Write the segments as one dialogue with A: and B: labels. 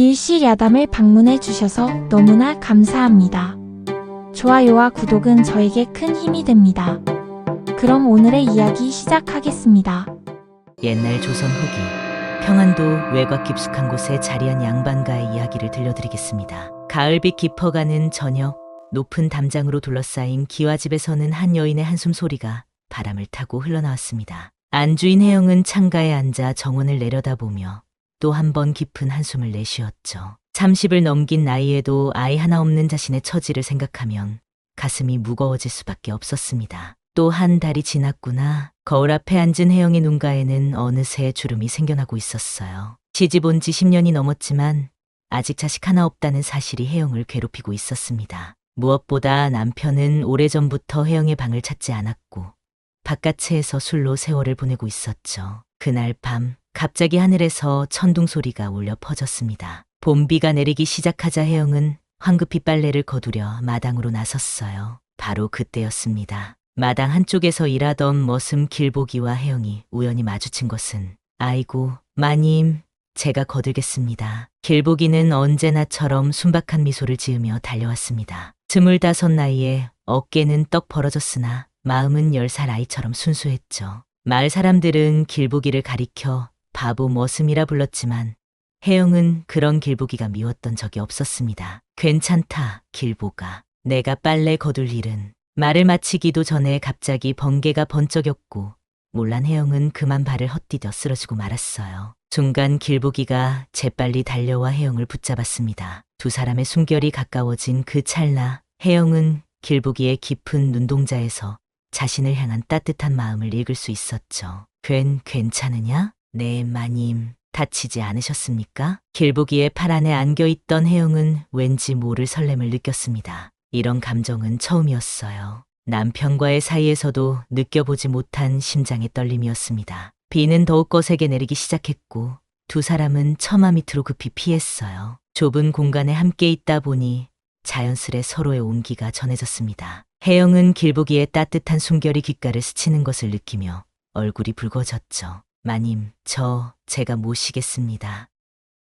A: 밀실 야담을 방문해 주셔서 너무나 감사합니다. 좋아요와 구독은 저에게 큰 힘이 됩니다. 그럼 오늘의 이야기 시작하겠습니다.
B: 옛날 조선 후기 평안도 외곽 깊숙한 곳에 자리한 양반가의 이야기를 들려드리겠습니다. 가을빛 깊어가는 저녁, 높은 담장으로 둘러싸인 기와집에서는 한 여인의 한숨 소리가 바람을 타고 흘러나왔습니다. 안주인 혜영은 창가에 앉아 정원을 내려다보며 또 한 번 깊은 한숨을 내쉬었죠. 30을 넘긴 나이에도 아이 하나 없는 자신의 처지를 생각하면 가슴이 무거워질 수밖에 없었습니다. 또 한 달이 지났구나. 거울 앞에 앉은 혜영의 눈가에는 어느새 주름이 생겨나고 있었어요. 시집 온 지 10년이 넘었지만 아직 자식 하나 없다는 사실이 혜영을 괴롭히고 있었습니다. 무엇보다 남편은 오래전부터 혜영의 방을 찾지 않았고 바깥채에서 술로 세월을 보내고 있었죠. 그날 밤 갑자기 하늘에서 천둥 소리가 울려 퍼졌습니다. 봄비가 내리기 시작하자 혜영은 황급히 빨래를 거두려 마당으로 나섰어요. 바로 그때였습니다. 마당 한쪽에서 일하던 머슴 길보기와 혜영이 우연히 마주친 것은 아이고 마님, 제가 거들겠습니다. 길보기는 언제나처럼 순박한 미소를 지으며 달려왔습니다. 25 나이에 어깨는 떡 벌어졌으나 마음은 10살 아이처럼 순수했죠. 마을 사람들은 길보기를 가리켜 바보 머슴이라 불렀지만 혜영은 그런 길보기가 미웠던 적이 없었습니다. 괜찮다, 길보가. 내가 빨래 거둘 일은. 말을 마치기도 전에 갑자기 번개가 번쩍였고 몰란 혜영은 그만 발을 헛디뎌 쓰러지고 말았어요. 순간 길보기가 재빨리 달려와 혜영을 붙잡았습니다. 두 사람의 숨결이 가까워진 그 찰나 혜영은 길보기의 깊은 눈동자에서 자신을 향한 따뜻한 마음을 읽을 수 있었죠. 괜찮으냐? 네, 마님. 다치지 않으셨습니까? 길보기의 팔 안에 안겨있던 혜영은 왠지 모를 설렘을 느꼈습니다. 이런 감정은 처음이었어요. 남편과의 사이에서도 느껴보지 못한 심장의 떨림이었습니다. 비는 더욱 거세게 내리기 시작했고 두 사람은 처마 밑으로 급히 피했어요. 좁은 공간에 함께 있다 보니 자연스레 서로의 온기가 전해졌습니다. 혜영은 길보기의 따뜻한 숨결이 귓가를 스치는 것을 느끼며 얼굴이 붉어졌죠. 마님, 제가 모시겠습니다.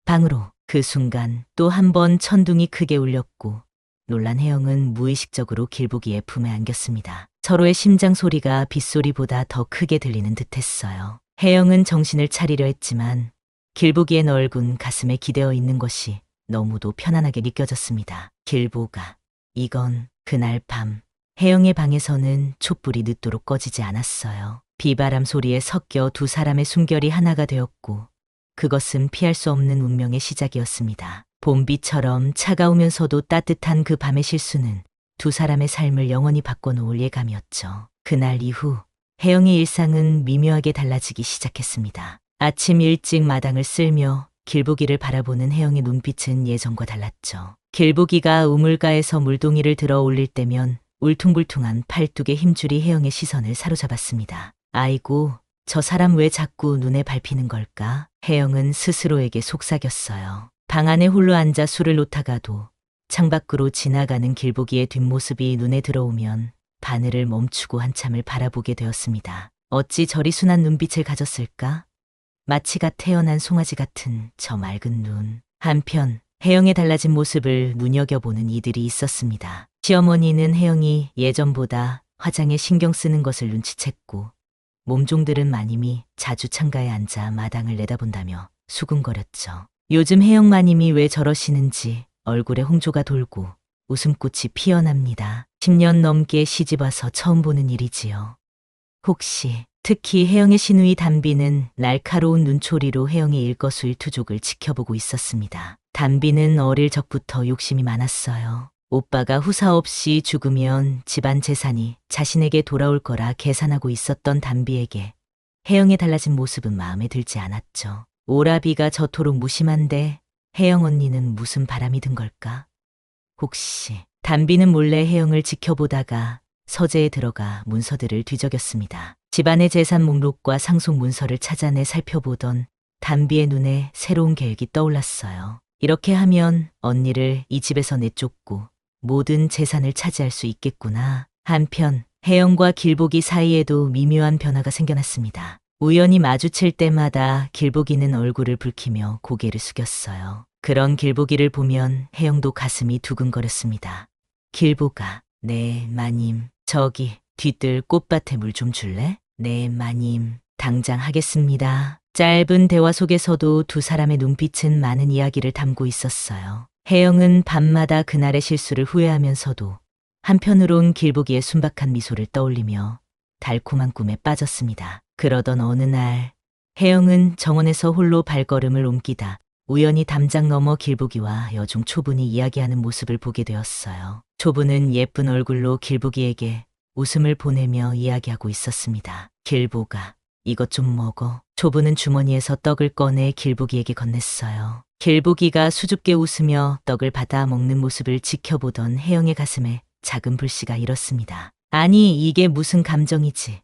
B: 방으로. 그 순간 또 한 번 천둥이 크게 울렸고 놀란 혜영은 무의식적으로 길보기의 품에 안겼습니다. 서로의 심장 소리가 빗소리보다 더 크게 들리는 듯했어요. 혜영은 정신을 차리려 했지만 길보기의 넓은 가슴에 기대어 있는 것이 너무도 편안하게 느껴졌습니다. 길보가. 이건 그날 밤 혜영의 방에서는 촛불이 늦도록 꺼지지 않았어요. 비바람 소리에 섞여 두 사람의 숨결이 하나가 되었고 그것은 피할 수 없는 운명의 시작이었습니다. 봄비처럼 차가우면서도 따뜻한 그 밤의 실수는 두 사람의 삶을 영원히 바꿔놓을 예감이었죠. 그날 이후 혜영의 일상은 미묘하게 달라지기 시작했습니다. 아침 일찍 마당을 쓸며 길보기를 바라보는 혜영의 눈빛은 예전과 달랐죠. 길보기가 우물가에서 물동이를 들어 올릴 때면 울퉁불퉁한 팔뚝의 힘줄이 혜영의 시선을 사로잡았습니다. 아이고, 저 사람 왜 자꾸 눈에 밟히는 걸까? 혜영은 스스로에게 속삭였어요. 방 안에 홀로 앉아 술을 놓다가도 창밖으로 지나가는 길보기의 뒷모습이 눈에 들어오면 바늘을 멈추고 한참을 바라보게 되었습니다. 어찌 저리 순한 눈빛을 가졌을까? 마치가 태어난 송아지 같은 저 맑은 눈. 한편 혜영의 달라진 모습을 눈여겨보는 이들이 있었습니다. 시어머니는 혜영이 예전보다 화장에 신경 쓰는 것을 눈치챘고 몸종들은 마님이 자주 창가에 앉아 마당을 내다본다며 수군거렸죠. 요즘 혜영 마님이 왜 저러시는지 얼굴에 홍조가 돌고 웃음꽃이 피어납니다. 10년 넘게 시집와서 처음 보는 일이지요. 혹시 특히 혜영의 시누이 담비는 날카로운 눈초리로 혜영의 일거수일투족을 지켜보고 있었습니다. 담비는 어릴 적부터 욕심이 많았어요. 오빠가 후사 없이 죽으면 집안 재산이 자신에게 돌아올 거라 계산하고 있었던 담비에게 혜영의 달라진 모습은 마음에 들지 않았죠. 오라비가 저토록 무심한데 혜영 언니는 무슨 바람이 든 걸까? 혹시 담비는 몰래 혜영을 지켜보다가 서재에 들어가 문서들을 뒤적였습니다. 집안의 재산 목록과 상속 문서를 찾아내 살펴보던 담비의 눈에 새로운 계획이 떠올랐어요. 이렇게 하면 언니를 이 집에서 내쫓고 모든 재산을 차지할 수 있겠구나. 한편 혜영과 길보기 사이에도 미묘한 변화가 생겨났습니다. 우연히 마주칠 때마다 길보기는 얼굴을 붉히며 고개를 숙였어요. 그런 길보기를 보면 혜영도 가슴이 두근거렸습니다. 길보가, 네, 마님. 저기, 뒤뜰 꽃밭에 물 좀 줄래? 네, 마님. 당장 하겠습니다. 짧은 대화 속에서도 두 사람의 눈빛은 많은 이야기를 담고 있었어요. 혜영은 밤마다 그날의 실수를 후회하면서도 한편으론 길보기의 순박한 미소를 떠올리며 달콤한 꿈에 빠졌습니다. 그러던 어느 날, 혜영은 정원에서 홀로 발걸음을 옮기다 우연히 담장 너머 길보기와 여중 초분이 이야기하는 모습을 보게 되었어요. 초분은 예쁜 얼굴로 길보기에게 웃음을 보내며 이야기하고 있었습니다. 길보가, 이것 좀 먹어. 초분은 주머니에서 떡을 꺼내 길보기에게 건넸어요. 길보기가 수줍게 웃으며 떡을 받아 먹는 모습을 지켜보던 혜영의 가슴에 작은 불씨가 일었습니다. 아니, 이게 무슨 감정이지?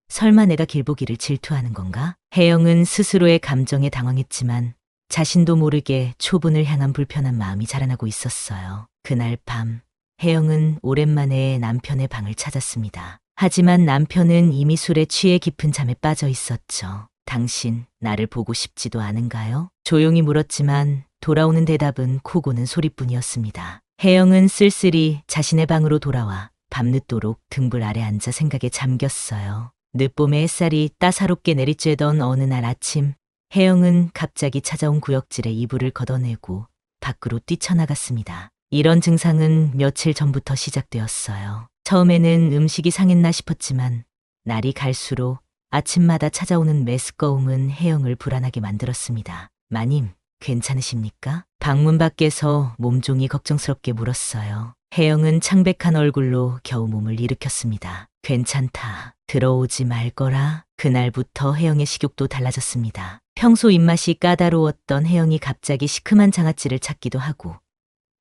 B: 설마 내가 길보기를 질투하는 건가? 혜영은 스스로의 감정에 당황했지만 자신도 모르게 초분을 향한 불편한 마음이 자라나고 있었어요. 그날 밤, 혜영은 오랜만에 남편의 방을 찾았습니다. 하지만 남편은 이미 술에 취해 깊은 잠에 빠져 있었죠. 당신, 나를 보고 싶지도 않은가요? 조용히 물었지만 돌아오는 대답은 코 고는 소리뿐이었습니다. 혜영은 쓸쓸히 자신의 방으로 돌아와 밤늦도록 등불 아래 앉아 생각에 잠겼어요. 늦봄의 햇살이 따사롭게 내리쬐던 어느 날 아침, 혜영은 갑자기 찾아온 구역질에 이불을 걷어내고 밖으로 뛰쳐나갔습니다. 이런 증상은 며칠 전부터 시작되었어요. 처음에는 음식이 상했나 싶었지만 날이 갈수록 아침마다 찾아오는 메스꺼움은 혜영을 불안하게 만들었습니다. 마님, 괜찮으십니까? 방문 밖에서 몸종이 걱정스럽게 물었어요. 혜영은 창백한 얼굴로 겨우 몸을 일으켰습니다. 괜찮다. 들어오지 말거라. 그날부터 혜영의 식욕도 달라졌습니다. 평소 입맛이 까다로웠던 혜영이 갑자기 시큼한 장아찌를 찾기도 하고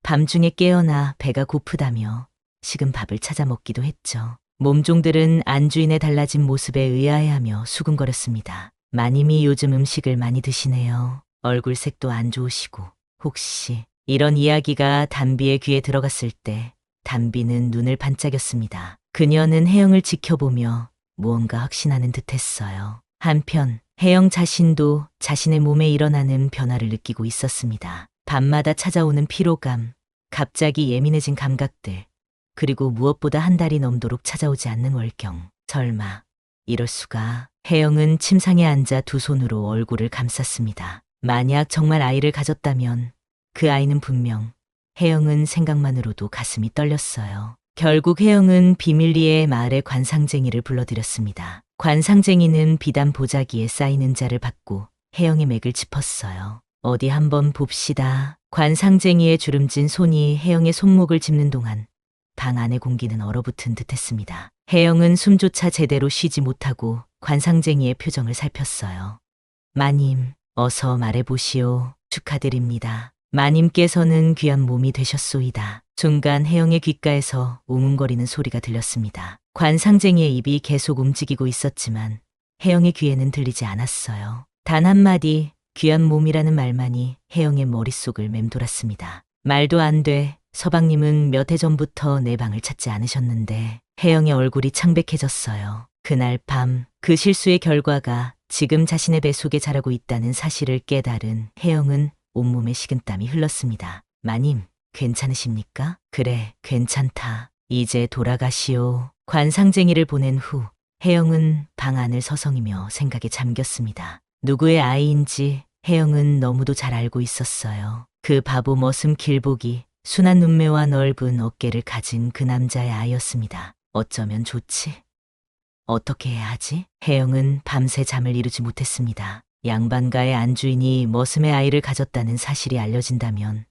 B: 밤중에 깨어나 배가 고프다며 식은 밥을 찾아 먹기도 했죠. 몸종들은 안주인의 달라진 모습에 의아해하며 수근거렸습니다. 마님이 요즘 음식을 많이 드시네요. 얼굴색도 안 좋으시고. 혹시 이런 이야기가 담비의 귀에 들어갔을 때 담비는 눈을 반짝였습니다. 그녀는 혜영을 지켜보며 무언가 확신하는 듯했어요. 한편 혜영 자신도 자신의 몸에 일어나는 변화를 느끼고 있었습니다. 밤마다 찾아오는 피로감, 갑자기 예민해진 감각들, 그리고 무엇보다 한 달이 넘도록 찾아오지 않는 월경. 설마 이럴 수가. 혜영은 침상에 앉아 두 손으로 얼굴을 감쌌습니다. 만약 정말 아이를 가졌다면 그 아이는 분명. 혜영은 생각만으로도 가슴이 떨렸어요. 결국 혜영은 비밀리에 마을의 관상쟁이를 불러들였습니다. 관상쟁이는 비단 보자기에 쌓이는 자를 받고 혜영의 맥을 짚었어요. 어디 한번 봅시다. 관상쟁이의 주름진 손이 혜영의 손목을 짚는 동안 방 안의 공기는 얼어붙은 듯했습니다. 혜영은 숨조차 제대로 쉬지 못하고 관상쟁이의 표정을 살폈어요. 마님, 어서 말해보시오. 축하드립니다. 마님께서는 귀한 몸이 되셨소이다. 순간 혜영의 귓가에서 웅웅거리는 소리가 들렸습니다. 관상쟁이의 입이 계속 움직이고 있었지만 혜영의 귀에는 들리지 않았어요. 단 한마디 귀한 몸이라는 말만이 혜영의 머릿속을 맴돌았습니다. 말도 안 돼. 서방님은 몇 해 전부터 내 방을 찾지 않으셨는데. 혜영의 얼굴이 창백해졌어요. 그날 밤 그 실수의 결과가 지금 자신의 뱃속에 자라고 있다는 사실을 깨달은 혜영은 온몸에 식은땀이 흘렀습니다. 마님, 괜찮으십니까? 그래, 괜찮다. 이제 돌아가시오. 관상쟁이를 보낸 후 혜영은 방 안을 서성이며 생각에 잠겼습니다. 누구의 아이인지 혜영은 너무도 잘 알고 있었어요. 그 바보 머슴 길보기, 순한 눈매와 넓은 어깨를 가진 그 남자의 아이였습니다. 어쩌면 좋지? 어떻게 해야 하지? 혜영은 밤새 잠을 이루지 못했습니다. 양반가의 안주인이 머슴의 아이를 가졌다는 사실이 알려진다면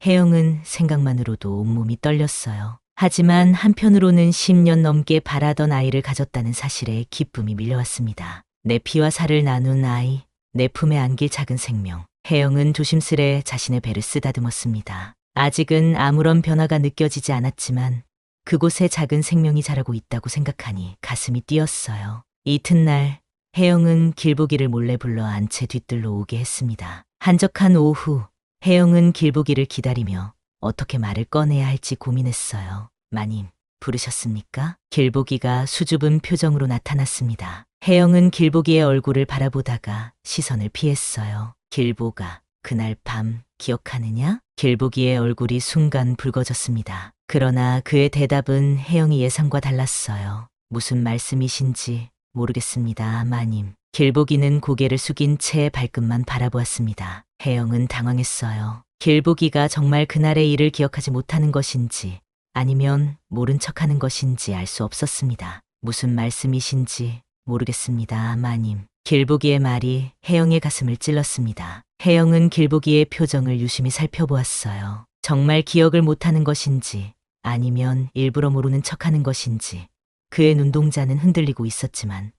B: 혜영은 생각만으로도 온몸이 떨렸어요. 하지만 한편으로는 10년 넘게 바라던 아이를 가졌다는 사실에 기쁨이 밀려왔습니다. 내 피와 살을 나눈 아이, 내 품에 안길 작은 생명. 혜영은 조심스레 자신의 배를 쓰다듬었습니다. 아직은 아무런 변화가 느껴지지 않았지만 그곳에 작은 생명이 자라고 있다고 생각하니 가슴이 뛰었어요. 이튿날 혜영은 길보기를 몰래 불러 안채 뒤뜰로 오게 했습니다. 한적한 오후, 혜영은 길보기를 기다리며 어떻게 말을 꺼내야 할지 고민했어요. 마님, 부르셨습니까? 길보기가 수줍은 표정으로 나타났습니다. 혜영은 길보기의 얼굴을 바라보다가 시선을 피했어요. 길보가, 그날 밤 기억하느냐? 길보기의 얼굴이 순간 붉어졌습니다. 그러나 그의 대답은 혜영이 예상과 달랐어요. 무슨 말씀이신지 모르겠습니다, 마님. 길보기는 고개를 숙인 채 발끝만 바라보았습니다. 혜영은 당황했어요. 길보기가 정말 그날의 일을 기억하지 못하는 것인지 아니면 모른 척하는 것인지 알 수 없었습니다. 무슨 말씀이신지 모르겠습니다, 마님. 길보기의 말이 혜영의 가슴을 찔렀습니다. 혜영은 길보기의 표정을 유심히 살펴보았어요. 정말 기억을 못하는 것인지 아니면 일부러 모르는 척하는 것인지 그의 눈동자는 흔들리고 있었지만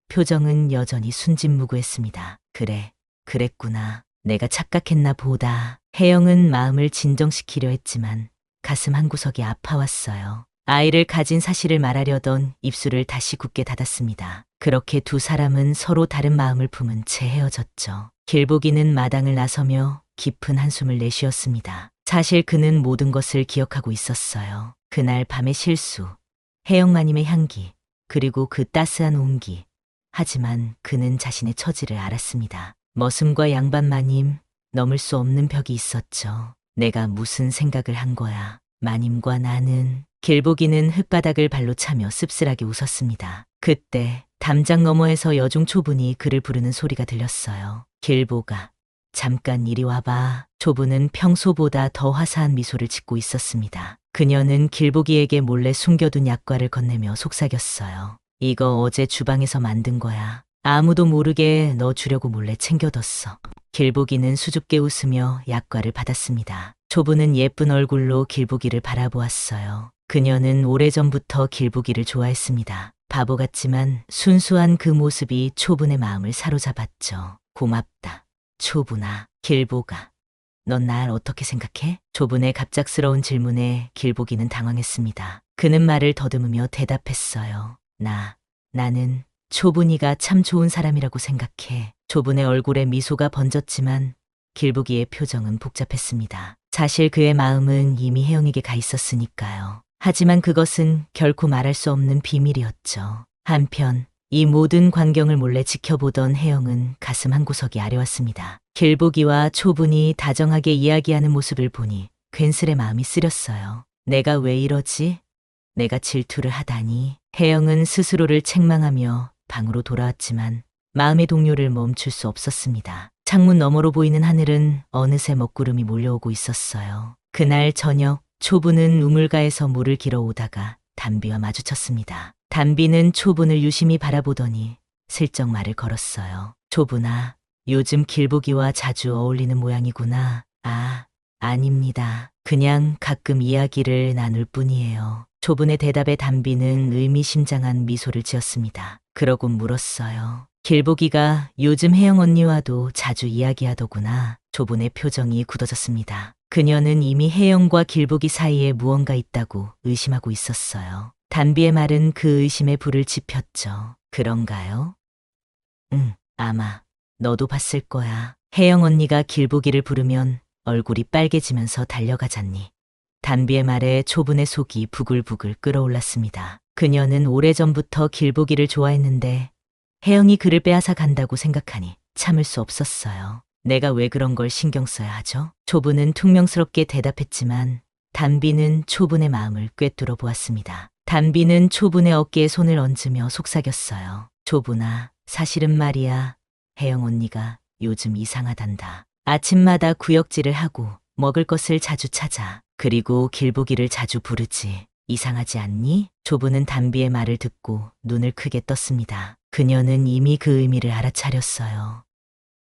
B: 표정은 여전히 순진무구했습니다. 그래, 그랬구나. 내가 착각했나 보다. 혜영은 마음을 진정시키려 했지만 가슴 한구석이 아파왔어요. 아이를 가진 사실을 말하려던 입술을 다시 굳게 닫았습니다. 그렇게 두 사람은 서로 다른 마음을 품은 채 헤어졌죠. 길보기는 마당을 나서며 깊은 한숨을 내쉬었습니다. 사실 그는 모든 것을 기억하고 있었어요. 그날 밤의 실수, 혜영마님의 향기, 그리고 그 따스한 온기. 하지만 그는 자신의 처지를 알았습니다. 머슴과 양반마님, 넘을 수 없는 벽이 있었죠. 내가 무슨 생각을 한 거야. 마님과 나는. 길보기는 흙바닥을 발로 차며 씁쓸하게 웃었습니다. 그때 담장 너머에서 여중 초분이 그를 부르는 소리가 들렸어요. 길보가, 잠깐 이리 와봐. 초분은 평소보다 더 화사한 미소를 짓고 있었습니다. 그녀는 길보기에게 몰래 숨겨둔 약과를 건네며 속삭였어요. 이거 어제 주방에서 만든 거야. 아무도 모르게 너 주려고 몰래 챙겨뒀어. 길보기는 수줍게 웃으며 약과를 받았습니다. 초분은 예쁜 얼굴로 길보기를 바라보았어요. 그녀는 오래전부터 길보기를 좋아했습니다. 바보 같지만 순수한 그 모습이 초분의 마음을 사로잡았죠. 고맙다, 초분아. 길보가, 넌 날 어떻게 생각해? 초분의 갑작스러운 질문에 길보기는 당황했습니다. 그는 말을 더듬으며 대답했어요. 나는 초분이가 참 좋은 사람이라고 생각해. 초분의 얼굴에 미소가 번졌지만 길보기의 표정은 복잡했습니다. 사실 그의 마음은 이미 혜영에게 가 있었으니까요. 하지만 그것은 결코 말할 수 없는 비밀이었죠. 한편 이 모든 광경을 몰래 지켜보던 혜영은 가슴 한구석이 아려왔습니다. 길보기와 초분이 다정하게 이야기하는 모습을 보니 괜스레 마음이 쓰렸어요. 내가 왜 이러지? 내가 질투를 하다니. 혜영은 스스로를 책망하며 방으로 돌아왔지만 마음의 동요를 멈출 수 없었습니다. 창문 너머로 보이는 하늘은 어느새 먹구름이 몰려오고 있었어요. 그날 저녁 초분은 우물가에서 물을 길어 오다가 담비와 마주쳤습니다. 담비는 초분을 유심히 바라보더니 슬쩍 말을 걸었어요. 초분아, 요즘 길보기와 자주 어울리는 모양이구나. 아닙니다. 그냥 가끔 이야기를 나눌 뿐이에요. 초분의 대답에 담비는 의미심장한 미소를 지었습니다. 그러고 물었어요. 길보기가 요즘 혜영 언니와도 자주 이야기하더구나. 초분의 표정이 굳어졌습니다. 그녀는 이미 혜영과 길보기 사이에 무언가 있다고 의심하고 있었어요. 담비의 말은 그 의심에 불을 지폈죠. 그런가요? 응, 아마 너도 봤을 거야. 혜영 언니가 길보기를 부르면 얼굴이 빨개지면서 달려가잖니. 담비의 말에 초분의 속이 부글부글 끓어올랐습니다. 그녀는 오래전부터 길보기를 좋아했는데 혜영이 그를 빼앗아 간다고 생각하니 참을 수 없었어요. 내가 왜 그런 걸 신경 써야 하죠? 초분은 퉁명스럽게 대답했지만 담비는 초분의 마음을 꿰뚫어 보았습니다. 담비는 초분의 어깨에 손을 얹으며 속삭였어요. 초분아, 사실은 말이야. 혜영 언니가 요즘 이상하단다. 아침마다 구역질을 하고 먹을 것을 자주 찾아. 그리고 길보기를 자주 부르지. 이상하지 않니? 초분은 담비의 말을 듣고 눈을 크게 떴습니다. 그녀는 이미 그 의미를 알아차렸어요.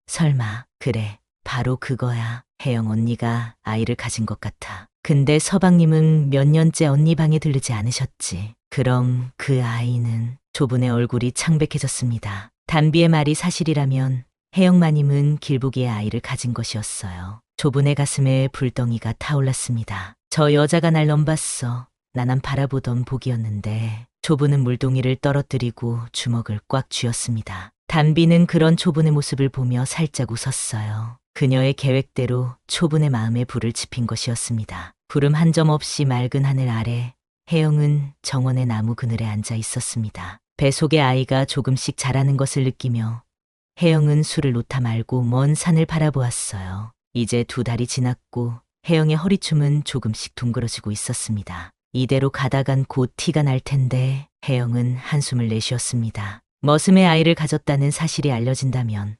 B: 설마, 그래, 바로 그거야. 혜영 언니가 아이를 가진 것 같아. 근데 서방님은 몇 년째 언니 방에 들르지 않으셨지. 그럼 그 아이는? 초분의 얼굴이 창백해졌습니다. 담비의 말이 사실이라면 혜영마님은 길보기의 아이를 가진 것이었어요. 초분의 가슴에 불덩이가 타올랐습니다. 저 여자가 날 넘봤어. 나만 바라보던 복이었는데. 초분은 물동이를 떨어뜨리고 주먹을 꽉 쥐었습니다. 담비는 그런 초분의 모습을 보며 살짝 웃었어요. 그녀의 계획대로 초분의 마음에 불을 지핀 것이었습니다. 구름 한 점 없이 맑은 하늘 아래 혜영은 정원의 나무 그늘에 앉아 있었습니다. 배 속의 아이가 조금씩 자라는 것을 느끼며 혜영은 술을 놓다 말고 먼 산을 바라보았어요. 이제 2달이 지났고 혜영의 허리춤은 조금씩 둥그러지고 있었습니다. 이대로 가다간 곧 티가 날 텐데 혜영은 한숨을 내쉬었습니다. 머슴의 아이를 가졌다는 사실이 알려진다면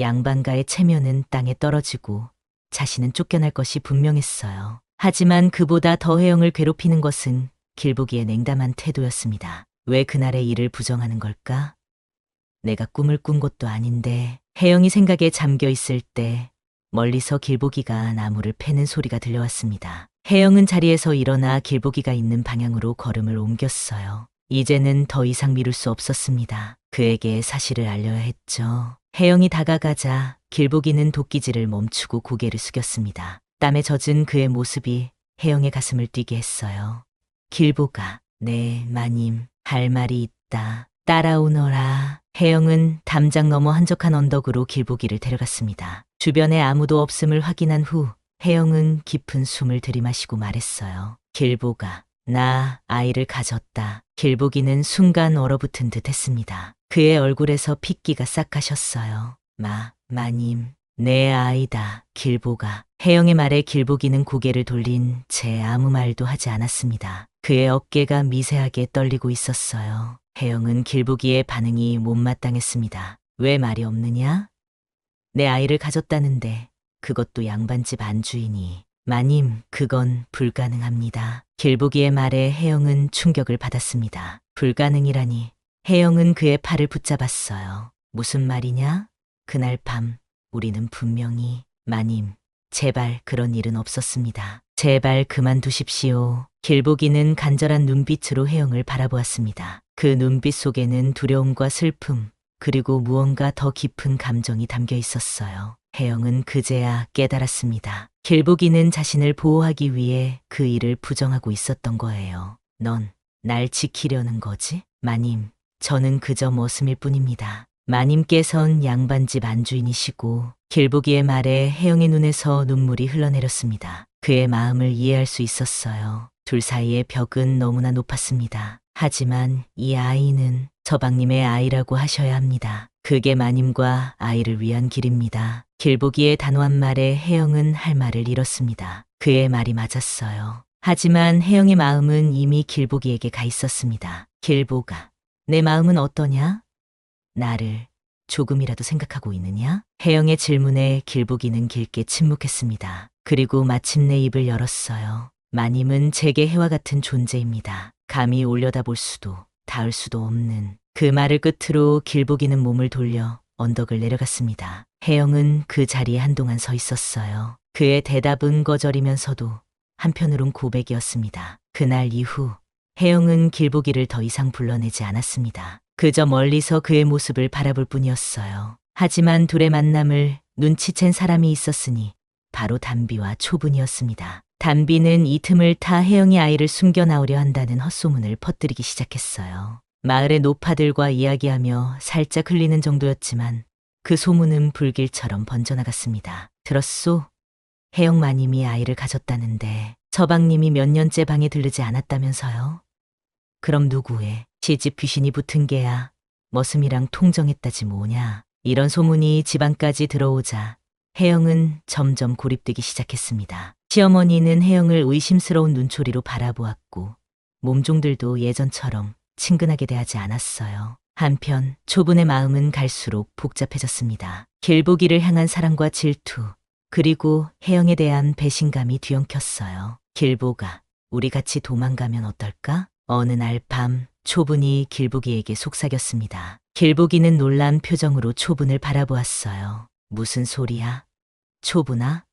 B: 양반가의 체면은 땅에 떨어지고 자신은 쫓겨날 것이 분명했어요. 하지만 그보다 더 혜영을 괴롭히는 것은 길보기의 냉담한 태도였습니다. 왜 그날의 일을 부정하는 걸까? 내가 꿈을 꾼 것도 아닌데. 혜영이 생각에 잠겨 있을 때 멀리서 길보기가 나무를 패는 소리가 들려왔습니다. 혜영은 자리에서 일어나 길보기가 있는 방향으로 걸음을 옮겼어요. 이제는 더 이상 미룰 수 없었습니다. 그에게 사실을 알려야 했죠. 혜영이 다가가자 길보기는 도끼질을 멈추고 고개를 숙였습니다. 땀에 젖은 그의 모습이 혜영의 가슴을 뛰게 했어요. 길보가, 네, 마님, 할 말이 있다. 따라오너라. 혜영은 담장 너머 한적한 언덕으로 길보기를 데려갔습니다. 주변에 아무도 없음을 확인한 후 혜영은 깊은 숨을 들이마시고 말했어요. 길보가, 나 아이를 가졌다. 길보기는 순간 얼어붙은 듯 했습니다. 그의 얼굴에서 핏기가 싹 가셨어요. 마님, 내 아이다. 길보가. 혜영의 말에 길보기는 고개를 돌린 채 아무 말도 하지 않았습니다. 그의 어깨가 미세하게 떨리고 있었어요. 혜영은 길보기의 반응이 못마땅했습니다. 왜 말이 없느냐? 내 아이를 가졌다는데 그것도 양반집 안주인이. 마님, 그건 불가능합니다. 길보기의 말에 혜영은 충격을 받았습니다. 불가능이라니. 혜영은 그의 팔을 붙잡았어요. 무슨 말이냐? 그날 밤 우리는 분명히. 마님, 제발 그런 일은 없었습니다. 제발 그만두십시오. 길보기는 간절한 눈빛으로 혜영을 바라보았습니다. 그 눈빛 속에는 두려움과 슬픔, 그리고 무언가 더 깊은 감정이 담겨 있었어요. 혜영은 그제야 깨달았습니다. 길보기는 자신을 보호하기 위해 그 일을 부정하고 있었던 거예요. 넌 날 지키려는 거지? 마님, 저는 그저 머슴일 뿐입니다. 마님께선 양반집 안주인이시고. 길보기의 말에 혜영의 눈에서 눈물이 흘러내렸습니다. 그의 마음을 이해할 수 있었어요. 둘 사이의 벽은 너무나 높았습니다. 하지만 이 아이는 서방님의 아이라고 하셔야 합니다. 그게 마님과 아이를 위한 길입니다. 길보기의 단호한 말에 혜영은 할 말을 잃었습니다. 그의 말이 맞았어요. 하지만 혜영의 마음은 이미 길보기에게 가 있었습니다. 길보가, 내 마음은 어떠냐? 나를 조금이라도 생각하고 있느냐? 혜영의 질문에 길보기는 길게 침묵했습니다. 그리고 마침내 입을 열었어요. 마님은 제게 해와 같은 존재입니다. 감히 올려다볼 수도 닿을 수도 없는. 그 말을 끝으로 길보기는 몸을 돌려 언덕을 내려갔습니다. 혜영은 그 자리에 한동안 서 있었어요. 그의 대답은 거절이면서도 한편으론 고백이었습니다. 그날 이후 혜영은 길보기를 더 이상 불러내지 않았습니다. 그저 멀리서 그의 모습을 바라볼 뿐이었어요. 하지만 둘의 만남을 눈치챈 사람이 있었으니 바로 담비와 초분이었습니다. 담비는 이 틈을 타 혜영이 아이를 숨겨 나오려 한다는 헛소문을 퍼뜨리기 시작했어요. 마을의 노파들과 이야기하며 살짝 흘리는 정도였지만 그 소문은 불길처럼 번져나갔습니다. 들었소? 혜영 마님이 아이를 가졌다는데 서방님이 몇 년째 방에 들르지 않았다면서요? 그럼 누구의 시집 귀신이 붙은 게야 머슴이랑 통정했다지 뭐냐. 이런 소문이 집안까지 들어오자 혜영은 점점 고립되기 시작했습니다. 시어머니는 혜영을 의심스러운 눈초리로 바라보았고 몸종들도 예전처럼 친근하게 대하지 않았어요. 한편 초분의 마음은 갈수록 복잡해졌습니다. 길보기를 향한 사랑과 질투, 그리고 혜영에 대한 배신감이 뒤엉켰어요. 길보가, 우리 같이 도망가면 어떨까? 어느 날 밤 초분이 길보기에게 속삭였습니다. 길보기는 놀란 표정으로 초분을 바라보았어요. 무슨 소리야? 초분아?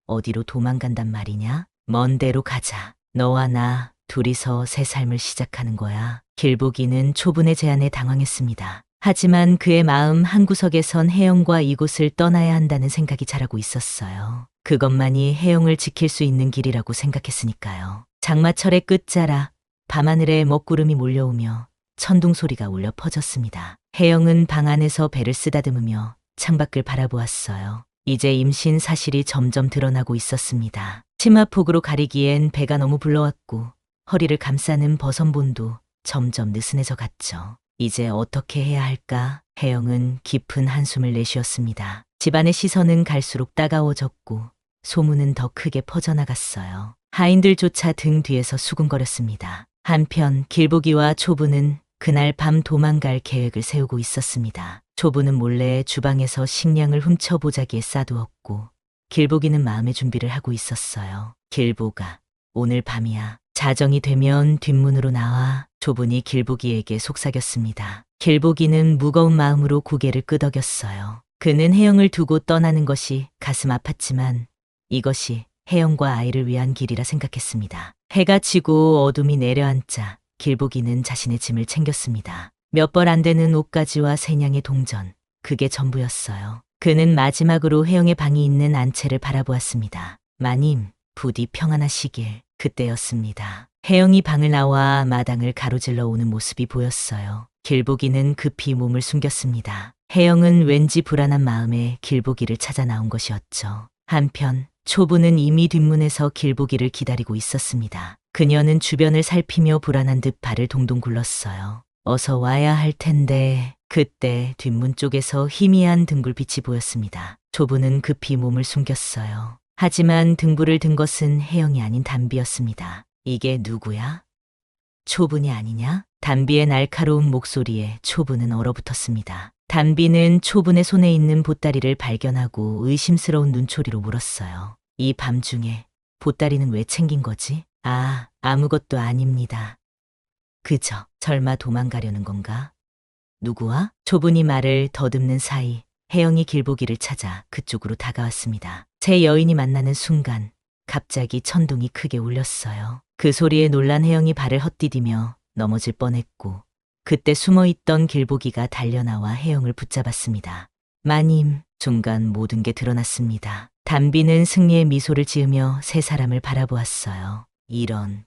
B: 어디로 도망간단 말이냐? 먼 데로 가자. 너와 나 둘이서 새 삶을 시작하는 거야. 길보기는 초분의 제안에 당황했습니다. 하지만 그의 마음 한구석에선 혜영과 이곳을 떠나야 한다는 생각이 자라고 있었어요. 그것만이 혜영을 지킬 수 있는 길이라고 생각했으니까요. 장마철의 끝자락, 밤하늘에 먹구름이 몰려오며 천둥 소리가 울려 퍼졌습니다. 혜영은 방 안에서 배를 쓰다듬으며 창밖을 바라보았어요. 이제 임신 사실이 점점 드러나고 있었습니다. 치마폭으로 가리기엔 배가 너무 불러왔고 허리를 감싸는 버선본도 점점 느슨해져 갔죠. 이제 어떻게 해야 할까? 혜영은 깊은 한숨을 내쉬었습니다. 집안의 시선은 갈수록 따가워졌고 소문은 더 크게 퍼져나갔어요. 하인들조차 등 뒤에서 수군거렸습니다. 한편 길보기와 초부는 그날 밤 도망갈 계획을 세우고 있었습니다. 초부는 몰래 주방에서 식량을 훔쳐 보자기에 싸두었고 길보기는 마음의 준비를 하고 있었어요. 길보가, 오늘 밤이야. 자정이 되면 뒷문으로 나와. 초분이 길보기에게 속삭였습니다. 길보기는 무거운 마음으로 고개를 끄덕였어요. 그는 혜영을 두고 떠나는 것이 가슴 아팠지만 이것이 혜영과 아이를 위한 길이라 생각했습니다. 해가 지고 어둠이 내려앉자 길보기는 자신의 짐을 챙겼습니다. 몇 벌 안 되는 옷가지와 세냥의 동전, 그게 전부였어요. 그는 마지막으로 혜영의 방이 있는 안채를 바라보았습니다. 마님, 부디 평안하시길. 그때였습니다. 혜영이 방을 나와 마당을 가로질러 오는 모습이 보였어요. 길보기는 급히 몸을 숨겼습니다. 혜영은 왠지 불안한 마음에 길보기를 찾아 나온 것이었죠. 한편 초부는 이미 뒷문에서 길보기를 기다리고 있었습니다. 그녀는 주변을 살피며 불안한 듯 발을 동동 굴렀어요. 어서 와야 할 텐데. 그때 뒷문 쪽에서 희미한 등불빛이 보였습니다. 초부는 급히 몸을 숨겼어요. 하지만 등불을 든 것은 혜영이 아닌 담비였습니다. 이게 누구야? 초분이 아니냐? 담비의 날카로운 목소리에 초분은 얼어붙었습니다. 담비는 초분의 손에 있는 보따리를 발견하고 의심스러운 눈초리로 물었어요. 이 밤중에 보따리는 왜 챙긴 거지? 아무것도 아닙니다. 그저 설마 도망가려는 건가? 누구와? 초분이 말을 더듬는 사이 혜영이 길보기를 찾아 그쪽으로 다가왔습니다. 제 여인이 만나는 순간 갑자기 천둥이 크게 울렸어요. 그 소리에 놀란 혜영이 발을 헛디디며 넘어질 뻔했고 그때 숨어있던 길보기가 달려나와 혜영을 붙잡았습니다. 마님, 순간 모든 게 드러났습니다. 담비는 승리의 미소를 지으며 세 사람을 바라보았어요. 이런,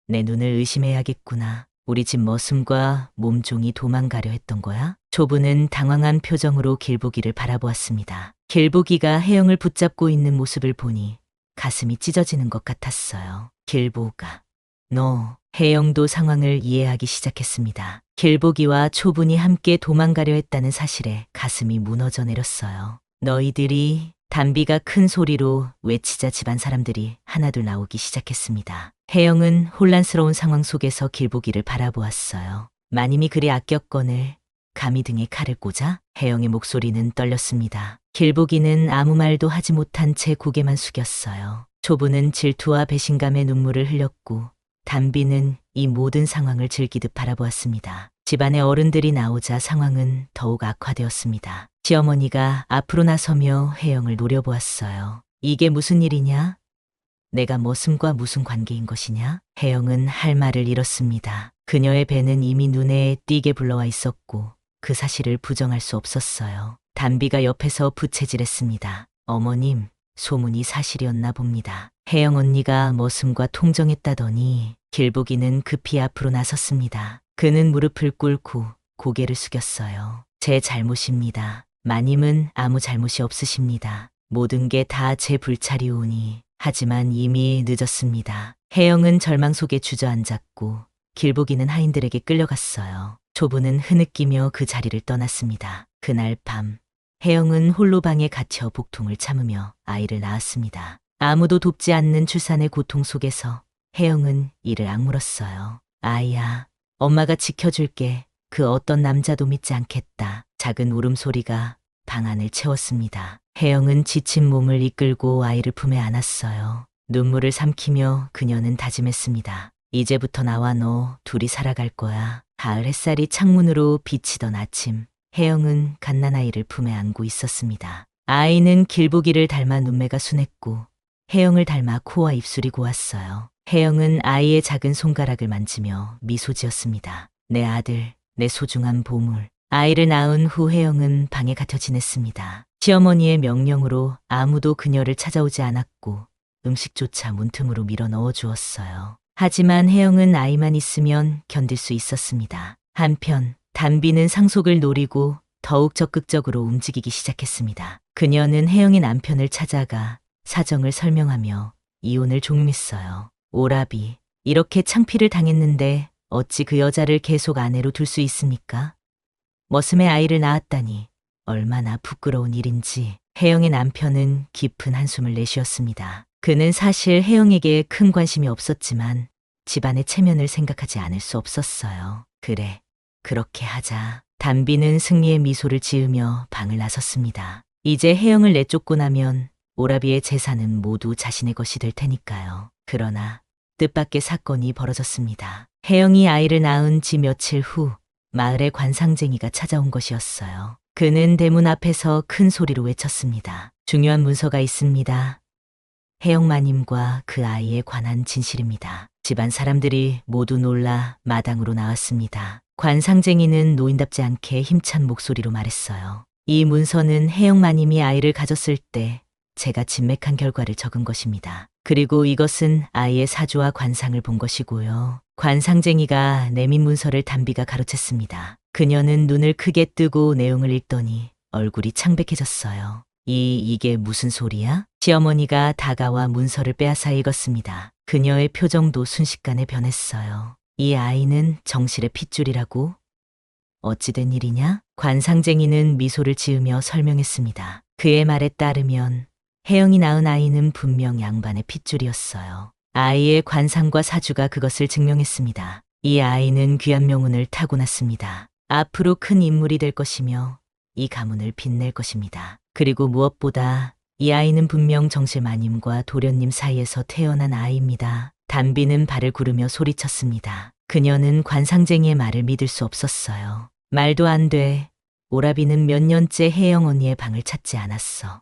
B: 내 눈을 의심해야겠구나. 우리 집 머슴과 몸종이 도망가려 했던 거야? 초부는 당황한 표정으로 길보기를 바라보았습니다. 길보기가 혜영을 붙잡고 있는 모습을 보니 가슴이 찢어지는 것 같았어요. 길보가, 너. 혜영도 상황을 이해하기 시작했습니다. 길보기와 초분이 함께 도망가려 했다는 사실에 가슴이 무너져 내렸어요. 너희들이. 담비가 큰 소리로 외치자 집안 사람들이 하나둘 나오기 시작했습니다. 혜영은 혼란스러운 상황 속에서 길보기를 바라보았어요. 마님이 그리 아꼈거늘 감히 등에 칼을 꽂아? 혜영의 목소리는 떨렸습니다. 길보기는 아무 말도 하지 못한 채 고개만 숙였어요. 초부는 질투와 배신감에 눈물을 흘렸고 담비는 이 모든 상황을 즐기듯 바라보았습니다. 집안의 어른들이 나오자 상황은 더욱 악화되었습니다. 시어머니가 앞으로 나서며 혜영을 노려보았어요. 이게 무슨 일이냐? 내가 머슴과 무슨 관계인 것이냐? 혜영은 할 말을 잃었습니다. 그녀의 배는 이미 눈에 띄게 불러와 있었고 그 사실을 부정할 수 없었어요. 담비가 옆에서 부채질했습니다. 어머님, 소문이 사실이었나 봅니다. 혜영 언니가 머슴과 통정했다더니. 길보기는 급히 앞으로 나섰습니다. 그는 무릎을 꿇고 고개를 숙였어요. 제 잘못입니다. 마님은 아무 잘못이 없으십니다. 모든 게 다 제 불찰이오니. 하지만 이미 늦었습니다. 혜영은 절망 속에 주저앉았고 길보기는 하인들에게 끌려갔어요. 초부는 흐느끼며 그 자리를 떠났습니다. 그날 밤 혜영은 홀로 방에 갇혀 복통을 참으며 아이를 낳았습니다. 아무도 돕지 않는 출산의 고통 속에서 혜영은 이를 악물었어요. 아이야, 엄마가 지켜줄게. 그 어떤 남자도 믿지 않겠다. 작은 울음소리가 방 안을 채웠습니다. 혜영은 지친 몸을 이끌고 아이를 품에 안았어요. 눈물을 삼키며 그녀는 다짐했습니다. 이제부터 나와 너 둘이 살아갈 거야. 가을 햇살이 창문으로 비치던 아침, 혜영은 갓난아이를 품에 안고 있었습니다. 아이는 길보기를 닮아 눈매가 순했고 혜영을 닮아 코와 입술이 고왔어요. 혜영은 아이의 작은 손가락을 만지며 미소 지었습니다. 내 아들, 내 소중한 보물. 아이를 낳은 후 혜영은 방에 갇혀 지냈습니다. 시어머니의 명령으로 아무도 그녀를 찾아오지 않았고 음식조차 문틈으로 밀어 넣어 주었어요. 하지만 혜영은 아이만 있으면 견딜 수 있었습니다. 한편 담비는 상속을 노리고 더욱 적극적으로 움직이기 시작했습니다. 그녀는 혜영의 남편을 찾아가 사정을 설명하며 이혼을 종mis어요. 오라비, 이렇게 창피를 당했는데 어찌 그 여자를 계속 아내로 둘 수 있습니까? 머슴의 아이를 낳았다니 얼마나 부끄러운 일인지 혜영의 남편은 깊은 한숨을 내쉬었습니다. 그는 사실 혜영에게 큰 관심이 없었지만 집안의 체면을 생각하지 않을 수 없었어요. 그래, 그렇게 하자. 담비는 승리의 미소를 지으며 방을 나섰습니다. 이제 혜영을 내쫓고 나면 오라비의 재산은 모두 자신의 것이 될 테니까요. 그러나 뜻밖의 사건이 벌어졌습니다. 혜영이 아이를 낳은 지 며칠 후 마을에 관상쟁이가 찾아온 것이었어요. 그는 대문 앞에서 큰 소리로 외쳤습니다. 중요한 문서가 있습니다. 혜영 마님과 그 아이에 관한 진실입니다. 집안 사람들이 모두 놀라 마당으로 나왔습니다. 관상쟁이는 노인답지 않게 힘찬 목소리로 말했어요. 이 문서는 혜영 마님이 아이를 가졌을 때 제가 진맥한 결과를 적은 것입니다. 그리고 이것은 아이의 사주와 관상을 본 것이고요. 관상쟁이가 내민 문서를 담비가 가로챘습니다. 그녀는 눈을 크게 뜨고 내용을 읽더니 얼굴이 창백해졌어요. 이게 무슨 소리야? 시어머니가 다가와 문서를 빼앗아 읽었습니다. 그녀의 표정도 순식간에 변했어요. 이 아이는 정실의 핏줄이라고? 어찌된 일이냐? 관상쟁이는 미소를 지으며 설명했습니다. 그의 말에 따르면 혜영이 낳은 아이는 분명 양반의 핏줄이었어요. 아이의 관상과 사주가 그것을 증명했습니다. 이 아이는 귀한 명운을 타고났습니다. 앞으로 큰 인물이 될 것이며 이 가문을 빛낼 것입니다. 그리고 무엇보다 이 아이는 분명 정실마님과 도련님 사이에서 태어난 아이입니다. 담비는 발을 구르며 소리쳤습니다. 그녀는 관상쟁이의 말을 믿을 수 없었어요. 말도 안 돼. 오라비는 몇 년째 혜영 언니의 방을 찾지 않았어.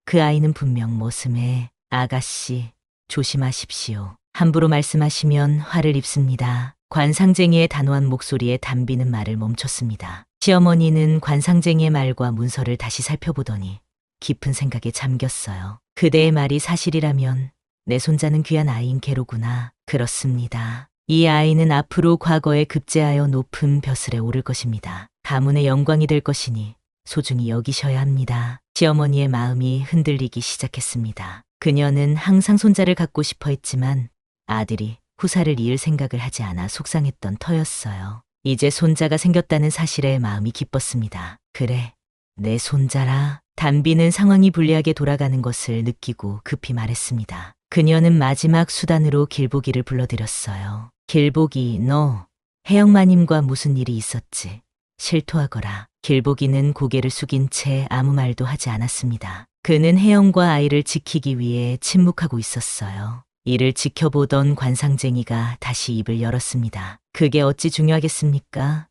B: 그 아이는 분명 머슴해. 아가씨, 조심하십시오. 함부로 말씀하시면 화를 입습니다. 관상쟁이의 단호한 목소리에 담비는 말을 멈췄습니다. 시어머니는 관상쟁이의 말과 문서를 다시 살펴보더니 깊은 생각에 잠겼어요. 그대의 말이 사실이라면 내 손자는 귀한 아이인 게로구나. 그렇습니다. 이 아이는 앞으로 과거에 급제하여 높은 벼슬에 오를 것입니다. 가문의 영광이 될 것이니 소중히 여기셔야 합니다. 시어머니의 마음이 흔들리기 시작했습니다. 그녀는 항상 손자를 갖고 싶어 했지만 아들이 후사를 이을 생각을 하지 않아 속상했던 터였어요. 이제 손자가 생겼다는 사실에 마음이 기뻤습니다. 그래, 내 손자라. 담비는 상황이 불리하게 돌아가는 것을 느끼고 급히 말했습니다. 그녀는 마지막 수단으로 길보기를 불러들였어요. 길보기, 너 혜영마님과 무슨 일이 있었지? 실토하거라. 길보기는 고개를 숙인 채 아무 말도 하지 않았습니다. 그는 혜영과 아이를 지키기 위해 침묵하고 있었어요. 이를 지켜보던 관상쟁이가 다시 입을 열었습니다. 그게 어찌 중요하겠습니까?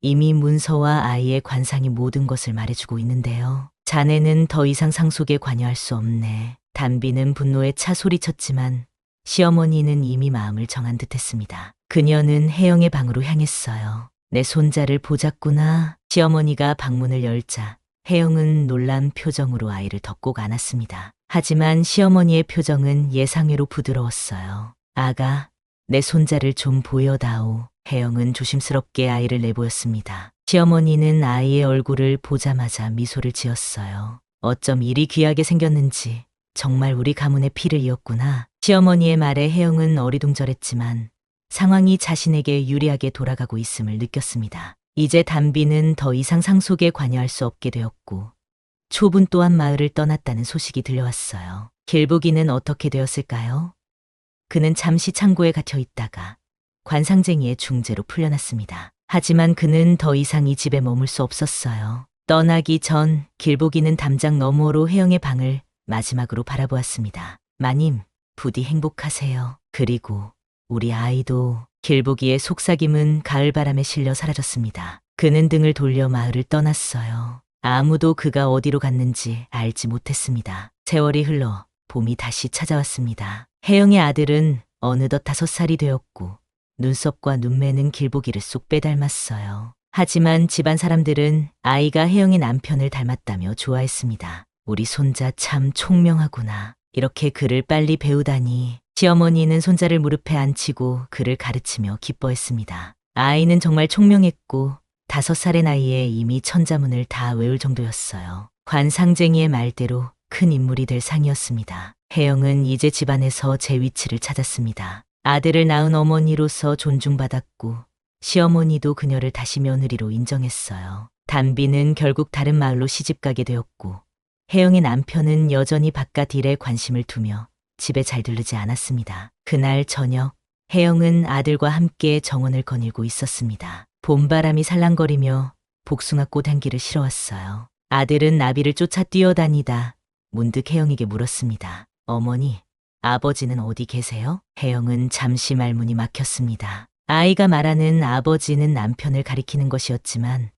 B: 이미 문서와 아이의 관상이 모든 것을 말해주고 있는데요. 자네는 더 이상 상속에 관여할 수 없네. 담비는 분노에 차 소리쳤지만 시어머니는 이미 마음을 정한 듯했습니다. 그녀는 혜영의 방으로 향했어요. 내 손자를 보자꾸나. 시어머니가 방문을 열자 혜영은 놀란 표정으로 아이를 덮고 안았습니다. 하지만 시어머니의 표정은 예상외로 부드러웠어요. 아가, 내 손자를 좀 보여다오. 혜영은 조심스럽게 아이를 내보였습니다. 시어머니는 아이의 얼굴을 보자마자 미소를 지었어요. 어쩜 이리 귀하게 생겼는지 정말 우리 가문의 피를 이었구나. 시어머니의 말에 혜영은 어리둥절했지만 상황이 자신에게 유리하게 돌아가고 있음을 느꼈습니다. 이제 담비는 더 이상 상속에 관여할 수 없게 되었고 초분 또한 마을을 떠났다는 소식이 들려왔어요. 길보기는 어떻게 되었을까요? 그는 잠시 창고에 갇혀 있다가 관상쟁이의 중재로 풀려났습니다. 하지만 그는 더 이상 이 집에 머물 수 없었어요. 떠나기 전 길보기는 담장 너머로 혜영의 방을 마지막으로 바라보았습니다. 마님, 부디 행복하세요. 그리고 우리 아이도. 길보기의 속삭임은 가을바람에 실려 사라졌습니다. 그는 등을 돌려 마을을 떠났어요. 아무도 그가 어디로 갔는지 알지 못했습니다. 세월이 흘러 봄이 다시 찾아왔습니다. 혜영의 아들은 어느덧 5살이 되었고 눈썹과 눈매는 길보기를 쏙 빼닮았어요. 하지만 집안 사람들은 아이가 혜영의 남편을 닮았다며 좋아했습니다. 우리 손자 참 총명하구나. 이렇게 글을 빨리 배우다니. 시어머니는 손자를 무릎에 앉히고 글을 가르치며 기뻐했습니다. 아이는 정말 총명했고 5살의 나이에 이미 천자문을 다 외울 정도였어요. 관상쟁이의 말대로 큰 인물이 될 상이었습니다. 혜영은 이제 집안에서 제 위치를 찾았습니다. 아들을 낳은 어머니로서 존중받았고 시어머니도 그녀를 다시 며느리로 인정했어요. 단비는 결국 다른 마을로 시집가게 되었고 혜영의 남편은 여전히 바깥 일에 관심을 두며 집에 잘 들르지 않았습니다. 그날 저녁 혜영은 아들과 함께 정원을 거닐고 있었습니다. 봄바람이 살랑거리며 복숭아꽃 향기를 실어왔어요. 아들은 나비를 쫓아 뛰어다니다 문득 혜영에게 물었습니다. 어머니, 아버지는 어디 계세요? 혜영은 잠시 말문이 막혔습니다. 아이가 말하는 아버지는 남편을 가리키는 것이었지만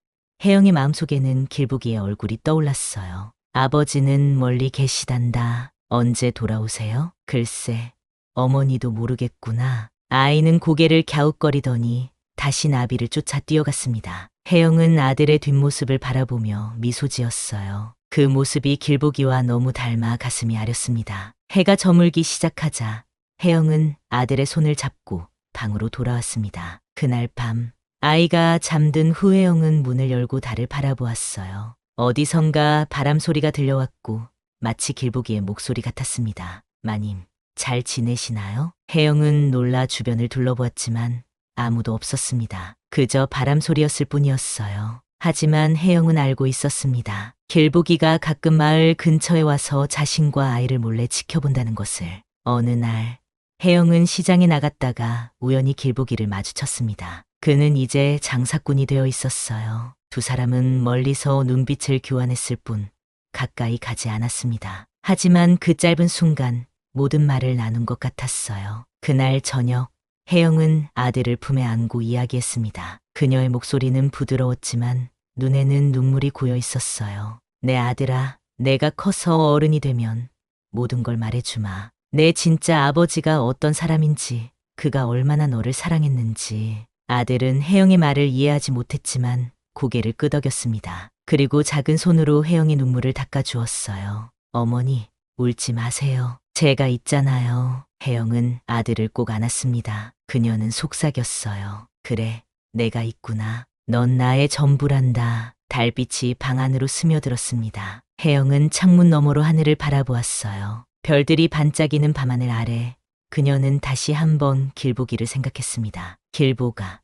B: 혜영의 마음속에는 길보기의 얼굴이 떠올랐어요. 아버지는 멀리 계시단다. 언제 돌아오세요? 글쎄, 어머니도 모르겠구나. 아이는 고개를 갸웃거리더니 다시 나비를 쫓아 뛰어갔습니다. 혜영은 아들의 뒷모습을 바라보며 미소 지었어요. 그 모습이 길보기와 너무 닮아 가슴이 아렸습니다. 해가 저물기 시작하자 혜영은 아들의 손을 잡고 방으로 돌아왔습니다. 그날 밤 아이가 잠든 후 혜영은 문을 열고 달을 바라보았어요. 어디선가 바람 소리가 들려왔고 마치 길보기의 목소리 같았습니다. 마님, 잘 지내시나요? 혜영은 놀라 주변을 둘러보았지만 아무도 없었습니다. 그저 바람 소리였을 뿐이었어요. 하지만 혜영은 알고 있었습니다. 길보기가 가끔 마을 근처에 와서 자신과 아이를 몰래 지켜본다는 것을. 어느 날 혜영은 시장에 나갔다가 우연히 길보기를 마주쳤습니다. 그는 이제 장사꾼이 되어 있었어요. 두 사람은 멀리서 눈빛을 교환했을 뿐 가까이 가지 않았습니다. 하지만 그 짧은 순간 모든 말을 나눈 것 같았어요. 그날 저녁 혜영은 아들을 품에 안고 이야기했습니다. 그녀의 목소리는 부드러웠지만 눈에는 눈물이 고여 있었어요. 내 아들아, 내가 커서 어른이 되면 모든 걸 말해주마. 내 진짜 아버지가 어떤 사람인지, 그가 얼마나 너를 사랑했는지. 아들은 혜영의 말을 이해하지 못했지만 고개를 끄덕였습니다. 그리고 작은 손으로 혜영의 눈물을 닦아주었어요. 어머니, 울지 마세요. 제가 있잖아요. 혜영은 아들을 꼭 안았습니다. 그녀는 속삭였어요. 그래, 내가 있구나. 넌 나의 전부란다. 달빛이 방 안으로 스며들었습니다. 혜영은 창문 너머로 하늘을 바라보았어요. 별들이 반짝이는 밤하늘 아래 그녀는 다시 한번 길보기를 생각했습니다. 길보가,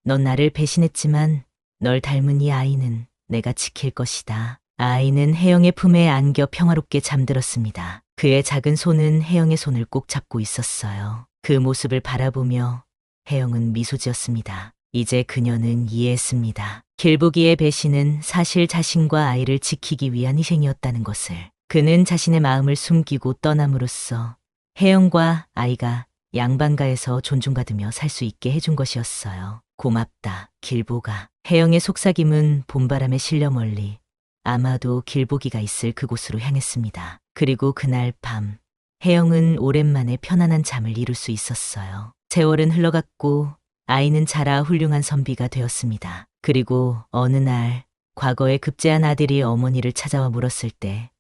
B: 넌 나를 배신했지만 널 닮은 이 아이는 내가 지킬 것이다. 아이는 혜영의 품에 안겨 평화롭게 잠들었습니다. 그의 작은 손은 혜영의 손을 꼭 잡고 있었어요. 그 모습을 바라보며 혜영은 미소 지었습니다. 이제 그녀는 이해했습니다. 길보기의 배신은 사실 자신과 아이를 지키기 위한 희생이었다는 것을. 그는 자신의 마음을 숨기고 떠남으로써 혜영과 아이가 양반가에서 존중받으며 살 수 있게 해준 것이었어요. 고맙다, 길보가. 혜영의 속삭임은 봄바람에 실려 멀리 아마도 길보기가 있을 그곳으로 향했습니다. 그리고 그날 밤 혜영은 오랜만에 편안한 잠을 이룰 수 있었어요. 세월은 흘러갔고 아이는 자라 훌륭한 선비가 되었습니다. 그리고 어느 날 과거에 급제한 아들이 어머니를 찾아와 물었을 때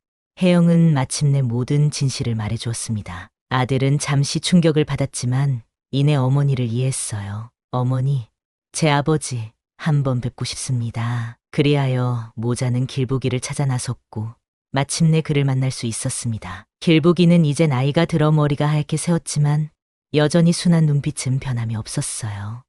B: 혜영은 마침내 모든 진실을 말해주었습니다. 아들은 잠시 충격을 받았지만 이내 어머니를 이해했어요. 어머니, 제 아버지 한번 뵙고 싶습니다. 그리하여 모자는 길보기를 찾아 나섰고 마침내 그를 만날 수 있었습니다. 길보기는 이제 나이가 들어 머리가 하얗게 새었지만 여전히 순한 눈빛은 변함이 없었어요.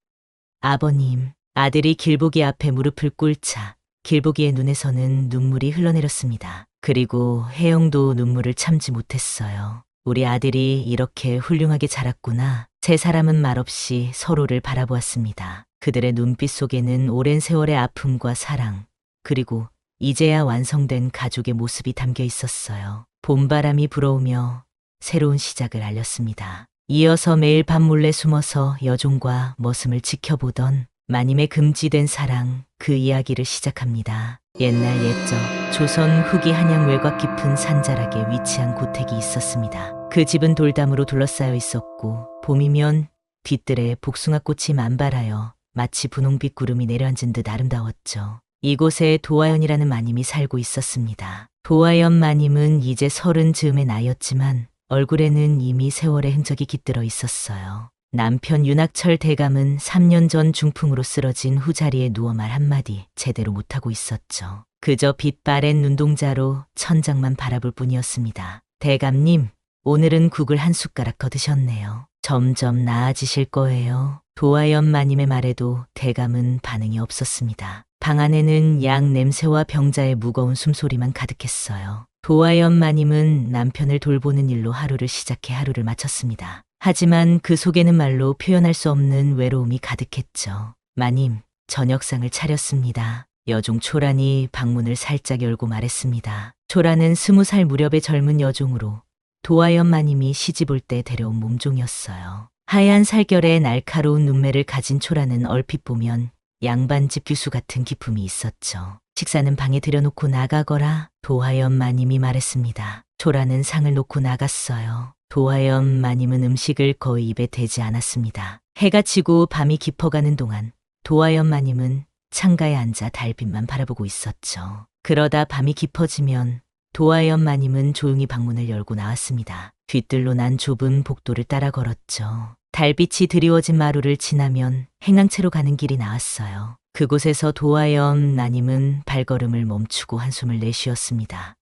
B: 아버님, 아들이 길보기 앞에 무릎을 꿇자 길보기의 눈에서는 눈물이 흘러내렸습니다. 그리고 혜영도 눈물을 참지 못했어요. 우리 아들이 이렇게 훌륭하게 자랐구나. 세 사람은 말없이 서로를 바라보았습니다. 그들의 눈빛 속에는 오랜 세월의 아픔과 사랑, 그리고 이제야 완성된 가족의 모습이 담겨 있었어요. 봄바람이 불어오며 새로운 시작을 알렸습니다. 이어서 매일 밤 몰래 숨어서 여종과 머슴을 지켜보던 마님의 금지된 사랑, 그 이야기를 시작합니다. 옛날 옛적 조선 후기 한양 외곽 깊은 산자락에 위치한 고택이 있었습니다. 그 집은 돌담으로 둘러싸여 있었고 봄이면 뒤뜰에 복숭아꽃이 만발하여 마치 분홍빛 구름이 내려앉은 듯 아름다웠죠. 이곳에 도화연이라는 마님이 살고 있었습니다. 도화연 마님은 이제 30 즈음의 나이였지만 얼굴에는 이미 세월의 흔적이 깃들어 있었어요. 남편 윤학철 대감은 3년 전 중풍으로 쓰러진 후 자리에 누워 말 한마디 제대로 못하고 있었죠. 그저 빛바랜 눈동자로 천장만 바라볼 뿐이었습니다. 대감님, 오늘은 국을 한 숟가락 더 드셨네요. 점점 나아지실 거예요. 도화연 마님의 말에도 대감은 반응이 없었습니다. 방 안에는 약 냄새와 병자의 무거운 숨소리만 가득했어요. 도화연 마님은 남편을 돌보는 일로 하루를 시작해 하루를 마쳤습니다. 하지만 그 속에는 말로 표현할 수 없는 외로움이 가득했죠. 마님, 저녁상을 차렸습니다. 여종 초란이 방문을 살짝 열고 말했습니다. 초란은 20살 무렵의 젊은 여종으로 도화연 마님이 시집 올 때 데려온 몸종이었어요. 하얀 살결에 날카로운 눈매를 가진 초란은 얼핏 보면 양반집 규수 같은 기품이 있었죠. 식사는 방에 들여놓고 나가거라 도화연 마님이 말했습니다. 초라는 상을 놓고 나갔어요. 도화연 마님은 음식을 거의 입에 대지 않았습니다. 해가 지고 밤이 깊어가는 동안 도화연 마님은 창가에 앉아 달빛만 바라보고 있었죠. 그러다 밤이 깊어지면 도화연 마님은 조용히 방문을 열고 나왔습니다. 뒤뜰로 난 좁은 복도를 따라 걸었죠. 달빛이 드리워진 마루를 지나면 행랑채로 가는 길이 나왔어요. 그곳에서 도화연 마님은 발걸음을 멈추고 한숨을 내쉬었습니다.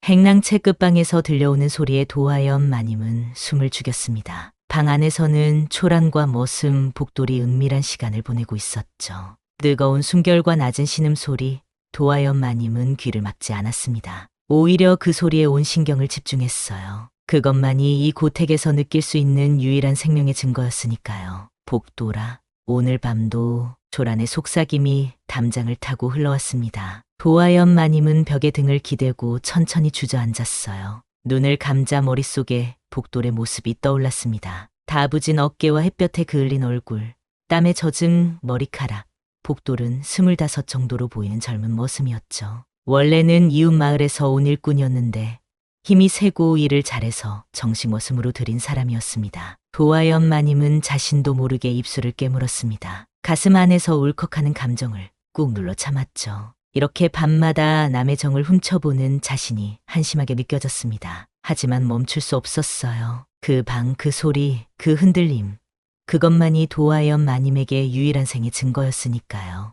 B: 행랑채 끝방에서 들려오는 소리에 도화연 마님은 숨을 죽였습니다. 방 안에서는 초란과 머슴, 복돌이 은밀한 시간을 보내고 있었죠. 뜨거운 숨결과 낮은 신음소리, 도화연 마님은 귀를 막지 않았습니다. 오히려 그 소리에 온 신경을 집중했어요. 그것만이 이 고택에서 느낄 수 있는 유일한 생명의 증거였으니까요. 복돌아, 오늘 밤도 초란의 속삭임이 담장을 타고 흘러왔습니다. 도화연 마님은 벽에 등을 기대고 천천히 주저앉았어요. 눈을 감자 머릿속에 복돌의 모습이 떠올랐습니다. 다부진 어깨와 햇볕에 그을린 얼굴, 땀에 젖은 머리카락. 복돌은 25 정도로 보이는 젊은 머슴이었죠. 원래는 이웃 마을에서 온 일꾼이었는데 힘이 세고 일을 잘해서 정식 머슴으로 들인 사람이었습니다. 도화연 마님은 자신도 모르게 입술을 깨물었습니다. 가슴 안에서 울컥하는 감정을 꾹 눌러 참았죠. 이렇게 밤마다 남의 정을 훔쳐보는 자신이 한심하게 느껴졌습니다. 하지만 멈출 수 없었어요. 그 방, 그 소리, 그 흔들림. 그것만이 도화연 마님에게 유일한 생의 증거였으니까요.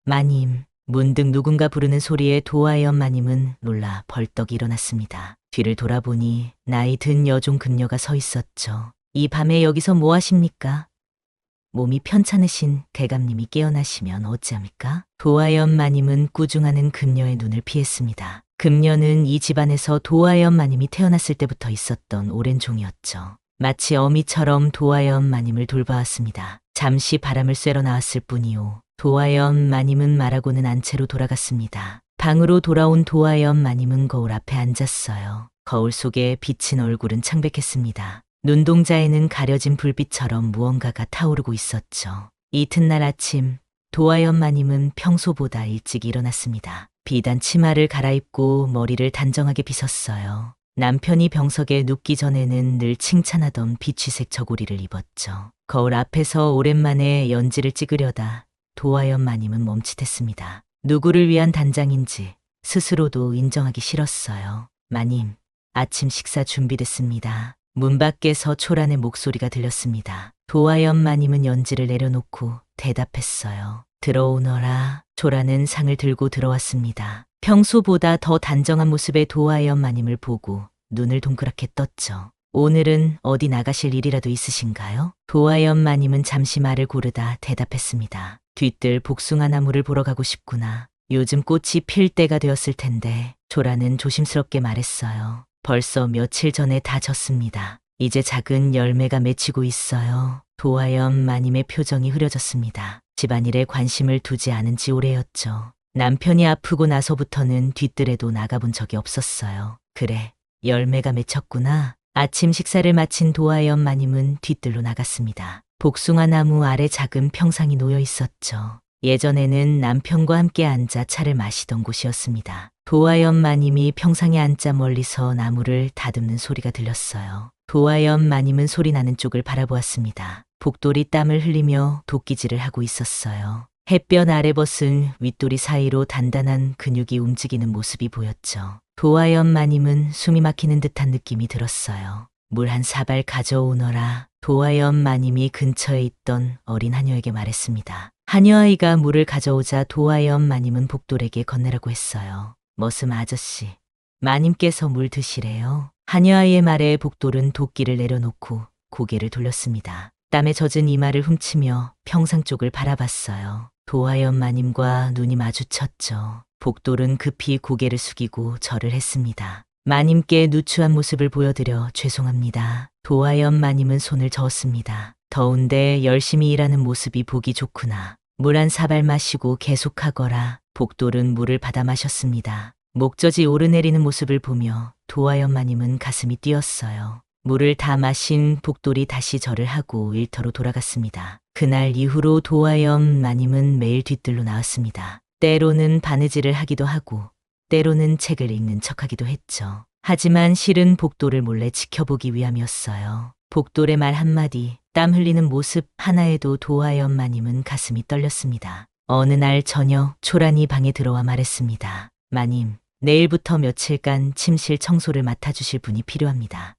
B: 마님, 문득 누군가 부르는 소리에 도화연 마님은 놀라 벌떡 일어났습니다. 뒤를 돌아보니 나이 든 여종 금녀가 서 있었죠. 이 밤에 여기서 뭐 하십니까? 몸이 편찮으신 대감님이 깨어나시면 어찌합니까? 도화연 마님은 꾸중하는 금녀의 눈을 피했습니다. 금녀는 이 집안에서 도화연 마님이 태어났을 때부터 있었던 오랜 종이었죠. 마치 어미처럼 도화연 마님을 돌봐왔습니다. 잠시 바람을 쐬러 나왔을 뿐이요. 도화연 마님은 말하고는 안채로 돌아갔습니다. 방으로 돌아온 도화연 마님은 거울 앞에 앉았어요. 거울 속에 비친 얼굴은 창백했습니다. 눈동자에는 가려진 불빛처럼 무언가가 타오르고 있었죠. 이튿날 아침, 도화연 마님은 평소보다 일찍 일어났습니다. 비단 치마를 갈아입고 머리를 단정하게 빗었어요. 남편이 병석에 눕기 전에는 늘 칭찬하던 비취색 저고리를 입었죠. 거울 앞에서 오랜만에 연지를 찍으려다 도화연 마님은 멈칫했습니다. 누구를 위한 단장인지 스스로도 인정하기 싫었어요. 마님, 아침 식사 준비됐습니다. 문 밖에서 초란의 목소리가 들렸습니다. 도화연 마님은 연지를 내려놓고 대답했어요. 들어오너라. 초란은 상을 들고 들어왔습니다. 평소보다 더 단정한 모습의 도화연 마님을 보고 눈을 동그랗게 떴죠. 오늘은 어디 나가실 일이라도 있으신가요? 도화연 마님은 잠시 말을 고르다 대답했습니다. 뒤뜰 복숭아 나무를 보러 가고 싶구나. 요즘 꽃이 필 때가 되었을 텐데. 초란은 조심스럽게 말했어요. 벌써 며칠 전에 다 졌습니다. 이제 작은 열매가 맺히고 있어요. 도화연 마님의 표정이 흐려졌습니다. 집안일에 관심을 두지 않은 지 오래였죠. 남편이 아프고 나서부터는 뒤뜰에도 나가본 적이 없었어요. 그래, 열매가 맺혔구나. 아침 식사를 마친 도화연 마님은 뒤뜰로 나갔습니다. 복숭아 나무 아래 작은 평상이 놓여 있었죠. 예전에는 남편과 함께 앉아 차를 마시던 곳이었습니다. 도화연 마님이 평상에 앉자 멀리서 나무를 다듬는 소리가 들렸어요. 도화연 마님은 소리 나는 쪽을 바라보았습니다. 복돌이 땀을 흘리며 도끼질을 하고 있었어요. 햇볕 아래 벗은 윗도리 사이로 단단한 근육이 움직이는 모습이 보였죠. 도화연 마님은 숨이 막히는 듯한 느낌이 들었어요. 물 한 사발 가져오너라. 도화연 마님이 근처에 있던 어린 하녀에게 말했습니다. 하녀아이가 물을 가져오자 도화연 마님은 복돌에게 건네라고 했어요. 머슴 아저씨, 마님께서 물 드시래요. 하녀아이의 말에 복돌은 도끼를 내려놓고 고개를 돌렸습니다. 땀에 젖은 이마를 훔치며 평상 쪽을 바라봤어요. 도하연 마님과 눈이 마주쳤죠. 복돌은 급히 고개를 숙이고 절을 했습니다. 마님께 누추한 모습을 보여드려 죄송합니다. 도하연 마님은 손을 저었습니다. 더운데 열심히 일하는 모습이 보기 좋구나. 물 한 사발 마시고 계속하거라. 복돌은 물을 받아 마셨습니다. 목젖이 오르내리는 모습을 보며 도하연 마님은 가슴이 뛰었어요. 물을 다 마신 복돌이 다시 절을 하고 일터로 돌아갔습니다. 그날 이후로 도하연 마님은 매일 뒤뜰로 나왔습니다. 때로는 바느질을 하기도 하고 때로는 책을 읽는 척하기도 했죠. 하지만 실은 복돌을 몰래 지켜보기 위함이었어요. 복돌의 말 한마디, 땀 흘리는 모습 하나에도 도하연 마님은 가슴이 떨렸습니다. 어느 날 저녁 초란이 방에 들어와 말했습니다. 마님, 내일부터 며칠간 침실 청소를 맡아주실 분이 필요합니다.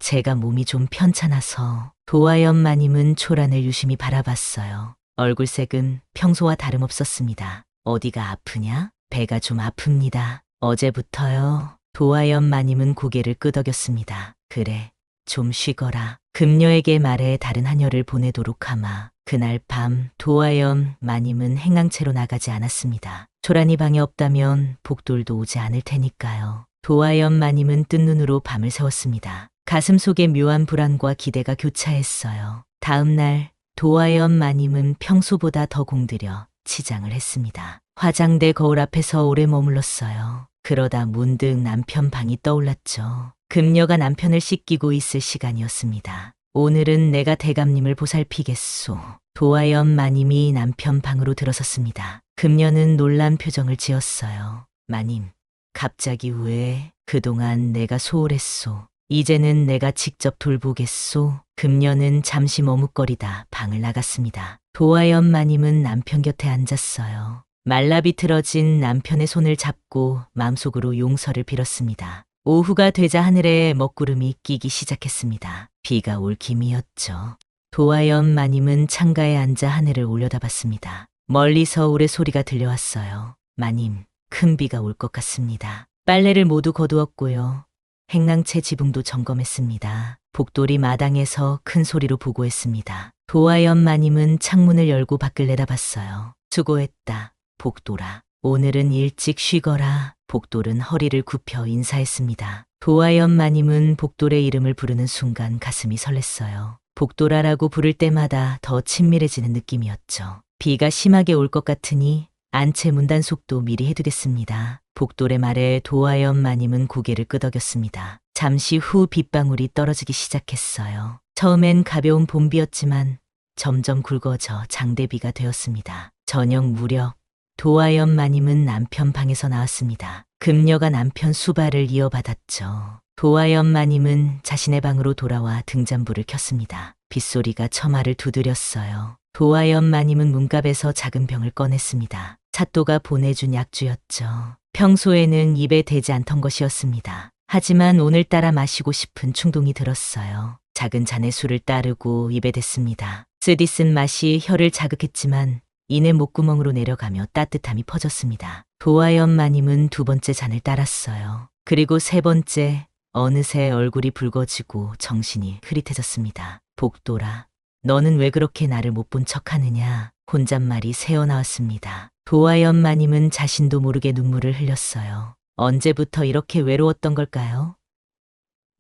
B: 제가 몸이 좀 편찮아서. 도하연 마님은 초란을 유심히 바라봤어요. 얼굴색은 평소와 다름없었습니다. 어디가 아프냐? 배가 좀 아픕니다. 어제부터요. 도하연 마님은 고개를 끄덕였습니다. 그래, 좀 쉬거라. 금녀에게 말해 다른 하녀를 보내도록 하마. 그날 밤 도하연 마님은 행랑채로 나가지 않았습니다. 초란이 방에 없다면 복돌도 오지 않을 테니까요. 도하연 마님은 뜬 눈으로 밤을 새웠습니다. 가슴 속에 묘한 불안과 기대가 교차했어요. 다음 날 도하연 마님은 평소보다 더 공들여 치장을 했습니다. 화장대 거울 앞에서 오래 머물렀어요. 그러다 문득 남편 방이 떠올랐죠. 금녀가 남편을 씻기고 있을 시간이었습니다. 오늘은 내가 대감님을 보살피겠소. 도하연 마님이 남편 방으로 들어섰습니다. 금녀는 놀란 표정을 지었어요. 마님, 갑자기 왜? 그동안 내가 소홀했소. 이제는 내가 직접 돌보겠소. 금녀는 잠시 머뭇거리다 방을 나갔습니다. 도하연 마님은 남편 곁에 앉았어요. 말라비틀어진 남편의 손을 잡고 마음속으로 용서를 빌었습니다. 오후가 되자 하늘에 먹구름이 끼기 시작했습니다. 비가 올 기미였죠. 도하연 마님은 창가에 앉아 하늘을 올려다봤습니다. 멀리서 우레 소리가 들려왔어요. 마님, 큰 비가 올 것 같습니다. 빨래를 모두 거두었고요. 행랑채 지붕도 점검했습니다. 복돌이 마당에서 큰 소리로 보고했습니다. 도하연 마님은 창문을 열고 밖을 내다봤어요. 수고했다, 복돌아. 오늘은 일찍 쉬거라. 복돌은 허리를 굽혀 인사했습니다. 도하연 마님은 복돌의 이름을 부르는 순간 가슴이 설렜어요. 복돌아라고 부를 때마다 더 친밀해지는 느낌이었죠. 비가 심하게 올 것 같으니 안채 문단속도 미리 해두겠습니다. 복돌의 말에 도하연 마님은 고개를 끄덕였습니다. 잠시 후 빗방울이 떨어지기 시작했어요. 처음엔 가벼운 봄비였지만 점점 굵어져 장대비가 되었습니다. 저녁 무렵 도하연 마님은 남편 방에서 나왔습니다. 금녀가 남편 수발을 이어받았죠. 도하연 마님은 자신의 방으로 돌아와 등잔불을 켰습니다. 빗소리가 처마를 두드렸어요. 도하연 마님은 문갑에서 작은 병을 꺼냈습니다. 사또가 보내준 약주였죠. 평소에는 입에 대지 않던 것이었습니다. 하지만 오늘따라 마시고 싶은 충동이 들었어요. 작은 잔의 술을 따르고 입에 댔습니다. 쓰디쓴 맛이 혀를 자극했지만 이내 목구멍으로 내려가며 따뜻함이 퍼졌습니다. 도하연 마님은 두 번째 잔을 따랐어요. 그리고 세 번째, 어느새 얼굴이 붉어지고 정신이 흐릿해졌습니다. 복돌아, 너는 왜 그렇게 나를 못 본 척하느냐? 혼잣말이 새어나왔습니다. 도하연 마님은 자신도 모르게 눈물을 흘렸어요. 언제부터 이렇게 외로웠던 걸까요?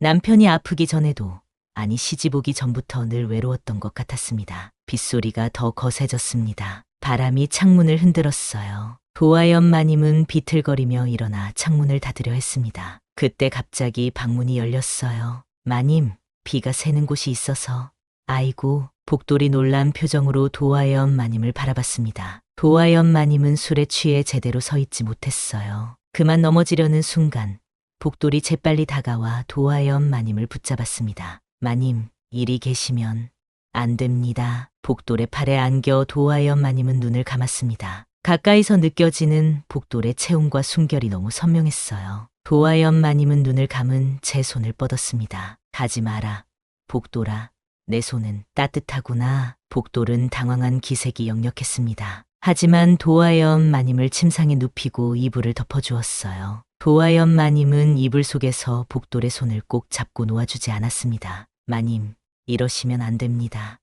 B: 남편이 아프기 전에도, 아니 시집 오기 전부터 늘 외로웠던 것 같았습니다. 빗소리가 더 거세졌습니다. 바람이 창문을 흔들었어요. 도하연 마님은 비틀거리며 일어나 창문을 닫으려 했습니다. 그때 갑자기 방문이 열렸어요. 마님, 비가 새는 곳이 있어서. 아이고, 복돌이 놀란 표정으로 도하연 마님을 바라봤습니다. 도하연 마님은 술에 취해 제대로 서 있지 못했어요. 그만 넘어지려는 순간 복돌이 재빨리 다가와 도하연 마님을 붙잡았습니다. 마님, 이리 계시면 안 됩니다. 복돌의 팔에 안겨 도하연 마님은 눈을 감았습니다. 가까이서 느껴지는 복돌의 체온과 숨결이 너무 선명했어요. 도하연 마님은 눈을 감은 제 손을 뻗었습니다. 가지 마라, 복돌아. 내 손은 따뜻하구나. 복돌은 당황한 기색이 역력했습니다. 하지만 도하연 마님을 침상에 눕히고 이불을 덮어주었어요. 도하연 마님은 이불 속에서 복돌의 손을 꼭 잡고 놓아주지 않았습니다. 마님, 이러시면 안 됩니다.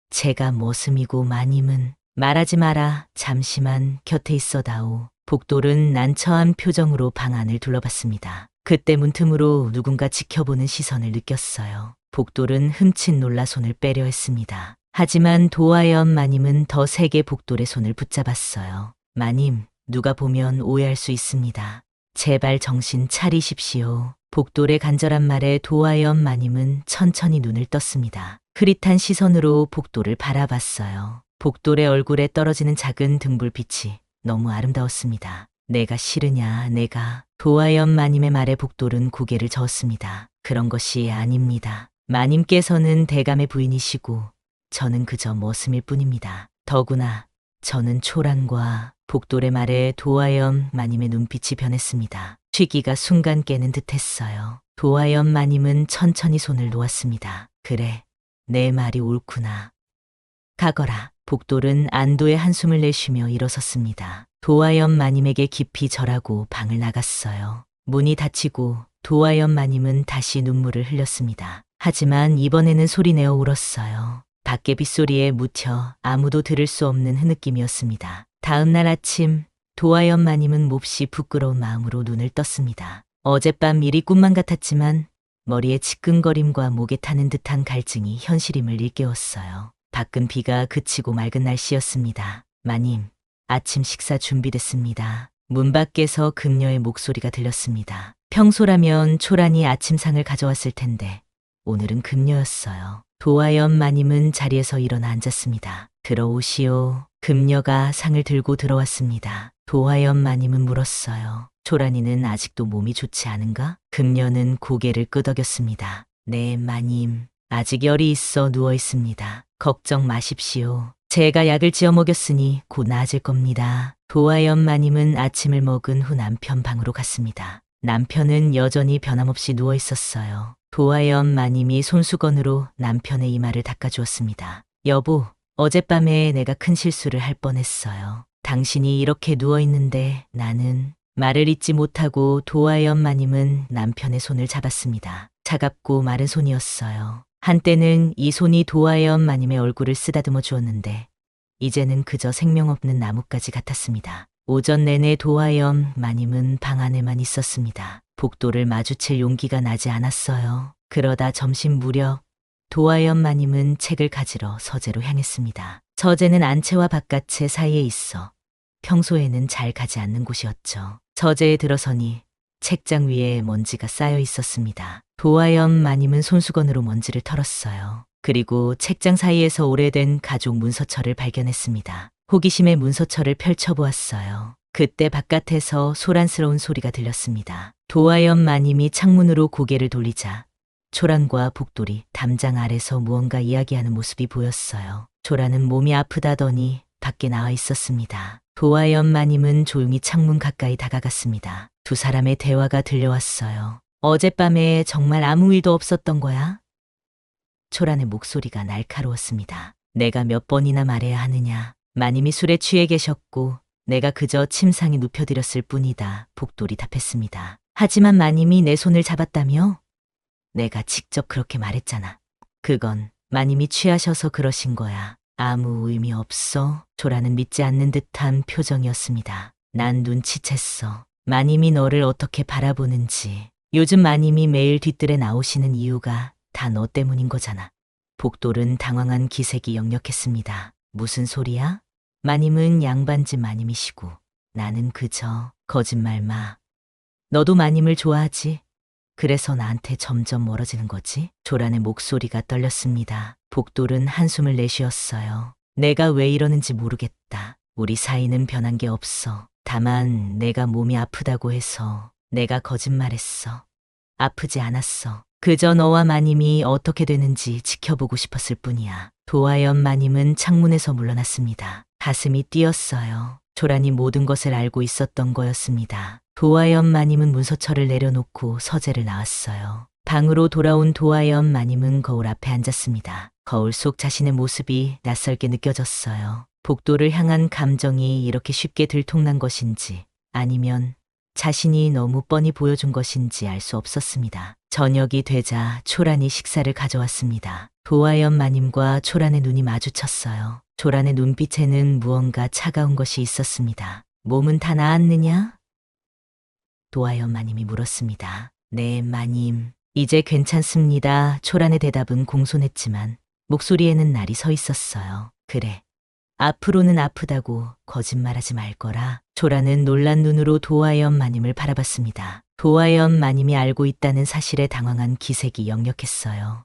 B: 제가 머슴이고 마님은 말하지 마라. 잠시만 곁에 있어다오. 복돌은 난처한 표정으로 방 안을 둘러봤습니다. 그때 문틈으로 누군가 지켜보는 시선을 느꼈어요. 복돌은 흠칫 놀라 손을 빼려 했습니다. 하지만 도화연 마님은 더 세게 복돌의 손을 붙잡았어요. 마님, 누가 보면 오해할 수 있습니다. 제발 정신 차리십시오. 복돌의 간절한 말에 도화연 마님은 천천히 눈을 떴습니다. 흐릿한 시선으로 복돌을 바라봤어요. 복돌의 얼굴에 떨어지는 작은 등불빛이 너무 아름다웠습니다. 내가 싫으냐, 내가. 도화연 마님의 말에 복돌은 고개를 저었습니다. 그런 것이 아닙니다. 마님께서는 대감의 부인이시고 저는 그저 머슴일 뿐입니다. 더구나 저는 초란과. 복돌의 말에 도화연 마님의 눈빛이 변했습니다. 취기가 순간 깨는 듯했어요. 도화연 마님은 천천히 손을 놓았습니다. 그래, 내 말이 옳구나. 가거라. 복돌은 안도의 한숨을 내쉬며 일어섰습니다. 도화연 마님에게 깊이 절하고 방을 나갔어요. 문이 닫히고 도화연 마님은 다시 눈물을 흘렸습니다. 하지만 이번에는 소리내어 울었어요. 밖의 빗소리에 묻혀 아무도 들을 수 없는 흐느낌이었습니다. 다음 날 아침 도화연 마님은 몹시 부끄러운 마음으로 눈을 떴습니다. 어젯밤 일이 꿈만 같았지만 머리에 지끈거림과 목에 타는 듯한 갈증이 현실임을 일깨웠어요. 밖은 비가 그치고 맑은 날씨였습니다. 마님, 아침 식사 준비됐습니다. 문 밖에서 금녀의 목소리가 들렸습니다. 평소라면 초란이 아침상을 가져왔을 텐데 오늘은 금녀였어요. 도화연 마님은 자리에서 일어나 앉았습니다. 들어오시오. 금녀가 상을 들고 들어왔습니다. 도화연 마님은 물었어요. 초란이는 아직도 몸이 좋지 않은가? 금녀는 고개를 끄덕였습니다. 네, 마님. 아직 열이 있어 누워 있습니다. 걱정 마십시오. 제가 약을 지어 먹였으니 곧 나아질 겁니다. 도화연 마님은 아침을 먹은 후 남편 방으로 갔습니다. 남편은 여전히 변함없이 누워 있었어요. 도화연 마님이 손수건으로 남편의 이마를 닦아주었습니다. 여보, 어젯밤에 내가 큰 실수를 할 뻔했어요. 당신이 이렇게 누워있는데 나는. 말을 잇지 못하고 도화연 마님은 남편의 손을 잡았습니다. 차갑고 마른 손이었어요. 한때는 이 손이 도화연 마님의 얼굴을 쓰다듬어 주었는데 이제는 그저 생명 없는 나뭇가지 같았습니다. 오전 내내 도화연 마님은 방 안에만 있었습니다. 복도를 마주칠 용기가 나지 않았어요. 그러다 점심 무렵 도화연 마님은 책을 가지러 서재로 향했습니다. 서재는 안채와 바깥채 사이에 있어 평소에는 잘 가지 않는 곳이었죠. 서재에 들어서니 책장 위에 먼지가 쌓여 있었습니다. 도화연 마님은 손수건으로 먼지를 털었어요. 그리고 책장 사이에서 오래된 가죽 문서처를 발견했습니다. 호기심에 문서처를 펼쳐보았어요. 그때 바깥에서 소란스러운 소리가 들렸습니다. 도화연 마님이 창문으로 고개를 돌리자 초란과 복돌이 담장 아래서 무언가 이야기하는 모습이 보였어요. 초란은 몸이 아프다더니 밖에 나와 있었습니다. 도화연 마님은 조용히 창문 가까이 다가갔습니다. 두 사람의 대화가 들려왔어요. 어젯밤에 정말 아무 일도 없었던 거야? 초란의 목소리가 날카로웠습니다. 내가 몇 번이나 말해야 하느냐. 마님이 술에 취해 계셨고 내가 그저 침상에 눕혀드렸을 뿐이다. 복돌이 답했습니다. 하지만 마님이 내 손을 잡았다며? 내가 직접 그렇게 말했잖아. 그건 마님이 취하셔서 그러신 거야. 아무 의미 없어. 초라는 믿지 않는 듯한 표정이었습니다. 난 눈치챘어. 마님이 너를 어떻게 바라보는지. 요즘 마님이 매일 뒤뜰에 나오시는 이유가 다 너 때문인 거잖아. 복돌은 당황한 기색이 역력했습니다. 무슨 소리야? 마님은 양반집 마님이시고 나는 그저 거짓말 마. 너도 마님을 좋아하지? 그래서 나한테 점점 멀어지는 거지? 조란의 목소리가 떨렸습니다. 복돌은 한숨을 내쉬었어요. 내가 왜 이러는지 모르겠다. 우리 사이는 변한 게 없어. 다만 내가 몸이 아프다고 해서 내가 거짓말했어. 아프지 않았어. 그저 너와 마님이 어떻게 되는지 지켜보고 싶었을 뿐이야. 도화연 마님은 창문에서 물러났습니다. 가슴이 뛰었어요. 조란이 모든 것을 알고 있었던 거였습니다. 도화연 마님은 문서처를 내려놓고 서재를 나왔어요. 방으로 돌아온 도화연 마님은 거울 앞에 앉았습니다. 거울 속 자신의 모습이 낯설게 느껴졌어요. 복도를 향한 감정이 이렇게 쉽게 들통난 것인지 아니면 자신이 너무 뻔히 보여준 것인지 알 수 없었습니다. 저녁이 되자 초란이 식사를 가져왔습니다. 도화연 마님과 초란의 눈이 마주쳤어요. 초란의 눈빛에는 무언가 차가운 것이 있었습니다. 몸은 다 나았느냐? 도화연 마님이 물었습니다. 네, 마님. 이제 괜찮습니다. 초란의 대답은 공손했지만 목소리에는 날이 서 있었어요. 그래. 앞으로는 아프다고 거짓말하지 말 거라. 초란은 놀란 눈으로 도화연 마님을 바라봤습니다. 도화연 마님이 알고 있다는 사실에 당황한 기색이 역력했어요.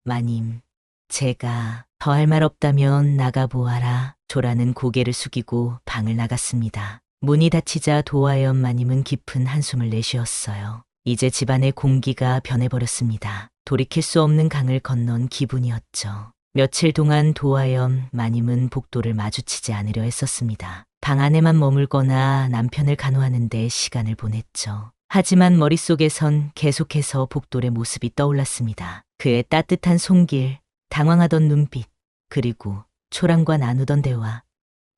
B: 마님. 제가 더 할 말 없다면 나가보아라. 초란은 고개를 숙이고 방을 나갔습니다. 문이 닫히자 도화연 마님은 깊은 한숨을 내쉬었어요. 이제 집안의 공기가 변해버렸습니다. 돌이킬 수 없는 강을 건넌 기분이었죠. 며칠 동안 도화연 마님은 복도를 마주치지 않으려 했었습니다. 방 안에만 머물거나 남편을 간호하는 데 시간을 보냈죠. 하지만 머릿속에선 계속해서 복돌의 모습이 떠올랐습니다. 그의 따뜻한 손길, 당황하던 눈빛, 그리고 초란과 나누던 대화,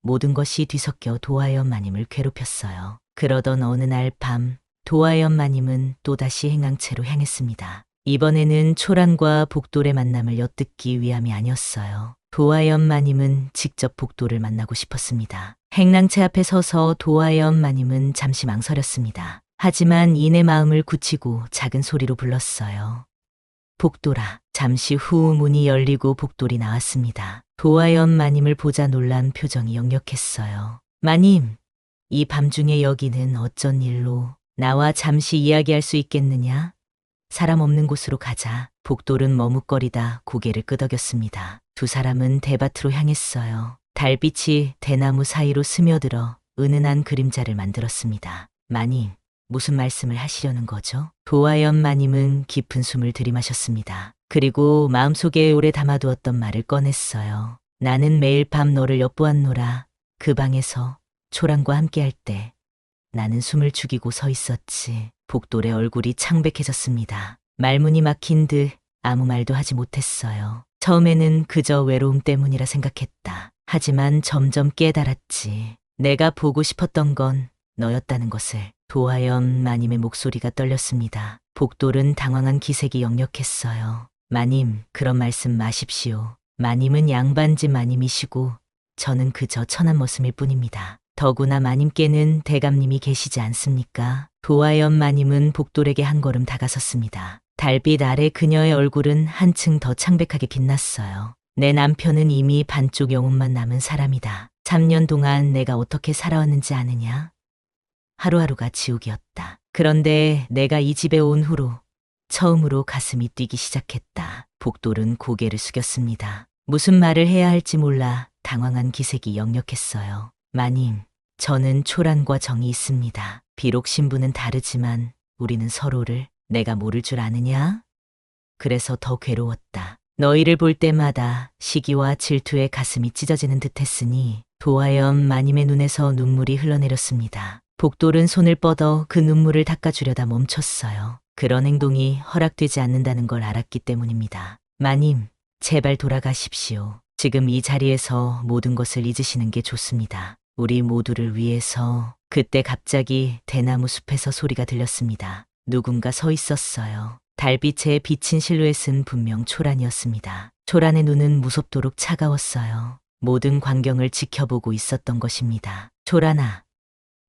B: 모든 것이 뒤섞여 도화연 마님을 괴롭혔어요. 그러던 어느 날 밤, 도화연 마님은 또다시 행랑채로 향했습니다. 이번에는 초란과 복돌의 만남을 엿듣기 위함이 아니었어요. 도화연 마님은 직접 복돌을 만나고 싶었습니다. 행랑채 앞에 서서 도화연 마님은 잠시 망설였습니다. 하지만 이내 마음을 굳히고 작은 소리로 불렀어요. 복돌아. 잠시 후 문이 열리고 복돌이 나왔습니다. 도화연 마님을 보자 놀란 표정이 역력했어요. 마님, 이 밤중에 여기는 어쩐 일로? 나와 잠시 이야기할 수 있겠느냐? 사람 없는 곳으로 가자. 복돌은 머뭇거리다 고개를 끄덕였습니다. 두 사람은 대밭으로 향했어요. 달빛이 대나무 사이로 스며들어 은은한 그림자를 만들었습니다. 마님, 무슨 말씀을 하시려는 거죠? 도화연 마님은 깊은 숨을 들이마셨습니다. 그리고 마음속에 오래 담아두었던 말을 꺼냈어요. 나는 매일 밤 너를 엿보았노라. 그 방에서 초란과 함께할 때 나는 숨을 죽이고 서 있었지. 복돌의 얼굴이 창백해졌습니다. 말문이 막힌 듯 아무 말도 하지 못했어요. 처음에는 그저 외로움 때문이라 생각했다. 하지만 점점 깨달았지. 내가 보고 싶었던 건 너였다는 것을. 도화연 마님의 목소리가 떨렸습니다. 복돌은 당황한 기색이 역력했어요. 마님, 그런 말씀 마십시오. 마님은 양반집 마님이시고 저는 그저 천한 머슴일 뿐입니다. 더구나 마님께는 대감님이 계시지 않습니까? 도화연 마님은 복돌에게 한 걸음 다가섰습니다. 달빛 아래 그녀의 얼굴은 한층 더 창백하게 빛났어요. 내 남편은 이미 반쪽 영혼만 남은 사람이다. 3년 동안 내가 어떻게 살아왔는지 아느냐? 하루하루가 지옥이었다. 그런데 내가 이 집에 온 후로 처음으로 가슴이 뛰기 시작했다. 복돌은 고개를 숙였습니다. 무슨 말을 해야 할지 몰라 당황한 기색이 역력했어요. 마님, 저는 초란과 정이 있습니다. 비록 신분은 다르지만 우리는 서로를 내가 모를 줄 아느냐? 그래서 더 괴로웠다. 너희를 볼 때마다 시기와 질투에 가슴이 찢어지는 듯했으니 도화연 마님의 눈에서 눈물이 흘러내렸습니다. 복돌은 손을 뻗어 그 눈물을 닦아주려다 멈췄어요. 그런 행동이 허락되지 않는다는 걸 알았기 때문입니다. 마님, 제발 돌아가십시오. 지금 이 자리에서 모든 것을 잊으시는 게 좋습니다. 우리 모두를 위해서. 그때 갑자기 대나무 숲에서 소리가 들렸습니다. 누군가 서 있었어요. 달빛에 비친 실루엣은 분명 초란이었습니다. 초란의 눈은 무섭도록 차가웠어요. 모든 광경을 지켜보고 있었던 것입니다. 초란아.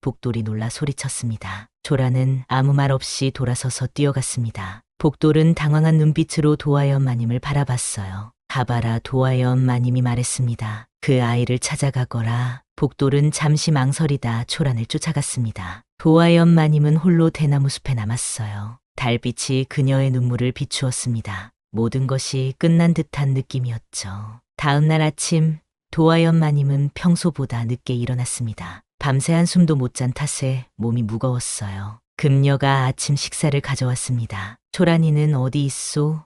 B: 복돌이 놀라 소리쳤습니다. 초란은 아무 말 없이 돌아서서 뛰어갔습니다. 복돌은 당황한 눈빛으로 도화연 마님을 바라봤어요. 가봐라. 도화연 마님이 말했습니다. 그 아이를 찾아가거라. 복돌은 잠시 망설이다 초란을 쫓아갔습니다. 도화연 마님은 홀로 대나무 숲에 남았어요. 달빛이 그녀의 눈물을 비추었습니다. 모든 것이 끝난 듯한 느낌이었죠. 다음 날 아침 도화연 마님은 평소보다 늦게 일어났습니다. 밤새 한숨도 못 잔 탓에 몸이 무거웠어요. 금녀가 아침 식사를 가져왔습니다. 초란이는 어디 있소?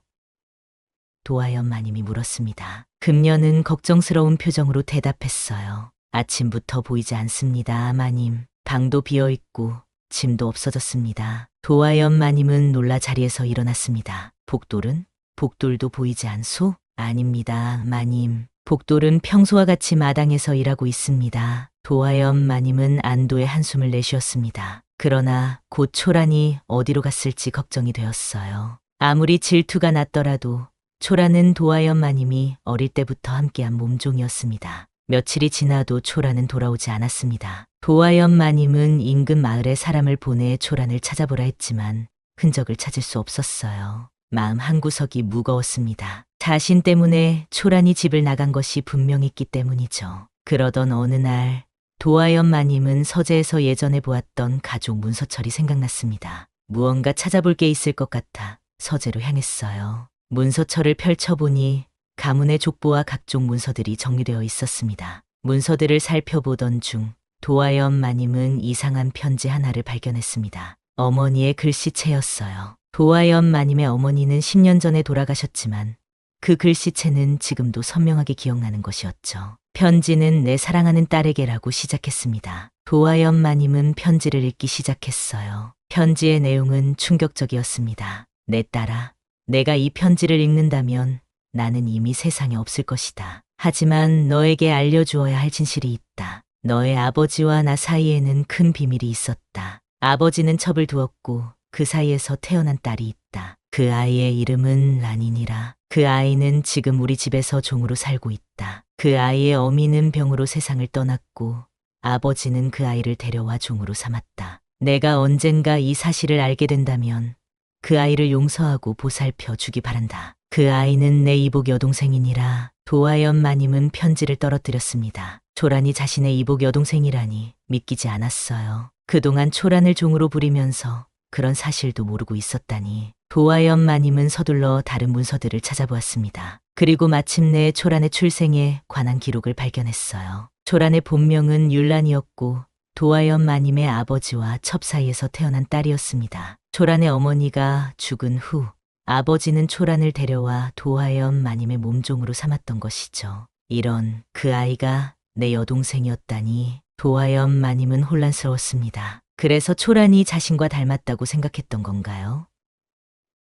B: 도화연 마님이 물었습니다. 금녀는 걱정스러운 표정으로 대답했어요. 아침부터 보이지 않습니다, 마님. 방도 비어있고 짐도 없어졌습니다. 도화연 마님은 놀라 자리에서 일어났습니다. 복돌은? 복돌도 보이지 않소? 아닙니다, 마님. 복돌은 평소와 같이 마당에서 일하고 있습니다. 도화연 마님은 안도의 한숨을 내쉬었습니다. 그러나 곧 초란이 어디로 갔을지 걱정이 되었어요. 아무리 질투가 났더라도 초라는 도하연 마님이 어릴 때부터 함께한 몸종이었습니다. 며칠이 지나도 초라는 돌아오지 않았습니다. 도하연 마님은 인근 마을에 사람을 보내 초란을 찾아보라 했지만 흔적을 찾을 수 없었어요. 마음 한구석이 무거웠습니다. 자신 때문에 초란이 집을 나간 것이 분명했기 때문이죠. 그러던 어느 날 도하연 마님은 서재에서 예전에 보았던 가족 문서철이 생각났습니다. 무언가 찾아볼 게 있을 것 같아 서재로 향했어요. 문서철을 펼쳐보니 가문의 족보와 각종 문서들이 정리되어 있었습니다. 문서들을 살펴보던 중 도하연 마님은 이상한 편지 하나를 발견했습니다. 어머니의 글씨체였어요. 도하연 마님의 어머니는 10년 전에 돌아가셨지만 그 글씨체는 지금도 선명하게 기억나는 것이었죠. 편지는 내 사랑하는 딸에게라고 시작했습니다. 도하연 마님은 편지를 읽기 시작했어요. 편지의 내용은 충격적이었습니다. 내 딸아, 내가 이 편지를 읽는다면 나는 이미 세상에 없을 것이다. 하지만 너에게 알려주어야 할 진실이 있다. 너의 아버지와 나 사이에는 큰 비밀이 있었다. 아버지는 첩을 두었고 그 사이에서 태어난 딸이 있다. 그 아이의 이름은 란인이라. 그 아이는 지금 우리 집에서 종으로 살고 있다. 그 아이의 어미는 병으로 세상을 떠났고 아버지는 그 아이를 데려와 종으로 삼았다. 내가 언젠가 이 사실을 알게 된다면 그 아이를 용서하고 보살펴 주기 바란다. 그 아이는 내 이복 여동생이니라. 도하연 마님은 편지를 떨어뜨렸습니다. 초란이 자신의 이복 여동생이라니 믿기지 않았어요. 그동안 초란을 종으로 부리면서 그런 사실도 모르고 있었다니. 도하연 마님은 서둘러 다른 문서들을 찾아보았습니다. 그리고 마침내 초란의 출생에 관한 기록을 발견했어요. 초란의 본명은 율란이었고 도하연 마님의 아버지와 첩 사이에서 태어난 딸이었습니다. 초란의 어머니가 죽은 후 아버지는 초란을 데려와 도하연 마님의 몸종으로 삼았던 것이죠. 이런 그 아이가 내 여동생이었다니. 도하연 마님은 혼란스러웠습니다. 그래서 초란이 자신과 닮았다고 생각했던 건가요?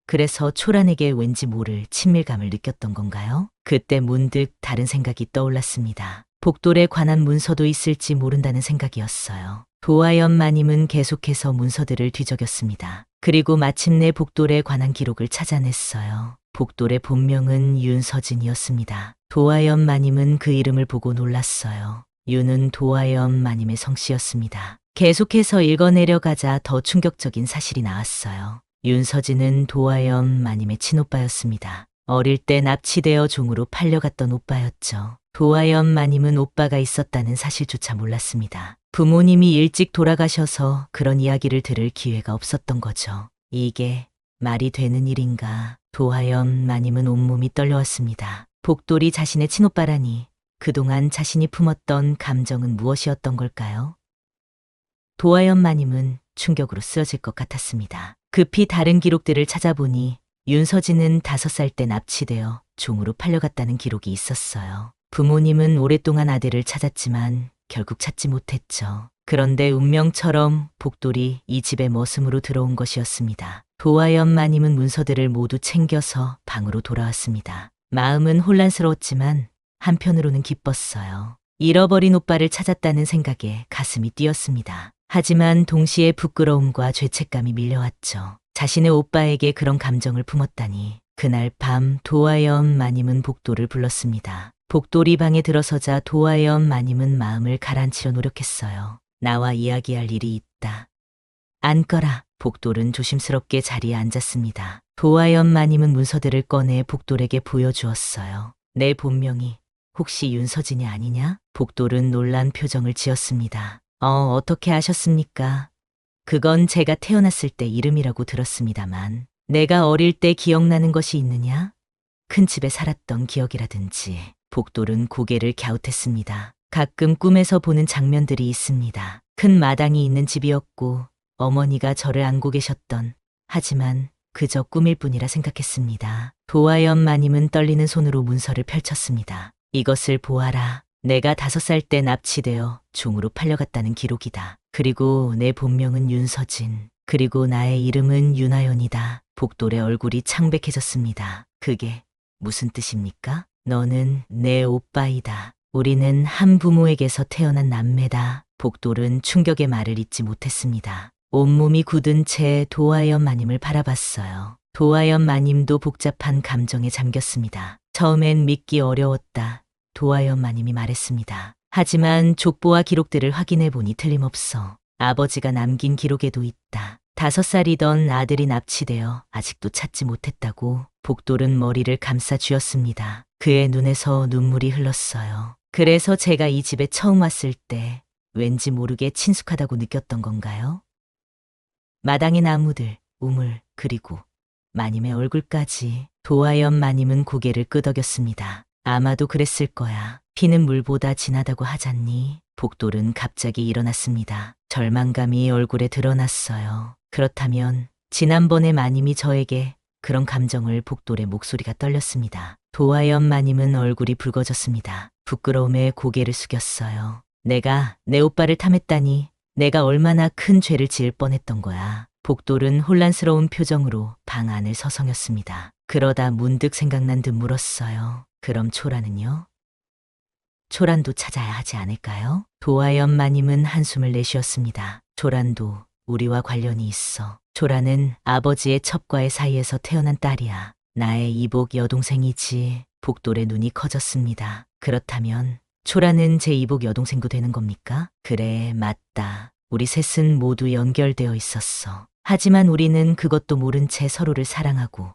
B: 그래서 초란에게 왠지 모를 친밀감을 느꼈던 건가요? 그때 문득 다른 생각이 떠올랐습니다. 복돌에 관한 문서도 있을지 모른다는 생각이었어요. 도하연 마님은 계속해서 문서들을 뒤적였습니다. 그리고 마침내 복돌에 관한 기록을 찾아냈어요. 복돌의 본명은 윤서진이었습니다. 도하연 마님은 그 이름을 보고 놀랐어요. 윤은 도하연 마님의 성씨였습니다. 계속해서 읽어내려가자 더 충격적인 사실이 나왔어요. 윤서진은 도하연 마님의 친오빠였습니다. 어릴 때 납치되어 종으로 팔려갔던 오빠였죠. 도하연 마님은 오빠가 있었다는 사실조차 몰랐습니다. 부모님이 일찍 돌아가셔서 그런 이야기를 들을 기회가 없었던 거죠. 이게 말이 되는 일인가. 도하연 마님은 온몸이 떨려왔습니다. 복돌이 자신의 친오빠라니 그동안 자신이 품었던 감정은 무엇이었던 걸까요? 도하연 마님은 충격으로 쓰러질 것 같았습니다. 급히 다른 기록들을 찾아보니 윤서진은 5살 때 납치되어 종으로 팔려갔다는 기록이 있었어요. 부모님은 오랫동안 아들을 찾았지만 결국 찾지 못했죠. 그런데 운명처럼 복돌이 이 집에 머슴으로 들어온 것이었습니다. 도하연 마님은 문서들을 모두 챙겨서 방으로 돌아왔습니다. 마음은 혼란스러웠지만 한편으로는 기뻤어요. 잃어버린 오빠를 찾았다는 생각에 가슴이 뛰었습니다. 하지만 동시에 부끄러움과 죄책감이 밀려왔죠. 자신의 오빠에게 그런 감정을 품었다니. 그날 밤 도하연 마님은 복돌을 불렀습니다. 복돌이 방에 들어서자 도하연 마님은 마음을 가라앉히려 노력했어요. 나와 이야기할 일이 있다. 앉거라. 복돌은 조심스럽게 자리에 앉았습니다. 도하연 마님은 문서들을 꺼내 복돌에게 보여주었어요. 내 본명이 혹시 윤서진이 아니냐? 복돌은 놀란 표정을 지었습니다. 어떻게 아셨습니까? 그건 제가 태어났을 때 이름이라고 들었습니다만 내가 어릴 때 기억나는 것이 있느냐? 큰 집에 살았던 기억이라든지. 복돌은 고개를 갸웃했습니다. 가끔 꿈에서 보는 장면들이 있습니다. 큰 마당이 있는 집이었고 어머니가 저를 안고 계셨던, 하지만 그저 꿈일 뿐이라 생각했습니다. 도하연 마님은 떨리는 손으로 문서를 펼쳤습니다. 이것을 보아라. 내가 5살 때 납치되어 종으로 팔려갔다는 기록이다. 그리고 내 본명은 윤서진. 그리고 나의 이름은 윤하연이다. 복돌의 얼굴이 창백해졌습니다. 그게 무슨 뜻입니까? 너는 내 오빠이다. 우리는 한 부모에게서 태어난 남매다. 복돌은 충격의 말을 잇지 못했습니다. 온몸이 굳은 채 도하연 마님을 바라봤어요. 도하연 마님도 복잡한 감정에 잠겼습니다. 처음엔 믿기 어려웠다. 도하연 마님이 말했습니다. 하지만 족보와 기록들을 확인해 보니 틀림없어. 아버지가 남긴 기록에도 있다. 5살이던 아들이 납치되어 아직도 찾지 못했다고. 복돌은 머리를 감싸 쥐었습니다. 그의 눈에서 눈물이 흘렀어요. 그래서 제가 이 집에 처음 왔을 때 왠지 모르게 친숙하다고 느꼈던 건가요? 마당의 나무들, 우물, 그리고 마님의 얼굴까지. 도하연 마님은 고개를 끄덕였습니다. 아마도 그랬을 거야. 피는 물보다 진하다고 하잖니. 복돌은 갑자기 일어났습니다. 절망감이 얼굴에 드러났어요. 그렇다면 지난번에 마님이 저에게 그런 감정을. 복돌의 목소리가 떨렸습니다. 도하연 마님은 얼굴이 붉어졌습니다. 부끄러움에 고개를 숙였어요. 내가 내 오빠를 탐했다니 내가 얼마나 큰 죄를 지을 뻔했던 거야. 복돌은 혼란스러운 표정으로 방 안을 서성였습니다. 그러다 문득 생각난 듯 물었어요. 그럼 초란은요? 초란도 찾아야 하지 않을까요? 도하연 마님은 한숨을 내쉬었습니다. 초란도 우리와 관련이 있어. 초란은 아버지의 첩과의 사이에서 태어난 딸이야. 나의 이복 여동생이지. 복돌의 눈이 커졌습니다. 그렇다면 초란은 제 이복 여동생도 되는 겁니까? 그래, 맞다. 우리 셋은 모두 연결되어 있었어. 하지만 우리는 그것도 모른 채 서로를 사랑하고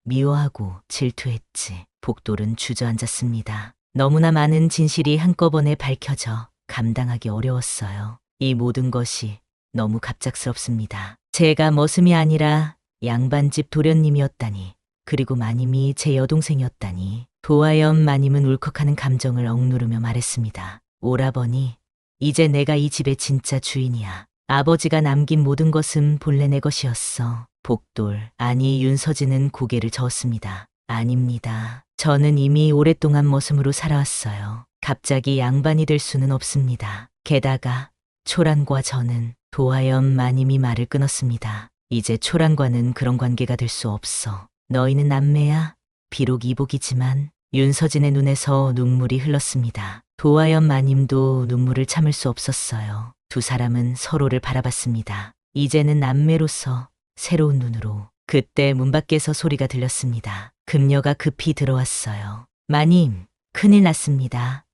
B: 미워하고 질투했지. 복돌은 주저앉았습니다. 너무나 많은 진실이 한꺼번에 밝혀져 감당하기 어려웠어요. 이 모든 것이 너무 갑작스럽습니다. 제가 머슴이 아니라 양반집 도련님이었다니. 그리고 마님이 제 여동생이었다니. 도하연 마님은 울컥하는 감정을 억누르며 말했습니다. 오라버니, 이제 내가 이 집의 진짜 주인이야. 아버지가 남긴 모든 것은 본래 내 것이었어. 복돌, 아니 윤서진은 고개를 저었습니다. 아닙니다. 저는 이미 오랫동안 머슴으로 살아왔어요. 갑자기 양반이 될 수는 없습니다. 게다가 초란과 저는. 도하연 마님이 말을 끊었습니다. 이제 초란과는 그런 관계가 될 수 없어. 너희는 남매야. 비록 이복이지만. 윤서진의 눈에서 눈물이 흘렀습니다. 도하연 마님도 눈물을 참을 수 없었어요. 두 사람은 서로를 바라봤습니다. 이제는 남매로서 새로운 눈으로. 그때 문 밖에서 소리가 들렸습니다. 금녀가 급히 들어왔어요. 마님, 큰일 났습니다.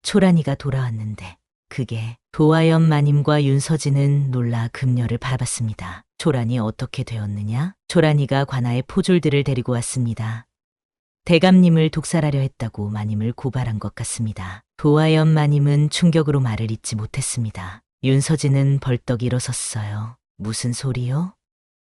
B: 초란이가 돌아왔는데. 그게. 도하연 마님과 윤서진은 놀라 금녀를 바라봤습니다. 초란이 어떻게 되었느냐? 초란이가 관아의 포졸들을 데리고 왔습니다. 대감님을 독살하려 했다고 마님을 고발한 것 같습니다. 도하연 마님은 충격으로 말을 잇지 못했습니다. 윤서진은 벌떡 일어섰어요. 무슨 소리요?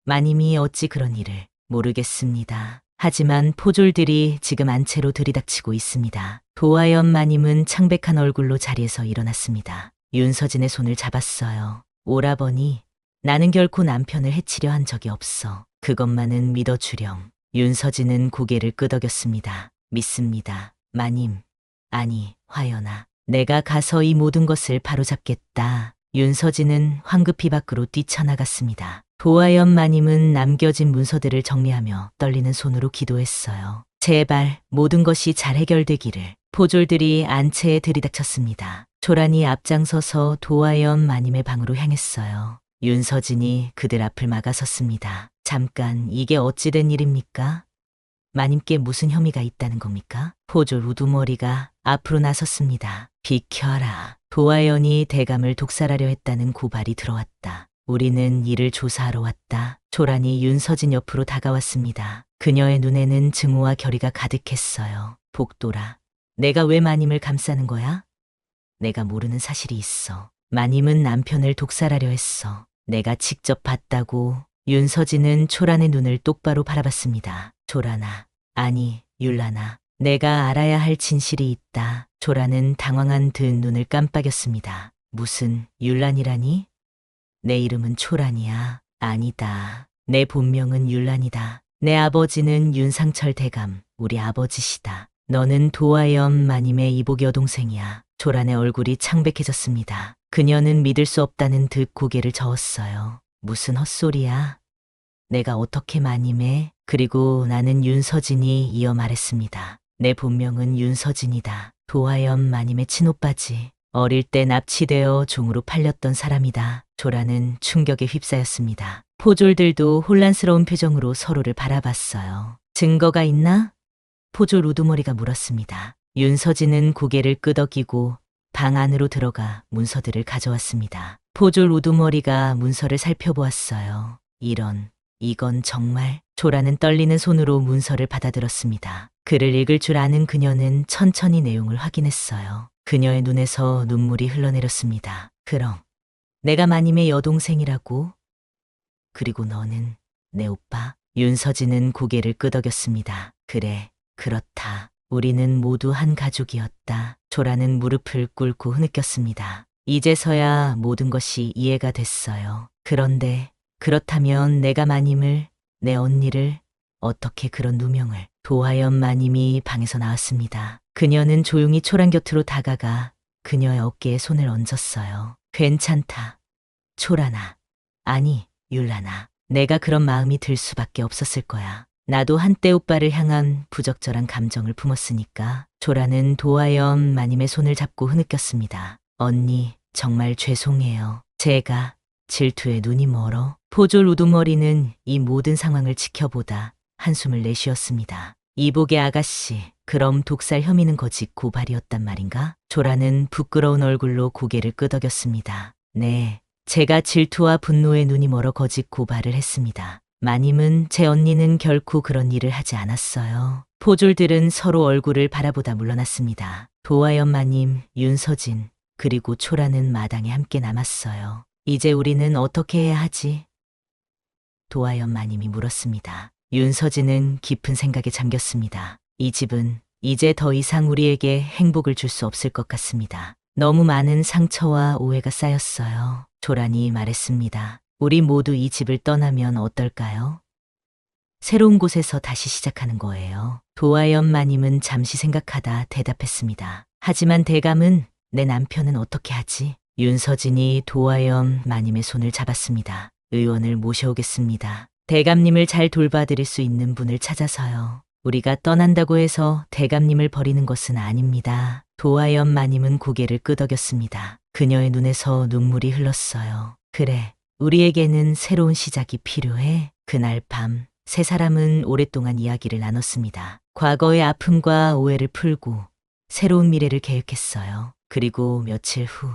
B: 마님이 어찌 그런 일을. 모르겠습니다. 하지만 포졸들이 지금 안채로 들이닥치고 있습니다. 도하연 마님은 창백한 얼굴로 자리에서 일어났습니다. 윤서진의 손을 잡았어요. 오라버니, 나는 결코 남편을 해치려 한 적이 없어. 그것만은 믿어주렴. 윤서진은 고개를 끄덕였습니다. 믿습니다. 마님. 아니, 화연아. 내가 가서 이 모든 것을 바로잡겠다. 윤서진은 황급히 밖으로 뛰쳐나갔습니다. 도하연 마님은 남겨진 문서들을 정리하며 떨리는 손으로 기도했어요. 제발 모든 것이 잘 해결되기를. 포졸들이 안채에 들이닥쳤습니다. 초란이 앞장서서 도하연 마님의 방으로 향했어요. 윤서진이 그들 앞을 막아섰습니다. 잠깐, 이게 어찌된 일입니까? 마님께 무슨 혐의가 있다는 겁니까? 포졸 우두머리가 앞으로 나섰습니다. 비켜라. 도하연이 대감을 독살하려 했다는 고발이 들어왔다. 우리는 이를 조사하러 왔다. 초란이 윤서진 옆으로 다가왔습니다. 그녀의 눈에는 증오와 결의가 가득했어요. 복돌아, 내가 왜 마님을 감싸는 거야? 내가 모르는 사실이 있어. 마님은 남편을 독살하려 했어. 내가 직접 봤다고. 윤서진은 초란의 눈을 똑바로 바라봤습니다. 초란아, 아니 율란아, 내가 알아야 할 진실이 있다. 초란은 당황한 듯 눈을 깜빡였습니다. 무슨 율란이라니? 내 이름은 초란이야. 아니다. 내 본명은 율란이다. 내 아버지는 윤상철 대감, 우리 아버지시다. 너는 도하연 마님의 이복 여동생이야. 초란의 얼굴이 창백해졌습니다. 그녀는 믿을 수 없다는 듯 고개를 저었어요. 무슨 헛소리야. 내가 어떻게 마님의. 그리고 나는 윤서진이 이어 말했습니다. 내 본명은 윤서진이다. 도하연 마님의 친오빠지. 어릴 때 납치되어 종으로 팔렸던 사람이다. 초란은 충격에 휩싸였습니다. 포졸들도 혼란스러운 표정으로 서로를 바라봤어요. 증거가 있나? 포졸 우두머리가 물었습니다. 윤서진은 고개를 끄덕이고 방 안으로 들어가 문서들을 가져왔습니다. 포졸 우두머리가 문서를 살펴보았어요. 이건 정말. 조라는 떨리는 손으로 문서를 받아들었습니다. 글을 읽을 줄 아는 그녀는 천천히 내용을 확인했어요. 그녀의 눈에서 눈물이 흘러내렸습니다. 그럼 내가 마님의 여동생이라고? 그리고 너는 내 오빠? 윤서진은 고개를 끄덕였습니다. 그래, 그렇다. 우리는 모두 한 가족이었다. 조라는 무릎을 꿇고 흐느꼈습니다. 이제서야 모든 것이 이해가 됐어요. 그런데 그렇다면 내가 마님을, 내 언니를 어떻게 그런 누명을? 도하연 마님이 방에서 나왔습니다. 그녀는 조용히 초란 곁으로 다가가 그녀의 어깨에 손을 얹었어요. 괜찮다. 초란아. 아니, 율란아. 내가 그런 마음이 들 수밖에 없었을 거야. 나도 한때 오빠를 향한 부적절한 감정을 품었으니까. 조라는 도하연 마님의 손을 잡고 흐느꼈습니다. 언니, 정말 죄송해요. 제가 질투에 눈이 멀어. 포졸 우두머리는 이 모든 상황을 지켜보다 한숨을 내쉬었습니다. 이복의 아가씨, 그럼 독살 혐의는 거짓 고발이었단 말인가? 조라는 부끄러운 얼굴로 고개를 끄덕였습니다. 네, 제가 질투와 분노에 눈이 멀어 거짓 고발을 했습니다. 마님은 제 언니는 결코 그런 일을 하지 않았어요. 포졸들은 서로 얼굴을 바라보다 물러났습니다. 도하연 마님, 윤서진, 그리고 초라는 마당에 함께 남았어요. 이제 우리는 어떻게 해야 하지? 도하연 마님이 물었습니다. 윤서진은 깊은 생각에 잠겼습니다. 이 집은 이제 더 이상 우리에게 행복을 줄 수 없을 것 같습니다. 너무 많은 상처와 오해가 쌓였어요. 조란이 말했습니다. 우리 모두 이 집을 떠나면 어떨까요? 새로운 곳에서 다시 시작하는 거예요. 도하연 마님은 잠시 생각하다 대답했습니다. 하지만 대감은, 내 남편은 어떻게 하지? 윤서진이 도하연 마님의 손을 잡았습니다. 의원을 모셔오겠습니다. 대감님을 잘 돌봐드릴 수 있는 분을 찾아서요. 우리가 떠난다고 해서 대감님을 버리는 것은 아닙니다. 도하연 마님은 고개를 끄덕였습니다. 그녀의 눈에서 눈물이 흘렀어요. 그래, 우리에게는 새로운 시작이 필요해. 그날 밤, 세 사람은 오랫동안 이야기를 나눴습니다. 과거의 아픔과 오해를 풀고 새로운 미래를 계획했어요. 그리고 며칠 후,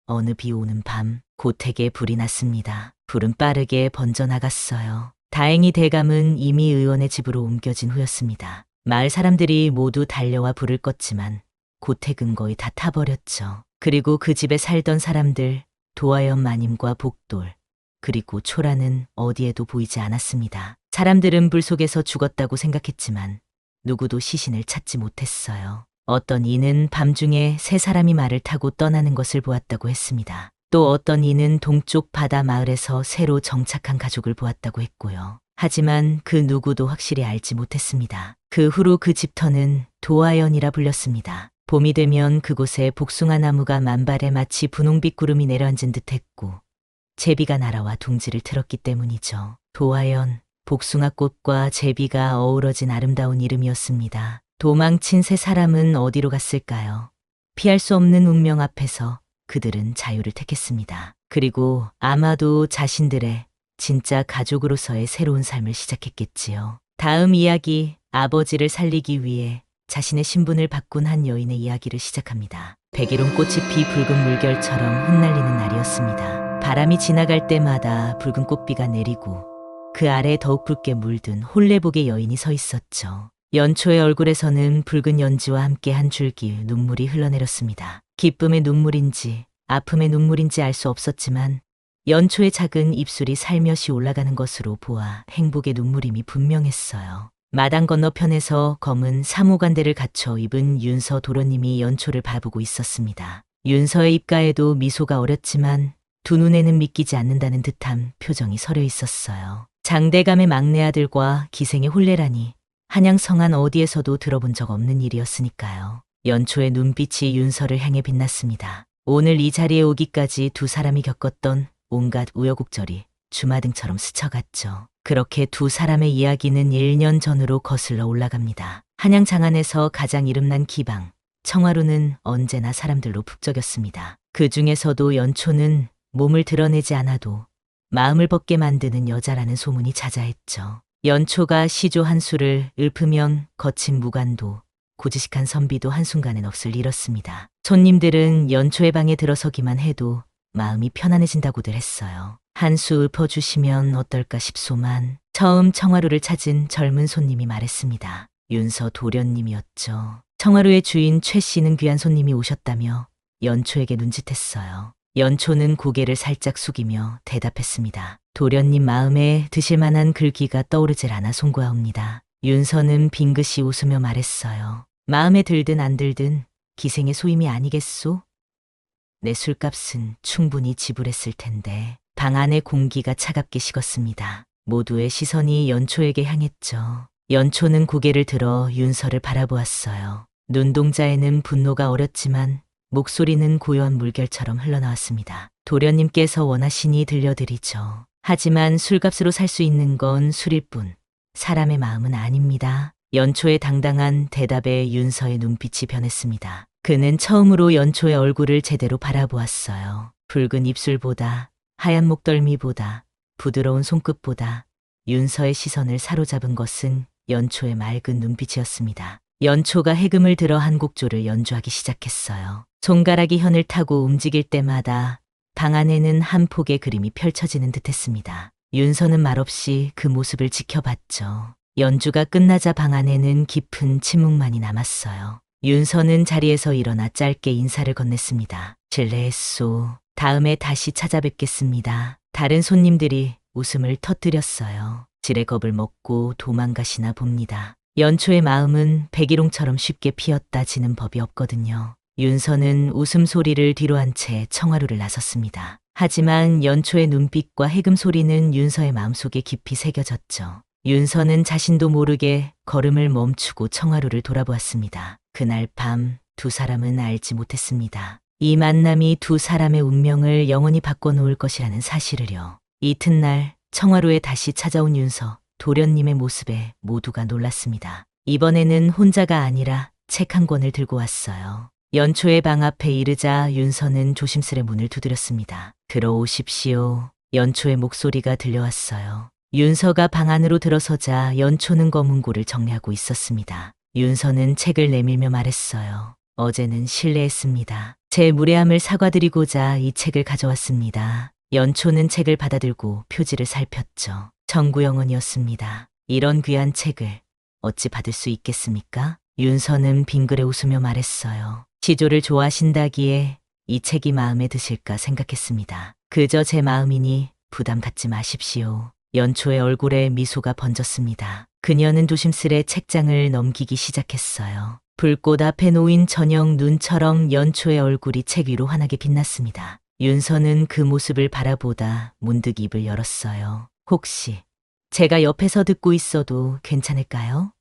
B: 어느 비 오는 밤, 고택에 불이 났습니다. 불은 빠르게 번져나갔어요. 다행히 대감은 이미 의원의 집으로 옮겨진 후였습니다. 마을 사람들이 모두 달려와 불을 껐지만 고택은 거의 다 타버렸죠. 그리고 그 집에 살던 사람들, 도하연 마님과 복돌, 그리고 초라는 어디에도 보이지 않았습니다. 사람들은 불 속에서 죽었다고 생각했지만 누구도 시신을 찾지 못했어요. 어떤 이는 밤중에 세 사람이 말을 타고 떠나는 것을 보았다고 했습니다. 또 어떤 이는 동쪽 바다 마을에서 새로 정착한 가족을 보았다고 했고요. 하지만 그 누구도 확실히 알지 못했습니다. 그 후로 그 집터는 도하연이라 불렸습니다. 봄이 되면 그곳에 복숭아 나무가 만발해 마치 분홍빛 구름이 내려앉은 듯했고 제비가 날아와 둥지를 틀었기 때문이죠. 도하연, 복숭아꽃과 제비가 어우러진 아름다운 이름이었습니다. 도망친 세 사람은 어디로 갔을까요? 피할 수 없는 운명 앞에서 그들은 자유를 택했습니다. 그리고 아마도 자신들의 진짜 가족으로서의 새로운 삶을 시작했겠지요. 다음 이야기, 아버지를 살리기 위해 자신의 신분을 바꾼 한 여인의 이야기를 시작합니다. 백일홍 꽃이 피 붉은 물결처럼 흩날리는 날이었습니다. 바람이 지나갈 때마다 붉은 꽃비가 내리고 그 아래 더욱 붉게 물든 홀레복의 여인이 서 있었죠. 연초의 얼굴에서는 붉은 연지와 함께 한 줄기 눈물이 흘러내렸습니다. 기쁨의 눈물인지 아픔의 눈물인지 알 수 없었지만 연초의 작은 입술이 살며시 올라가는 것으로 보아 행복의 눈물임이 분명했어요. 마당 건너편에서 검은 사무관대를 갖춰 입은 윤서 도련님이 연초를 바라보고 있었습니다. 윤서의 입가에도 미소가 어렸지만 두 눈에는 믿기지 않는다는 듯한 표정이 서려 있었어요. 장대감의 막내 아들과 기생의 혼례라니 한양성안 어디에서도 들어본 적 없는 일이었으니까요. 연초의 눈빛이 윤서를 향해 빛났습니다. 오늘 이 자리에 오기까지 두 사람이 겪었던 온갖 우여곡절이 주마등처럼 스쳐갔죠. 그렇게 두 사람의 이야기는 1년 전으로 거슬러 올라갑니다. 한양 장안에서 가장 이름난 기방, 청하루는 언제나 사람들로 북적였습니다. 그 중에서도 연초는 몸을 드러내지 않아도 마음을 벗게 만드는 여자라는 소문이 자자했죠. 연초가 시조 한 수를 읊으면 거친 무관도 고지식한 선비도 한순간엔 없을 잃었습니다. 손님들은 연초의 방에 들어서기만 해도 마음이 편안해진다고들 했어요. 한 수 읊어주시면 어떨까 싶소만 처음 청화루를 찾은 젊은 손님이 말했습니다. 윤서 도련님이었죠. 청화루의 주인 최 씨는 귀한 손님이 오셨다며 연초에게 눈짓했어요. 연초는 고개를 살짝 숙이며 대답했습니다. 도련님 마음에 드실 만한 글귀가 떠오르질 않아 송구하옵니다. 윤서는 빙긋이 웃으며 말했어요. 마음에 들든 안 들든 기생의 소임이 아니겠소? 내 술값은 충분히 지불했을 텐데. 방 안의 공기가 차갑게 식었습니다. 모두의 시선이 연초에게 향했죠. 연초는 고개를 들어 윤서를 바라보았어요. 눈동자에는 분노가 어렸지만 목소리는 고요한 물결처럼 흘러나왔습니다. 도련님께서 원하시니 들려드리죠. 하지만 술값으로 살 수 있는 건 술일 뿐 사람의 마음은 아닙니다. 연초의 당당한 대답에 윤서의 눈빛이 변했습니다. 그는 처음으로 연초의 얼굴을 제대로 바라보았어요. 붉은 입술보다 하얀 목덜미보다 부드러운 손끝보다 윤서의 시선을 사로잡은 것은 연초의 맑은 눈빛이었습니다. 연초가 해금을 들어 한 곡조를 연주하기 시작했어요. 손가락이 현을 타고 움직일 때마다 방 안에는 한 폭의 그림이 펼쳐지는 듯했습니다. 윤서는 말없이 그 모습을 지켜봤죠. 연주가 끝나자 방 안에는 깊은 침묵만이 남았어요. 윤서는 자리에서 일어나 짧게 인사를 건넸습니다. 실례했소. 다음에 다시 찾아뵙겠습니다. 다른 손님들이 웃음을 터뜨렸어요. 지레 겁을 먹고 도망가시나 봅니다. 연초의 마음은 백일홍처럼 쉽게 피었다 지는 법이 없거든요. 윤서는 웃음소리를 뒤로 한 채 청화루를 나섰습니다. 하지만 연초의 눈빛과 해금 소리는 윤서의 마음속에 깊이 새겨졌죠. 윤서는 자신도 모르게 걸음을 멈추고 청화루를 돌아보았습니다. 그날 밤 두 사람은 알지 못했습니다. 이 만남이 두 사람의 운명을 영원히 바꿔놓을 것이라는 사실을요. 이튿날 청화루에 다시 찾아온 윤서, 도련님의 모습에 모두가 놀랐습니다. 이번에는 혼자가 아니라 책 한 권을 들고 왔어요. 연초의 방 앞에 이르자 윤서는 조심스레 문을 두드렸습니다. 들어오십시오. 연초의 목소리가 들려왔어요. 윤서가 방 안으로 들어서자 연초는 검은고를 정리하고 있었습니다. 윤서는 책을 내밀며 말했어요. 어제는 실례했습니다. 제 무례함을 사과드리고자 이 책을 가져왔습니다. 연초는 책을 받아들고 표지를 살폈죠. 정구영언이었습니다. 이런 귀한 책을 어찌 받을 수 있겠습니까? 윤서는 빙그레 웃으며 말했어요. 시조를 좋아하신다기에 이 책이 마음에 드실까 생각했습니다. 그저 제 마음이니 부담 갖지 마십시오. 연초의 얼굴에 미소가 번졌습니다. 그녀는 조심스레 책장을 넘기기 시작했어요. 불꽃 앞에 놓인 저녁 눈처럼 연초의 얼굴이 책 위로 환하게 빛났습니다. 윤서는 그 모습을 바라보다 문득 입을 열었어요. 혹시 제가 옆에서 듣고 있어도 괜찮을까요?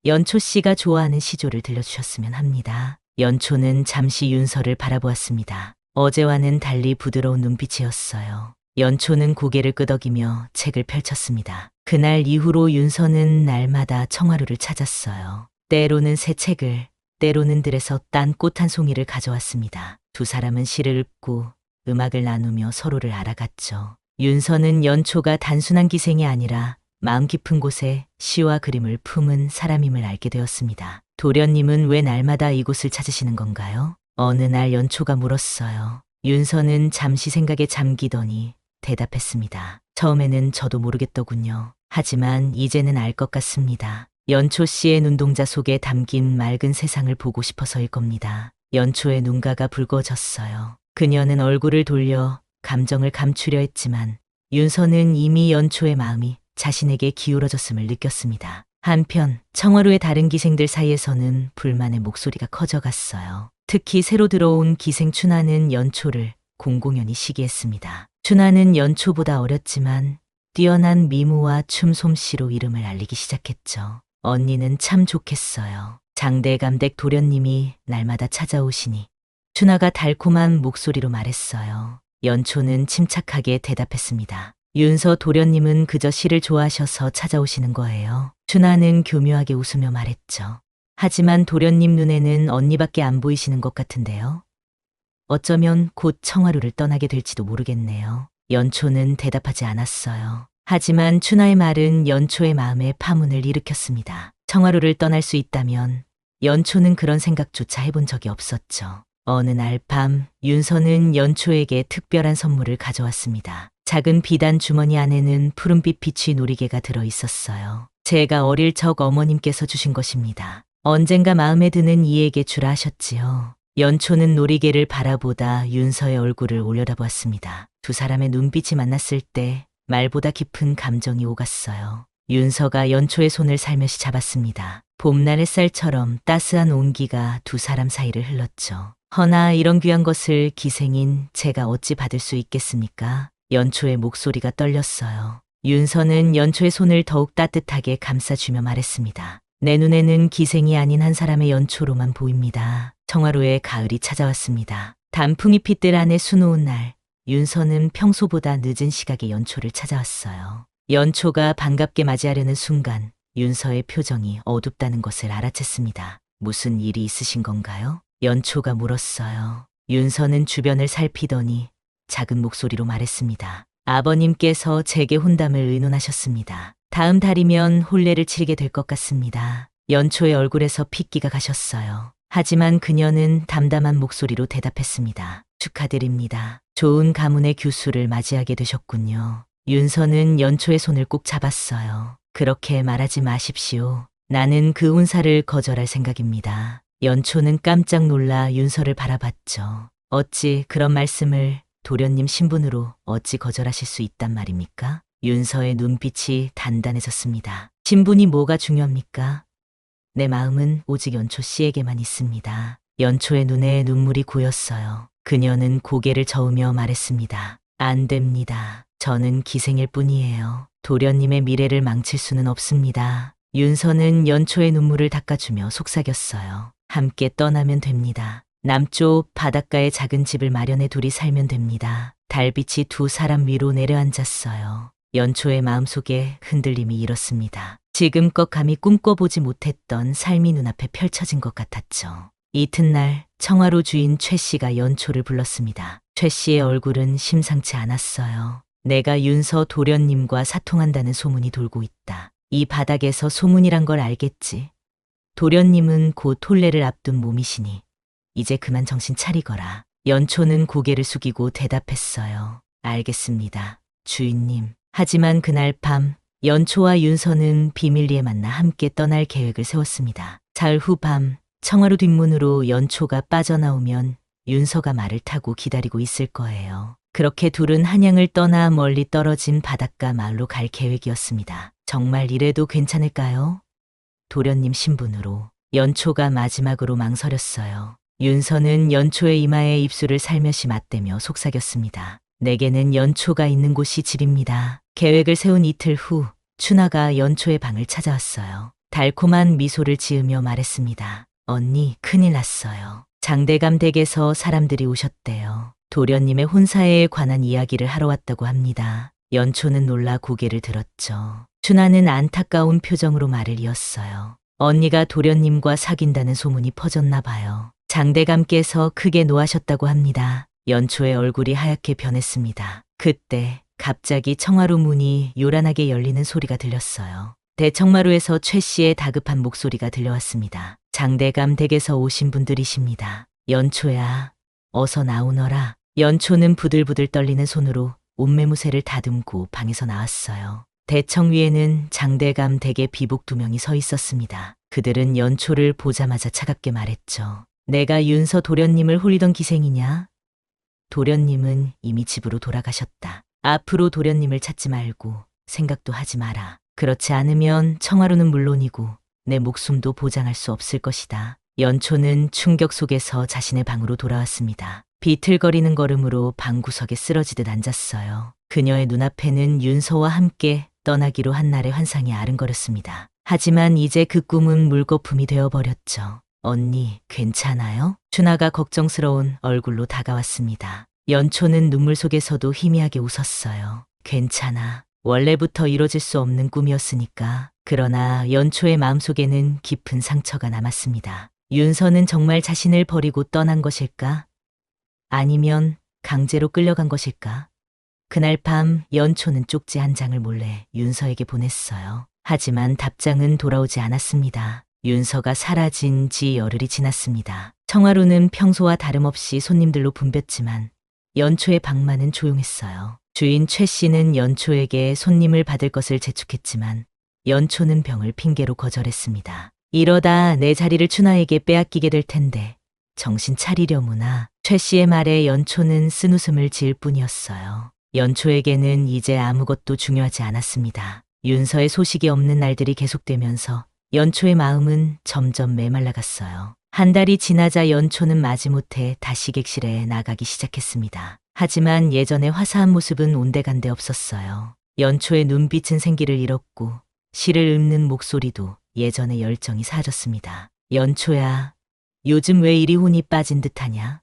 B: 연초 씨가 좋아하는 시조를 들려주셨으면 합니다. 연초는 잠시 윤서를 바라보았습니다. 어제와는 달리 부드러운 눈빛이었어요. 연초는 고개를 끄덕이며 책을 펼쳤습니다. 그날 이후로 윤서는 날마다 청화루를 찾았어요. 때로는 새 책을, 때로는 들에서 딴 꽃 한 송이를 가져왔습니다. 두 사람은 시를 읊고 음악을 나누며 서로를 알아갔죠. 윤서는 연초가 단순한 기생이 아니라 마음 깊은 곳에 시와 그림을 품은 사람임을 알게 되었습니다. 도련님은 왜 날마다 이곳을 찾으시는 건가요? 어느 날 연초가 물었어요. 윤서는 잠시 생각에 잠기더니 대답했습니다. 처음에는 저도 모르겠더군요. 하지만 이제는 알 것 같습니다. 연초 씨의 눈동자 속에 담긴 맑은 세상을 보고 싶어서일 겁니다. 연초의 눈가가 붉어졌어요. 그녀는 얼굴을 돌려 감정을 감추려 했지만 윤서는 이미 연초의 마음이 자신에게 기울어졌음을 느꼈습니다. 한편 청화루의 다른 기생들 사이에서는 불만의 목소리가 커져갔어요. 특히 새로 들어온 기생 춘하는 연초를 공공연히 시기했습니다. 춘하는 연초보다 어렸지만 뛰어난 미모와 춤 솜씨로 이름을 알리기 시작했죠. 언니는 참 좋겠어요. 장대감댁 도련님이 날마다 찾아오시니 춘하가 달콤한 목소리로 말했어요. 연초는 침착하게 대답했습니다. 윤서 도련님은 그저 시를 좋아하셔서 찾아오시는 거예요. 춘하는 교묘하게 웃으며 말했죠. 하지만 도련님 눈에는 언니밖에 안 보이시는 것 같은데요. 어쩌면 곧 청화루를 떠나게 될지도 모르겠네요. 연초는 대답하지 않았어요. 하지만 춘하의 말은 연초의 마음에 파문을 일으켰습니다. 청하루를 떠날 수 있다면 연초는 그런 생각조차 해본 적이 없었죠. 어느 날 밤 윤서는 연초에게 특별한 선물을 가져왔습니다. 작은 비단 주머니 안에는 푸른빛 비취 놀이개가 들어 있었어요. 제가 어릴 적 어머님께서 주신 것입니다. 언젠가 마음에 드는 이에게 주라 하셨지요. 연초는 놀이개를 바라보다 윤서의 얼굴을 올려다보았습니다. 두 사람의 눈빛이 만났을 때 말보다 깊은 감정이 오갔어요. 윤서가 연초의 손을 살며시 잡았습니다. 봄날 햇살처럼 따스한 온기가 두 사람 사이를 흘렀죠. 허나 이런 귀한 것을 기생인 제가 어찌 받을 수 있겠습니까? 연초의 목소리가 떨렸어요. 윤서는 연초의 손을 더욱 따뜻하게 감싸주며 말했습니다. 내 눈에는 기생이 아닌 한 사람의 연초로만 보입니다. 청하루의 가을이 찾아왔습니다. 단풍이 핏들 안에 수놓은 날, 윤서는 평소보다 늦은 시각에 연초를 찾아왔어요. 연초가 반갑게 맞이하려는 순간 윤서의 표정이 어둡다는 것을 알아챘습니다. 무슨 일이 있으신 건가요? 연초가 물었어요. 윤서는 주변을 살피더니 작은 목소리로 말했습니다. 아버님께서 제게 혼담을 의논하셨습니다. 다음 달이면 혼례를 치르게 될 것 같습니다. 연초의 얼굴에서 핏기가 가셨어요. 하지만 그녀는 담담한 목소리로 대답했습니다. 축하드립니다. 좋은 가문의 규수를 맞이하게 되셨군요. 윤서는 연초의 손을 꼭 잡았어요. 그렇게 말하지 마십시오. 나는 그 운사를 거절할 생각입니다. 연초는 깜짝 놀라 윤서를 바라봤죠. 어찌 그런 말씀을 도련님 신분으로 어찌 거절하실 수 있단 말입니까? 윤서의 눈빛이 단단해졌습니다. 신분이 뭐가 중요합니까? 내 마음은 오직 연초 씨에게만 있습니다. 연초의 눈에 눈물이 고였어요. 그녀는 고개를 저으며 말했습니다. 안 됩니다. 저는 기생일 뿐이에요. 도련님의 미래를 망칠 수는 없습니다. 윤서는 연초의 눈물을 닦아주며 속삭였어요. 함께 떠나면 됩니다. 남쪽 바닷가에 작은 집을 마련해 둘이 살면 됩니다. 달빛이 두 사람 위로 내려앉았어요. 연초의 마음속에 흔들림이 일었습니다. 지금껏 감히 꿈꿔보지 못했던 삶이 눈앞에 펼쳐진 것 같았죠. 이튿날 청하루 주인 최 씨가 연초를 불렀습니다. 최 씨의 얼굴은 심상치 않았어요. 내가 윤서 도련님과 사통한다는 소문이 돌고 있다. 이 바닥에서 소문이란 걸 알겠지. 도련님은 곧 혼례를 앞둔 몸이시니 이제 그만 정신 차리거라. 연초는 고개를 숙이고 대답했어요. 알겠습니다, 주인님. 하지만 그날 밤 연초와 윤서는 비밀리에 만나 함께 떠날 계획을 세웠습니다. 사흘 후 밤 청하루 뒷문으로 연초가 빠져나오면 윤서가 말을 타고 기다리고 있을 거예요. 그렇게 둘은 한양을 떠나 멀리 떨어진 바닷가 마을로 갈 계획이었습니다. 정말 이래도 괜찮을까요? 도련님 신분으로 연초가 마지막으로 망설였어요. 윤서는 연초의 이마에 입술을 살며시 맞대며 속삭였습니다. 내게는 연초가 있는 곳이 집입니다. 계획을 세운 이틀 후 춘하가 연초의 방을 찾아왔어요. 달콤한 미소를 지으며 말했습니다. 언니, 큰일 났어요. 장대감 댁에서 사람들이 오셨대요. 도련님의 혼사에 관한 이야기를 하러 왔다고 합니다. 연초는 놀라 고개를 들었죠. 춘하는 안타까운 표정으로 말을 이었어요. 언니가 도련님과 사귄다는 소문이 퍼졌나 봐요. 장대감께서 크게 노하셨다고 합니다. 연초의 얼굴이 하얗게 변했습니다. 그때 갑자기 청하루 문이 요란하게 열리는 소리가 들렸어요. 대청마루에서 최 씨의 다급한 목소리가 들려왔습니다. 장대감 댁에서 오신 분들이십니다. 연초야, 어서 나오너라. 연초는 부들부들 떨리는 손으로 옷매무새를 다듬고 방에서 나왔어요. 대청 위에는 장대감 댁의 비복 두 명이 서 있었습니다. 그들은 연초를 보자마자 차갑게 말했죠. 내가 윤서 도련님을 홀리던 기생이냐? 도련님은 이미 집으로 돌아가셨다. 앞으로 도련님을 찾지 말고 생각도 하지 마라. 그렇지 않으면 청하루는 물론이고 내 목숨도 보장할 수 없을 것이다. 연초는 충격 속에서 자신의 방으로 돌아왔습니다. 비틀거리는 걸음으로 방구석에 쓰러지듯 앉았어요. 그녀의 눈앞에는 윤서와 함께 떠나기로 한 날의 환상이 아른거렸습니다. 하지만 이제 그 꿈은 물거품이 되어버렸죠. 언니, 괜찮아요? 춘하가 걱정스러운 얼굴로 다가왔습니다. 연초는 눈물 속에서도 희미하게 웃었어요. 괜찮아. 원래부터 이뤄질 수 없는 꿈이었으니까. 그러나 연초의 마음속에는 깊은 상처가 남았습니다. 윤서는 정말 자신을 버리고 떠난 것일까? 아니면 강제로 끌려간 것일까? 그날 밤 연초는 쪽지 한 장을 몰래 윤서에게 보냈어요. 하지만 답장은 돌아오지 않았습니다. 윤서가 사라진 지 열흘이 지났습니다. 청하루는 평소와 다름없이 손님들로 붐볐지만 연초의 방만은 조용했어요. 주인 최 씨는 연초에게 손님을 받을 것을 재촉했지만 연초는 병을 핑계로 거절했습니다. 이러다 내 자리를 춘하에게 빼앗기게 될 텐데 정신 차리려무나. 최 씨의 말에 연초는 쓴웃음을 지을 뿐이었어요. 연초에게는 이제 아무것도 중요하지 않았습니다. 윤서의 소식이 없는 날들이 계속되면서 연초의 마음은 점점 메말라갔어요. 한 달이 지나자 연초는 마지못해 다시 객실에 나가기 시작했습니다. 하지만 예전의 화사한 모습은 온데간데 없었어요. 연초의 눈빛은 생기를 잃었고 시를 읊는 목소리도 예전의 열정이 사라졌습니다. 연초야, 요즘 왜 이리 혼이 빠진 듯하냐?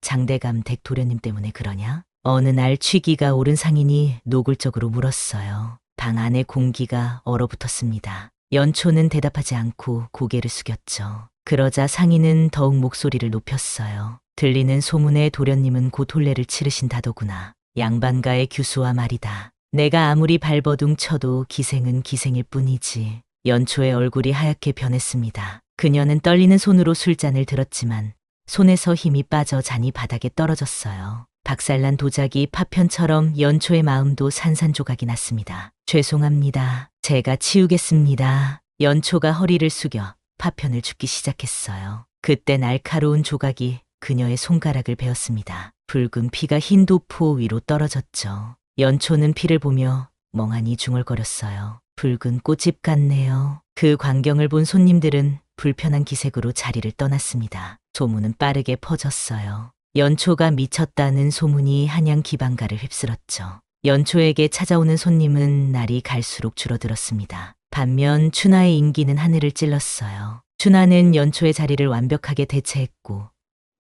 B: 장대감 댁 도련님 때문에 그러냐? 어느 날 취기가 오른 상인이 노골적으로 물었어요. 방 안의 공기가 얼어붙었습니다. 연초는 대답하지 않고 고개를 숙였죠. 그러자 상인은 더욱 목소리를 높였어요. 들리는 소문에 도련님은 곧 혼례를 치르신다더구나. 양반가의 규수와 말이다. 내가 아무리 발버둥 쳐도 기생은 기생일 뿐이지. 연초의 얼굴이 하얗게 변했습니다. 그녀는 떨리는 손으로 술잔을 들었지만 손에서 힘이 빠져 잔이 바닥에 떨어졌어요. 박살난 도자기 파편처럼 연초의 마음도 산산조각이 났습니다. 죄송합니다. 제가 치우겠습니다. 연초가 허리를 숙여 파편을 줍기 시작했어요. 그때 날카로운 조각이 그녀의 손가락을 베었습니다. 붉은 피가 흰 도포 위로 떨어졌죠. 연초는 피를 보며 멍하니 중얼거렸어요. 붉은 꽃집 같네요. 그 광경을 본 손님들은 불편한 기색으로 자리를 떠났습니다. 소문은 빠르게 퍼졌어요. 연초가 미쳤다는 소문이 한양 기방가를 휩쓸었죠. 연초에게 찾아오는 손님은 날이 갈수록 줄어들었습니다. 반면 춘하의 인기는 하늘을 찔렀어요. 춘하는 연초의 자리를 완벽하게 대체했고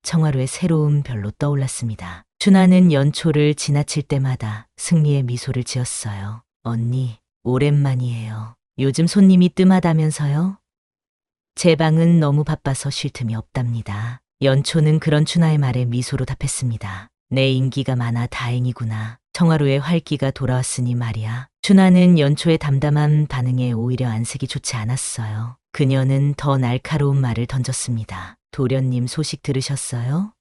B: 청하루의 새로운 별로 떠올랐습니다. 춘하는 연초를 지나칠 때마다 승리의 미소를 지었어요. 언니, 오랜만이에요. 요즘 손님이 뜸하다면서요? 제 방은 너무 바빠서 쉴 틈이 없답니다. 연초는 그런 춘하의 말에 미소로 답했습니다. 내 인기가 많아 다행이구나. 청하루의 활기가 돌아왔으니 말이야. 춘하는 연초의 담담한 반응에 오히려 안색이 좋지 않았어요. 그녀는 더 날카로운 말을 던졌습니다. 도련님 소식 들으셨어요?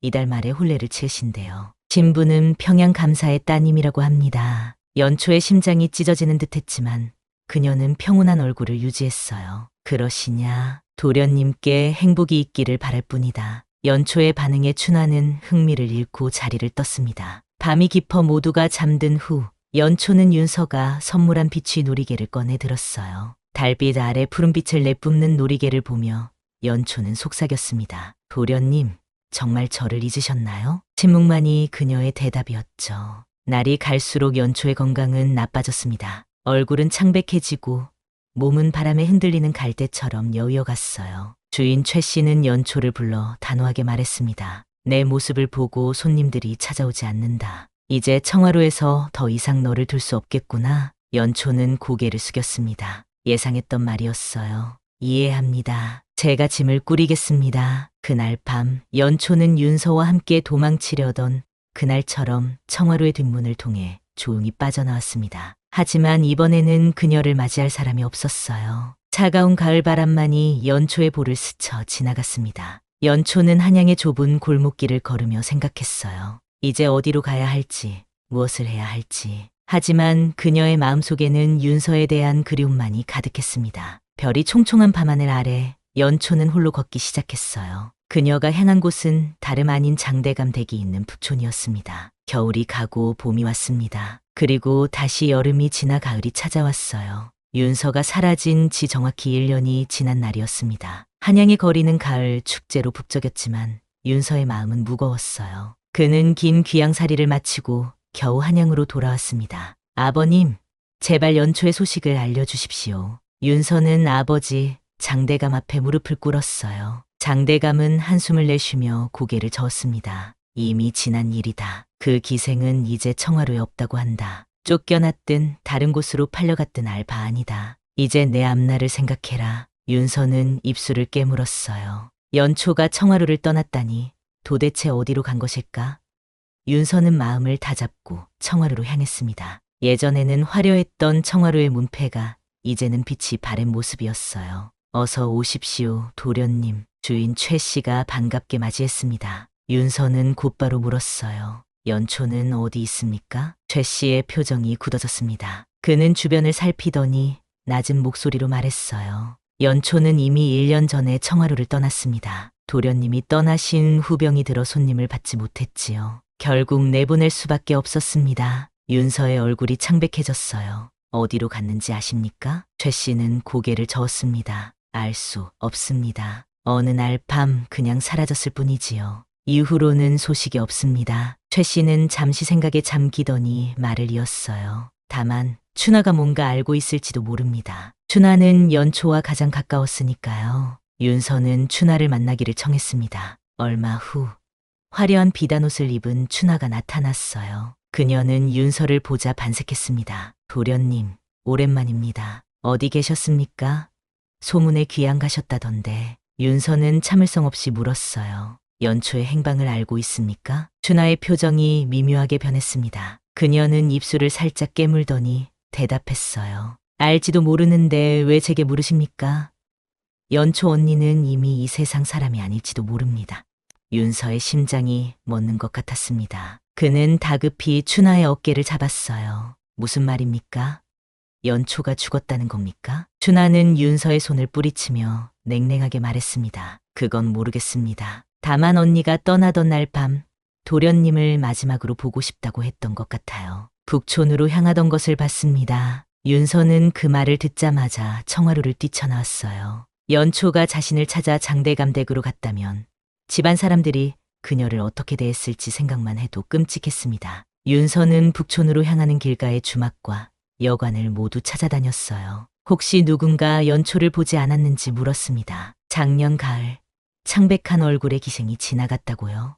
B: 이달 말에 혼례를 치르신대요. 신부는 평양 감사의 따님이라고 합니다. 연초의 심장이 찢어지는 듯했지만 그녀는 평온한 얼굴을 유지했어요. 그러시냐? 도련님께 행복이 있기를 바랄 뿐이다. 연초의 반응에 춘하는 흥미를 잃고 자리를 떴습니다. 밤이 깊어 모두가 잠든 후 연초는 윤서가 선물한 비취 놀이개를 꺼내 들었어요. 달빛 아래 푸른빛을 내뿜는 놀이개를 보며 연초는 속삭였습니다. 도련님, 정말 저를 잊으셨나요? 침묵만이 그녀의 대답이었죠. 날이 갈수록 연초의 건강은 나빠졌습니다. 얼굴은 창백해지고 몸은 바람에 흔들리는 갈대처럼 여위어갔어요. 주인 최 씨는 연초를 불러 단호하게 말했습니다. 내 모습을 보고 손님들이 찾아오지 않는다. 이제 청하루에서 더 이상 너를 둘 수 없겠구나. 연초는 고개를 숙였습니다. 예상했던 말이었어요. 이해합니다. 제가 짐을 꾸리겠습니다. 그날 밤 연초는 윤서와 함께 도망치려던 그날처럼 청하루의 뒷문을 통해 조용히 빠져나왔습니다. 하지만 이번에는 그녀를 맞이할 사람이 없었어요. 차가운 가을바람만이 연초의 볼을 스쳐 지나갔습니다. 연초는 한양의 좁은 골목길을 걸으며 생각했어요. 이제 어디로 가야 할지, 무엇을 해야 할지. 하지만 그녀의 마음속에는 윤서에 대한 그리움만이 가득했습니다. 별이 총총한 밤하늘 아래 연초는 홀로 걷기 시작했어요. 그녀가 향한 곳은 다름 아닌 장대감 댁이 있는 북촌이었습니다. 겨울이 가고 봄이 왔습니다. 그리고 다시 여름이 지나 가을이 찾아왔어요. 윤서가 사라진 지 정확히 1년이 지난 날이었습니다. 한양의 거리는 가을 축제로 북적였지만 윤서의 마음은 무거웠어요. 그는 긴 귀양살이를 마치고 겨우 한양으로 돌아왔습니다. 아버님, 제발 연초의 소식을 알려주십시오. 윤서는 아버지 장대감 앞에 무릎을 꿇었어요. 장대감은 한숨을 내쉬며 고개를 저었습니다. 이미 지난 일이다. 그 기생은 이제 청하루에 없다고 한다. 쫓겨났든 다른 곳으로 팔려갔든 알 바 아니다. 이제 내 앞날을 생각해라. 윤서는 입술을 깨물었어요. 연초가 청하루를 떠났다니 도대체 어디로 간 것일까? 윤서는 마음을 다잡고 청화루로 향했습니다. 예전에는 화려했던 청화루의 문패가 이제는 빛이 바랜 모습이었어요. 어서 오십시오, 도련님. 주인 최 씨가 반갑게 맞이했습니다. 윤서는 곧바로 물었어요. 연초는 어디 있습니까? 최 씨의 표정이 굳어졌습니다. 그는 주변을 살피더니 낮은 목소리로 말했어요. 연초는 이미 1년 전에 청하루를 떠났습니다. 도련님이 떠나신 후병이 들어 손님을 받지 못했지요. 결국 내보낼 수밖에 없었습니다. 윤서의 얼굴이 창백해졌어요. 어디로 갔는지 아십니까? 최 씨는 고개를 저었습니다. 알 수 없습니다. 어느 날 밤 그냥 사라졌을 뿐이지요. 이후로는 소식이 없습니다. 최 씨는 잠시 생각에 잠기더니 말을 이었어요. 다만 춘하가 뭔가 알고 있을지도 모릅니다. 춘하는 연초와 가장 가까웠으니까요. 윤서는 춘하를 만나기를 청했습니다. 얼마 후 화려한 비단옷을 입은 춘하가 나타났어요. 그녀는 윤서를 보자 반색했습니다. 도련님, 오랜만입니다. 어디 계셨습니까? 소문에 귀양 가셨다던데. 윤서는 참을성 없이 물었어요. 연초의 행방을 알고 있습니까? 춘하의 표정이 미묘하게 변했습니다. 그녀는 입술을 살짝 깨물더니 대답했어요. 알지도 모르는데 왜 제게 물으십니까? 연초 언니는 이미 이 세상 사람이 아닐지도 모릅니다. 윤서의 심장이 멎는 것 같았습니다. 그는 다급히 춘하의 어깨를 잡았어요. 무슨 말입니까? 연초가 죽었다는 겁니까? 춘하는 윤서의 손을 뿌리치며 냉랭하게 말했습니다. 그건 모르겠습니다. 다만 언니가 떠나던 날 밤 도련님을 마지막으로 보고 싶다고 했던 것 같아요. 북촌으로 향하던 것을 봤습니다. 윤서는 그 말을 듣자마자 청화루를 뛰쳐나왔어요. 연초가 자신을 찾아 장대감 댁으로 갔다면 집안 사람들이 그녀를 어떻게 대했을지 생각만 해도 끔찍했습니다. 윤서는 북촌으로 향하는 길가의 주막과 여관을 모두 찾아다녔어요. 혹시 누군가 연초를 보지 않았는지 물었습니다. 작년 가을 창백한 얼굴의 기생이 지나갔다고요?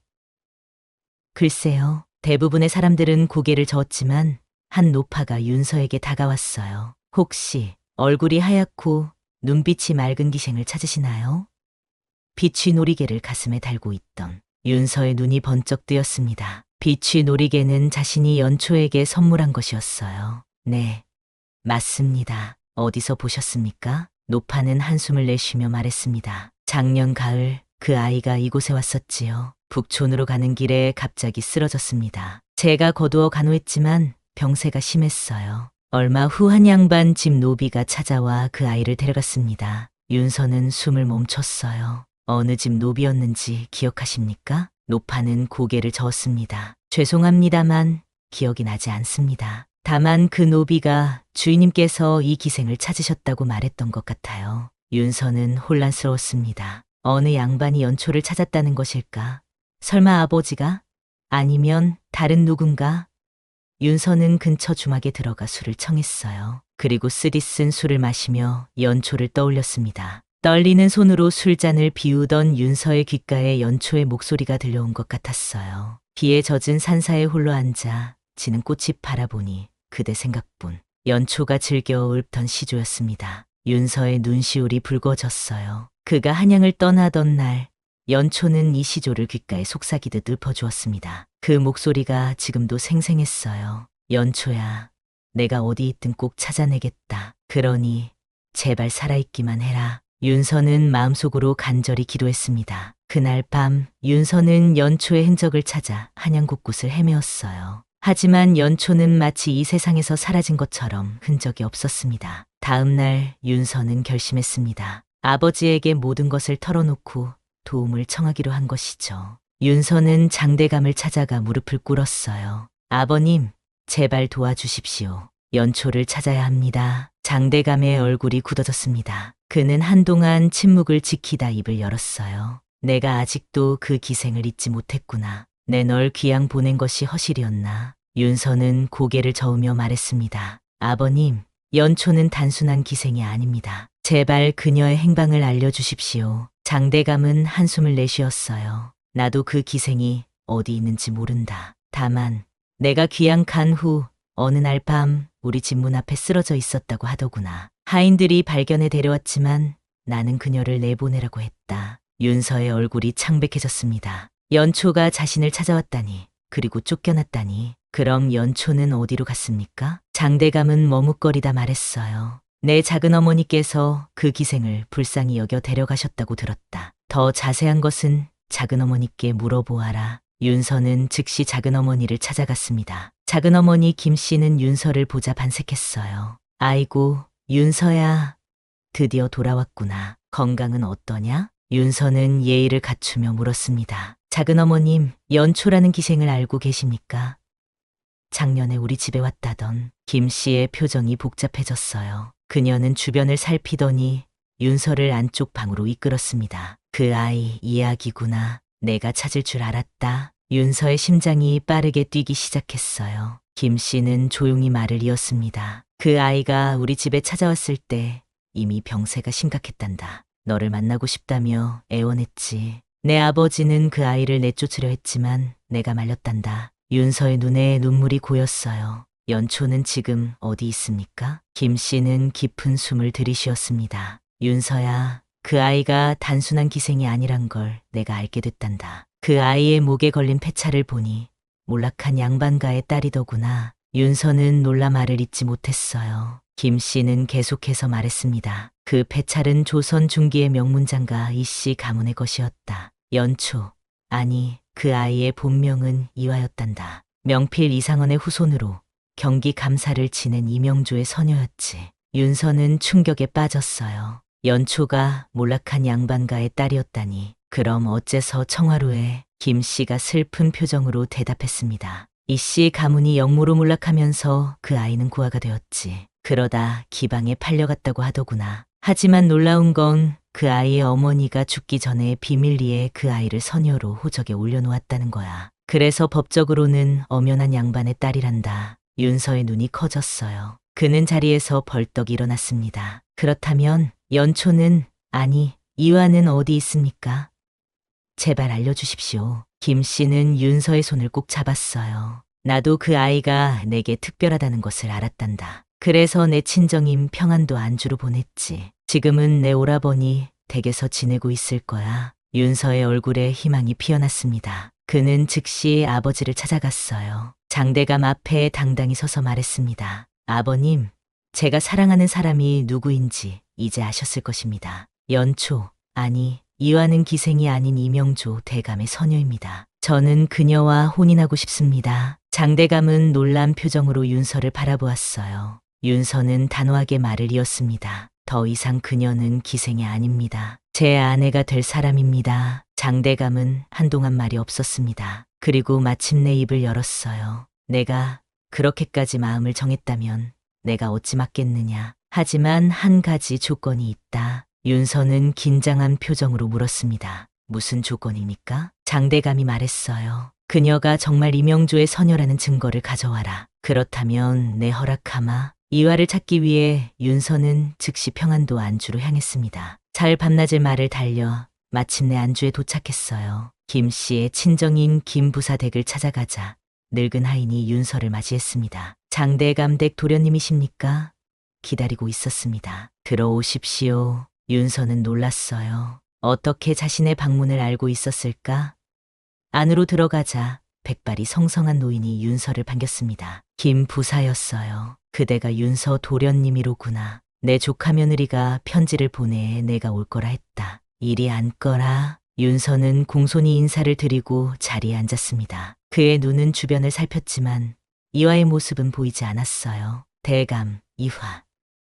B: 글쎄요. 대부분의 사람들은 고개를 저었지만 한 노파가 윤서에게 다가왔어요. 혹시 얼굴이 하얗고 눈빛이 맑은 기생을 찾으시나요? 빛이 놀이개를 가슴에 달고 있던 윤서의 눈이 번쩍 뜨였습니다. 빛이 놀이개는 자신이 연초에게 선물한 것이었어요. 네, 맞습니다. 어디서 보셨습니까? 노파는 한숨을 내쉬며 말했습니다. 작년 가을 그 아이가 이곳에 왔었지요. 북촌으로 가는 길에 갑자기 쓰러졌습니다. 제가 거두어 간호했지만 병세가 심했어요. 얼마 후 한 양반 집 노비가 찾아와 그 아이를 데려갔습니다. 윤서는 숨을 멈췄어요. 어느 집 노비였는지 기억하십니까? 노파는 고개를 저었습니다. 죄송합니다만 기억이 나지 않습니다. 다만 그 노비가 주인님께서 이 기생을 찾으셨다고 말했던 것 같아요. 윤서는 혼란스러웠습니다. 어느 양반이 연초를 찾았다는 것일까? 설마 아버지가? 아니면 다른 누군가? 윤서는 근처 주막에 들어가 술을 청했어요. 그리고 쓰디쓴 술을 마시며 연초를 떠올렸습니다. 떨리는 손으로 술잔을 비우던 윤서의 귓가에 연초의 목소리가 들려온 것 같았어요. 비에 젖은 산사에 홀로 앉아 지는 꽃이 바라보니 그대 생각뿐. 연초가 즐겨 읊던 시조였습니다. 윤서의 눈시울이 붉어졌어요. 그가 한양을 떠나던 날 연초는 이 시조를 귓가에 속삭이듯 읊어주었습니다. 그 목소리가 지금도 생생했어요. 연초야, 내가 어디 있든 꼭 찾아내겠다. 그러니 제발 살아있기만 해라. 윤서는 마음속으로 간절히 기도했습니다. 그날 밤 윤서는 연초의 흔적을 찾아 한양 곳곳을 헤매었어요. 하지만 연초는 마치 이 세상에서 사라진 것처럼 흔적이 없었습니다. 다음 날 윤서는 결심했습니다. 아버지에게 모든 것을 털어놓고 도움을 청하기로 한 것이죠. 윤서는 장대감을 찾아가 무릎을 꿇었어요. 아버님, 제발 도와주십시오. 연초를 찾아야 합니다. 장대감의 얼굴이 굳어졌습니다. 그는 한동안 침묵을 지키다 입을 열었어요. 내가 아직도 그 기생을 잊지 못했구나. 내 널 귀양 보낸 것이 허실이었나? 윤서는 고개를 저으며 말했습니다. 아버님, 연초는 단순한 기생이 아닙니다. 제발 그녀의 행방을 알려주십시오. 장대감은 한숨을 내쉬었어요. 나도 그 기생이 어디 있는지 모른다. 다만 내가 귀양 간 후 어느 날 밤 우리 집 문 앞에 쓰러져 있었다고 하더구나. 하인들이 발견해 데려왔지만 나는 그녀를 내보내라고 했다. 윤서의 얼굴이 창백해졌습니다. 연초가 자신을 찾아왔다니 그리고 쫓겨났다니. 그럼 연초는 어디로 갔습니까? 장대감은 머뭇거리다 말했어요. 내 작은 어머니께서 그 기생을 불쌍히 여겨 데려가셨다고 들었다. 더 자세한 것은 작은 어머니께 물어보아라. 윤서는 즉시 작은 어머니를 찾아갔습니다. 작은 어머니 김 씨는 윤서를 보자 반색했어요. 아이고, 윤서야. 드디어 돌아왔구나. 건강은 어떠냐? 윤서는 예의를 갖추며 물었습니다. 작은 어머님, 연초라는 기생을 알고 계십니까? 작년에 우리 집에 왔다던. 김 씨의 표정이 복잡해졌어요. 그녀는 주변을 살피더니 윤서를 안쪽 방으로 이끌었습니다. 그 아이 이야기구나. 내가 찾을 줄 알았다. 윤서의 심장이 빠르게 뛰기 시작했어요. 김 씨는 조용히 말을 이었습니다. 그 아이가 우리 집에 찾아왔을 때 이미 병세가 심각했단다. 너를 만나고 싶다며 애원했지. 내 아버지는 그 아이를 내쫓으려 했지만 내가 말렸단다. 윤서의 눈에 눈물이 고였어요. 연초는 지금 어디 있습니까? 김 씨는 깊은 숨을 들이쉬었습니다. 윤서야, 그 아이가 단순한 기생이 아니란 걸 내가 알게 됐단다. 그 아이의 목에 걸린 패차를 보니 몰락한 양반가의 딸이더구나. 윤서는 놀라 말을 잇지 못했어요. 김 씨는 계속해서 말했습니다. 그 패찰은 조선 중기의 명문장가 이씨 가문의 것이었다. 연초, 아니 그 아이의 본명은 이화였단다. 명필 이상원의 후손으로 경기 감사를 지낸 이명조의 서녀였지. 윤서는 충격에 빠졌어요. 연초가 몰락한 양반가의 딸이었다니. 그럼 어째서 청화로에? 김 씨가 슬픈 표정으로 대답했습니다. 이씨 가문이 역모로 몰락하면서 그 아이는 고아가 되었지. 그러다 기방에 팔려갔다고 하더구나. 하지만 놀라운 건 그 아이의 어머니가 죽기 전에 비밀리에 그 아이를 서녀로 호적에 올려놓았다는 거야. 그래서 법적으로는 엄연한 양반의 딸이란다. 윤서의 눈이 커졌어요. 그는 자리에서 벌떡 일어났습니다. 그렇다면 연초는, 아니 이화는 어디 있습니까? 제발 알려주십시오. 김 씨는 윤서의 손을 꼭 잡았어요. 나도 그 아이가 내게 특별하다는 것을 알았단다. 그래서 내 친정인 평안도 안주로 보냈지. 지금은 내 오라버니 댁에서 지내고 있을 거야. 윤서의 얼굴에 희망이 피어났습니다. 그는 즉시 아버지를 찾아갔어요. 장대감 앞에 당당히 서서 말했습니다. 아버님, 제가 사랑하는 사람이 누구인지 이제 아셨을 것입니다. 연초, 아니 이화는 기생이 아닌 이명조 대감의 서녀입니다. 저는 그녀와 혼인하고 싶습니다. 장대감은 놀란 표정으로 윤서를 바라보았어요. 윤서는 단호하게 말을 이었습니다. 더 이상 그녀는 기생이 아닙니다. 제 아내가 될 사람입니다. 장대감은 한동안 말이 없었습니다. 그리고 마침내 입을 열었어요. 내가 그렇게까지 마음을 정했다면 내가 어찌 맞겠느냐. 하지만 한 가지 조건이 있다. 윤서는 긴장한 표정으로 물었습니다. 무슨 조건입니까? 장대감이 말했어요. 그녀가 정말 이명조의 서녀라는 증거를 가져와라. 그렇다면 내 허락하마. 이화를 찾기 위해 윤서는 즉시 평안도 안주로 향했습니다. 잘 밤낮을 말을 달려 마침내 안주에 도착했어요. 김 씨의 친정인 김부사 댁을 찾아가자 늙은 하인이 윤서를 맞이했습니다. 장대감 댁 도련님이십니까? 기다리고 있었습니다. 들어오십시오. 윤서는 놀랐어요. 어떻게 자신의 방문을 알고 있었을까? 안으로 들어가자 백발이 성성한 노인이 윤서를 반겼습니다. 김부사였어요. 그대가 윤서 도련님이로구나. 내 조카 며느리가 편지를 보내 내가 올 거라 했다. 이리 앉거라. 윤서는 공손히 인사를 드리고 자리에 앉았습니다. 그의 눈은 주변을 살폈지만 이화의 모습은 보이지 않았어요. 대감, 이화.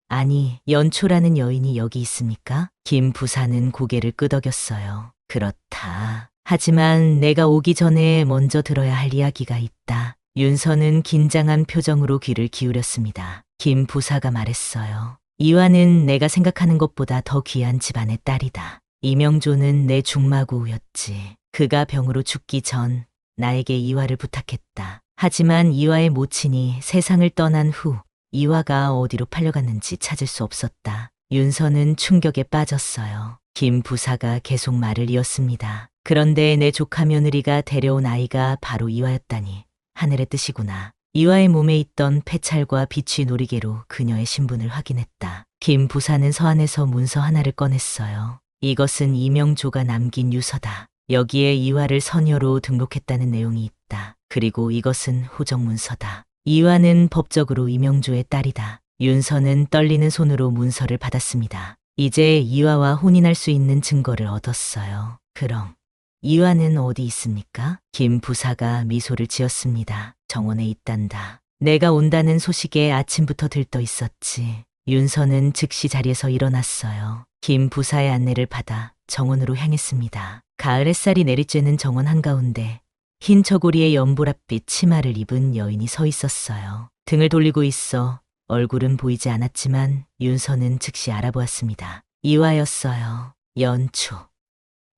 B: 아니, 연초라는 여인이 여기 있습니까? 김 부사는 고개를 끄덕였어요. 그렇다. 하지만 내가 오기 전에 먼저 들어야 할 이야기가 있다. 윤서는 긴장한 표정으로 귀를 기울였습니다. 김 부사가 말했어요. 이화는 내가 생각하는 것보다 더 귀한 집안의 딸이다. 이명조는 내 중마고우였지. 그가 병으로 죽기 전 나에게 이화를 부탁했다. 하지만 이화의 모친이 세상을 떠난 후 이화가 어디로 팔려갔는지 찾을 수 없었다. 윤서는 충격에 빠졌어요. 김 부사가 계속 말을 이었습니다. 그런데 내 조카 며느리가 데려온 아이가 바로 이화였다니. 하늘의 뜻이구나. 이화의 몸에 있던 패찰과 비취 놀이개로 그녀의 신분을 확인했다. 김 부사는 서안에서 문서 하나를 꺼냈어요. 이것은 이명조가 남긴 유서다. 여기에 이화를 선녀로 등록했다는 내용이 있다. 그리고 이것은 호적 문서다. 이화는 법적으로 이명조의 딸이다. 윤서는 떨리는 손으로 문서를 받았습니다. 이제 이화와 혼인할 수 있는 증거를 얻었어요. 그럼 이화는 어디 있습니까? 김 부사가 미소를 지었습니다. 정원에 있단다. 내가 온다는 소식에 아침부터 들떠 있었지. 윤서는 즉시 자리에서 일어났어요. 김 부사의 안내를 받아 정원으로 향했습니다. 가을 햇살이 내리쬐는 정원 한가운데 흰 저고리에 연보랏빛 치마를 입은 여인이 서 있었어요. 등을 돌리고 있어 얼굴은 보이지 않았지만 윤서는 즉시 알아보았습니다. 이화였어요. 연초.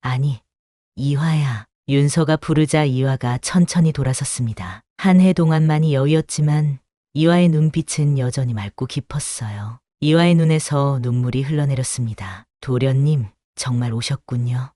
B: 아니, 이화야. 윤서가 부르자 이화가 천천히 돌아섰습니다. 한 해 동안만이 여위였지만 이화의 눈빛은 여전히 맑고 깊었어요. 이화의 눈에서 눈물이 흘러내렸습니다. 도련님, 정말 오셨군요.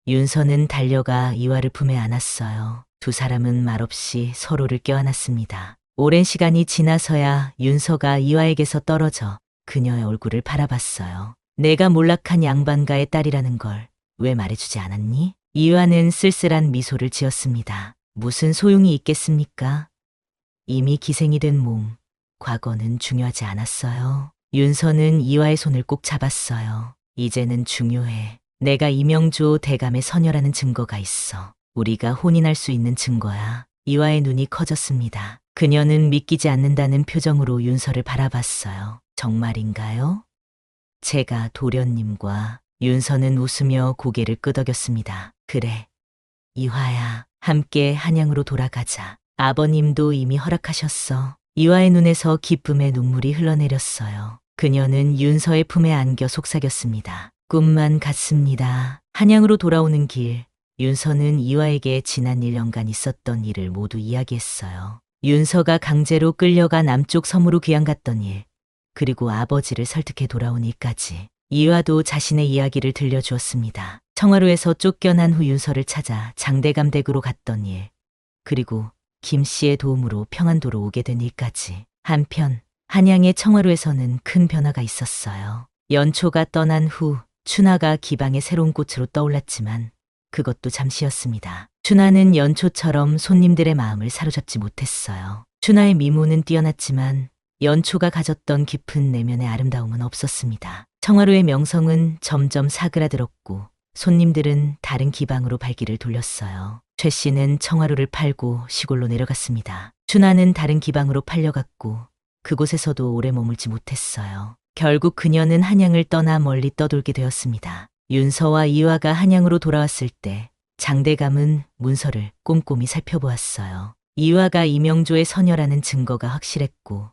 B: 윤서는 달려가 이화를 품에 안았어요. 두 사람은 말없이 서로를 껴안았습니다. 오랜 시간이 지나서야 윤서가 이화에게서 떨어져 그녀의 얼굴을 바라봤어요. 내가 몰락한 양반가의 딸이라는 걸 왜 말해주지 않았니? 이화는 쓸쓸한 미소를 지었습니다. 무슨 소용이 있겠습니까? 이미 기생이 된 몸, 과거는 중요하지 않았어요. 윤서는 이화의 손을 꼭 잡았어요. 이제는 중요해. 내가 이명조 대감의 선녀라는 증거가 있어. 우리가 혼인할 수 있는 증거야. 이화의 눈이 커졌습니다. 그녀는 믿기지 않는다는 표정으로 윤서를 바라봤어요. 정말인가요? 제가 도련님과 윤서는 웃으며 고개를 끄덕였습니다. 그래, 이화야, 함께 한양으로 돌아가자. 아버님도 이미 허락하셨어. 이화의 눈에서 기쁨의 눈물이 흘러내렸어요. 그녀는 윤서의 품에 안겨 속삭였습니다. 꿈만 같습니다. 한양으로 돌아오는 길, 윤서는 이화에게 지난 1년간 있었던 일을 모두 이야기했어요. 윤서가 강제로 끌려가 남쪽 섬으로 귀양 갔던 일, 그리고 아버지를 설득해 돌아온 일까지. 이화도 자신의 이야기를 들려주었습니다. 청화로에서 쫓겨난 후 윤서를 찾아 장대감 댁으로 갔던 일, 그리고 김 씨의 도움으로 평안도로 오게 된 일까지. 한편 한양의 청화로에서는 큰 변화가 있었어요. 연초가 떠난 후 춘하가 기방의 새로운 꽃으로 떠올랐지만 그것도 잠시였습니다. 춘하는 연초처럼 손님들의 마음을 사로잡지 못했어요. 춘하의 미모는 뛰어났지만 연초가 가졌던 깊은 내면의 아름다움은 없었습니다. 청화로의 명성은 점점 사그라들었고 손님들은 다른 기방으로 발길을 돌렸어요. 최 씨는 청화로를 팔고 시골로 내려갔습니다. 춘하는 다른 기방으로 팔려갔고 그곳에서도 오래 머물지 못했어요. 결국 그녀는 한양을 떠나 멀리 떠돌게 되었습니다. 윤서와 이화가 한양으로 돌아왔을 때 장대감은 문서를 꼼꼼히 살펴보았어요. 이화가 이명조의 서녀라는 증거가 확실했고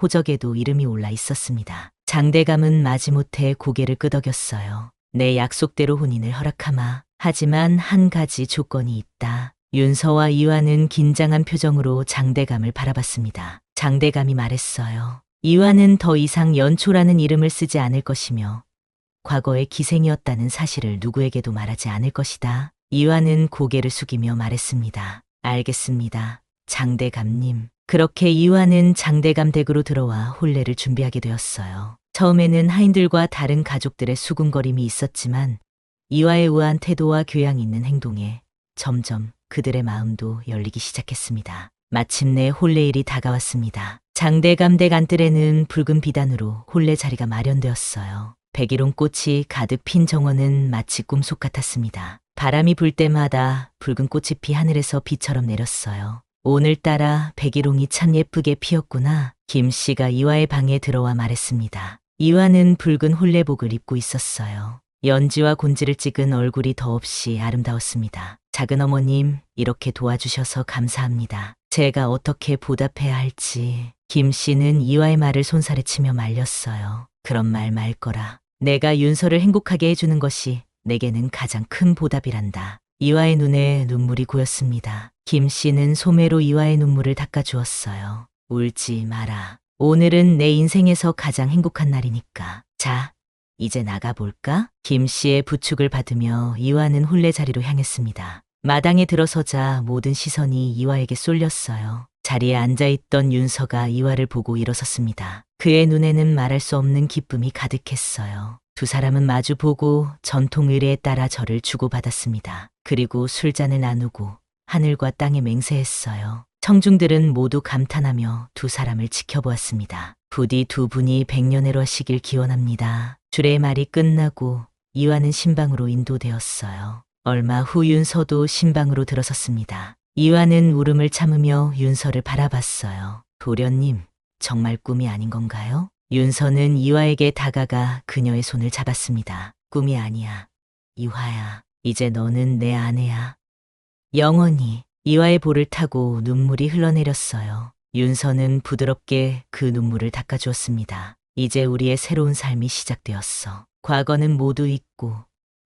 B: 호적에도 이름이 올라 있었습니다. 장대감은 마지못해 고개를 끄덕였어요. 내 약속대로 혼인을 허락하마. 하지만 한 가지 조건이 있다. 윤서와 이화는 긴장한 표정으로 장대감을 바라봤습니다. 장대감이 말했어요. 이화는 더 이상 연초라는 이름을 쓰지 않을 것이며 과거의 기생이었다는 사실을 누구에게도 말하지 않을 것이다. 이화는 고개를 숙이며 말했습니다. 알겠습니다. 장대감님. 그렇게 이화는 장대감 댁으로 들어와 혼례를 준비하게 되었어요. 처음에는 하인들과 다른 가족들의 수군거림이 있었지만 이화의 우아한 태도와 교양 있는 행동에 점점 그들의 마음도 열리기 시작했습니다. 마침내 혼례일이 다가왔습니다. 장대감 댁 안뜰에는 붉은 비단으로 혼례 자리가 마련되었어요. 백일홍 꽃이 가득 핀 정원은 마치 꿈속 같았습니다. 바람이 불 때마다 붉은 꽃이 피 하늘에서 비처럼 내렸어요. 오늘따라 백일홍이 참 예쁘게 피었구나. 김 씨가 이화의 방에 들어와 말했습니다. 이화는 붉은 혼례복을 입고 있었어요. 연지와 곤지를 찍은 얼굴이 더없이 아름다웠습니다. 작은 어머님, 이렇게 도와주셔서 감사합니다. 제가 어떻게 보답해야 할지. 김 씨는 이화의 말을 손살에 치며 말렸어요. 그런 말 말 거라. 내가 윤서를 행복하게 해주는 것이 내게는 가장 큰 보답이란다. 이화의 눈에 눈물이 고였습니다. 김 씨는 소매로 이화의 눈물을 닦아주었어요. 울지 마라. 오늘은 내 인생에서 가장 행복한 날이니까. 자, 이제 나가볼까? 김 씨의 부축을 받으며 이화는 혼례 자리로 향했습니다. 마당에 들어서자 모든 시선이 이화에게 쏠렸어요. 자리에 앉아있던 윤서가 이화를 보고 일어섰습니다. 그의 눈에는 말할 수 없는 기쁨이 가득했어요. 두 사람은 마주보고 전통 의례에 따라 절을 주고받았습니다. 그리고 술잔을 나누고 하늘과 땅에 맹세했어요. 청중들은 모두 감탄하며 두 사람을 지켜보았습니다. 부디 두 분이 백년해로 하시길 기원합니다. 주례의 말이 끝나고 이화는 신방으로 인도되었어요. 얼마 후 윤서도 신방으로 들어섰습니다. 이화는 울음을 참으며 윤서를 바라봤어요. 도련님, 정말 꿈이 아닌 건가요? 윤서는 이화에게 다가가 그녀의 손을 잡았습니다. 꿈이 아니야. 이화야, 이제 너는 내 아내야. 영원히. 이화의 볼을 타고 눈물이 흘러내렸어요. 윤서는 부드럽게 그 눈물을 닦아주었습니다. 이제 우리의 새로운 삶이 시작되었어. 과거는 모두 잊고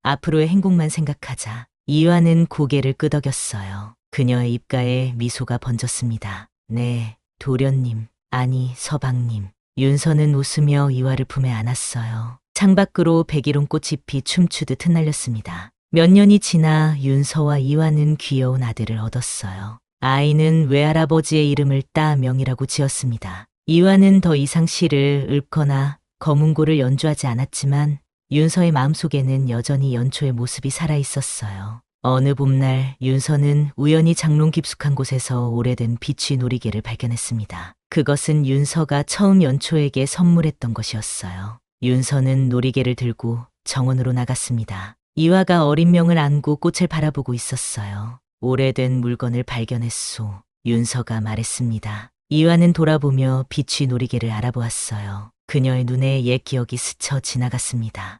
B: 앞으로의 행복만 생각하자. 이화는 고개를 끄덕였어요. 그녀의 입가에 미소가 번졌습니다. 네, 도련님, 아니 서방님. 윤서는 웃으며 이화를 품에 안았어요. 창밖으로 백일홍 꽃이 피 춤추듯 흩날렸습니다. 몇 년이 지나 윤서와 이화는 귀여운 아들을 얻었어요. 아이는 외할아버지의 이름을 따 명이라고 지었습니다. 이화는 더 이상 시를 읊거나 거문고를 연주하지 않았지만 윤서의 마음속에는 여전히 연초의 모습이 살아있었어요. 어느 봄날 윤서는 우연히 장롱 깊숙한 곳에서 오래된 비취 놀이개를 발견했습니다. 그것은 윤서가 처음 연초에게 선물했던 것이었어요. 윤서는 놀이개를 들고 정원으로 나갔습니다. 이화가 어린 명을 안고 꽃을 바라보고 있었어요. 오래된 물건을 발견했소. 윤서가 말했습니다. 이화는 돌아보며 비취 놀이개를 알아보았어요. 그녀의 눈에 옛 기억이 스쳐 지나갔습니다.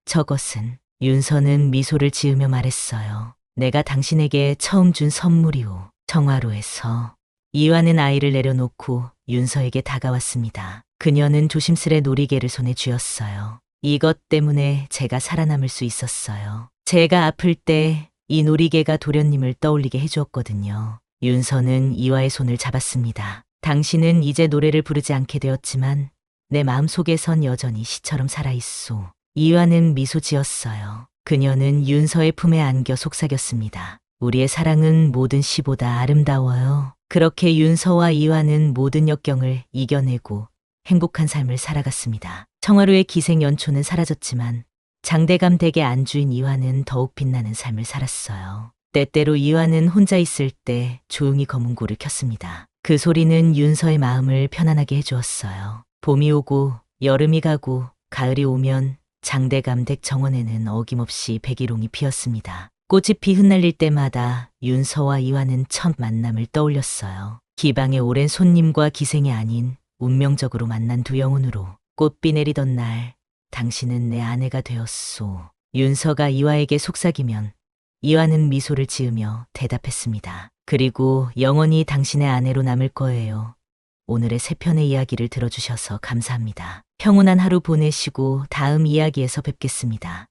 B: 저것은 윤서는 미소를 지으며 말했어요. 내가 당신에게 처음 준 선물이오. 청화로에서. 이화는 아이를 내려놓고 윤서에게 다가왔습니다. 그녀는 조심스레 놀이개를 손에 쥐었어요. 이것 때문에 제가 살아남을 수 있었어요. 제가 아플 때 이 놀이개가 도련님을 떠올리게 해주었거든요. 윤서는 이화의 손을 잡았습니다. 당신은 이제 노래를 부르지 않게 되었지만 내 마음속에선 여전히 시처럼 살아있소. 이화는 미소 지었어요. 그녀는 윤서의 품에 안겨 속삭였습니다. 우리의 사랑은 모든 시보다 아름다워요. 그렇게 윤서와 이화는 모든 역경을 이겨내고 행복한 삶을 살아갔습니다. 청하루의 기생 연초는 사라졌지만 장대감 댁의 안주인 이화는 더욱 빛나는 삶을 살았어요. 때때로 이화는 혼자 있을 때 조용히 거문고를 켰습니다. 그 소리는 윤서의 마음을 편안하게 해주었어요. 봄이 오고 여름이 가고 가을이 오면 장대감 댁 정원에는 어김없이 백일홍이 피었습니다. 꽃이 피 흩날릴 때마다 윤서와 이화는 첫 만남을 떠올렸어요. 기방의 오랜 손님과 기생이 아닌 운명적으로 만난 두 영혼으로. 꽃비 내리던 날 당신은 내 아내가 되었소. 윤서가 이화에게 속삭이면 이화는 미소를 지으며 대답했습니다. 그리고 영원히 당신의 아내로 남을 거예요. 오늘의 세 편의 이야기를 들어주셔서 감사합니다. 평온한 하루 보내시고 다음 이야기에서 뵙겠습니다.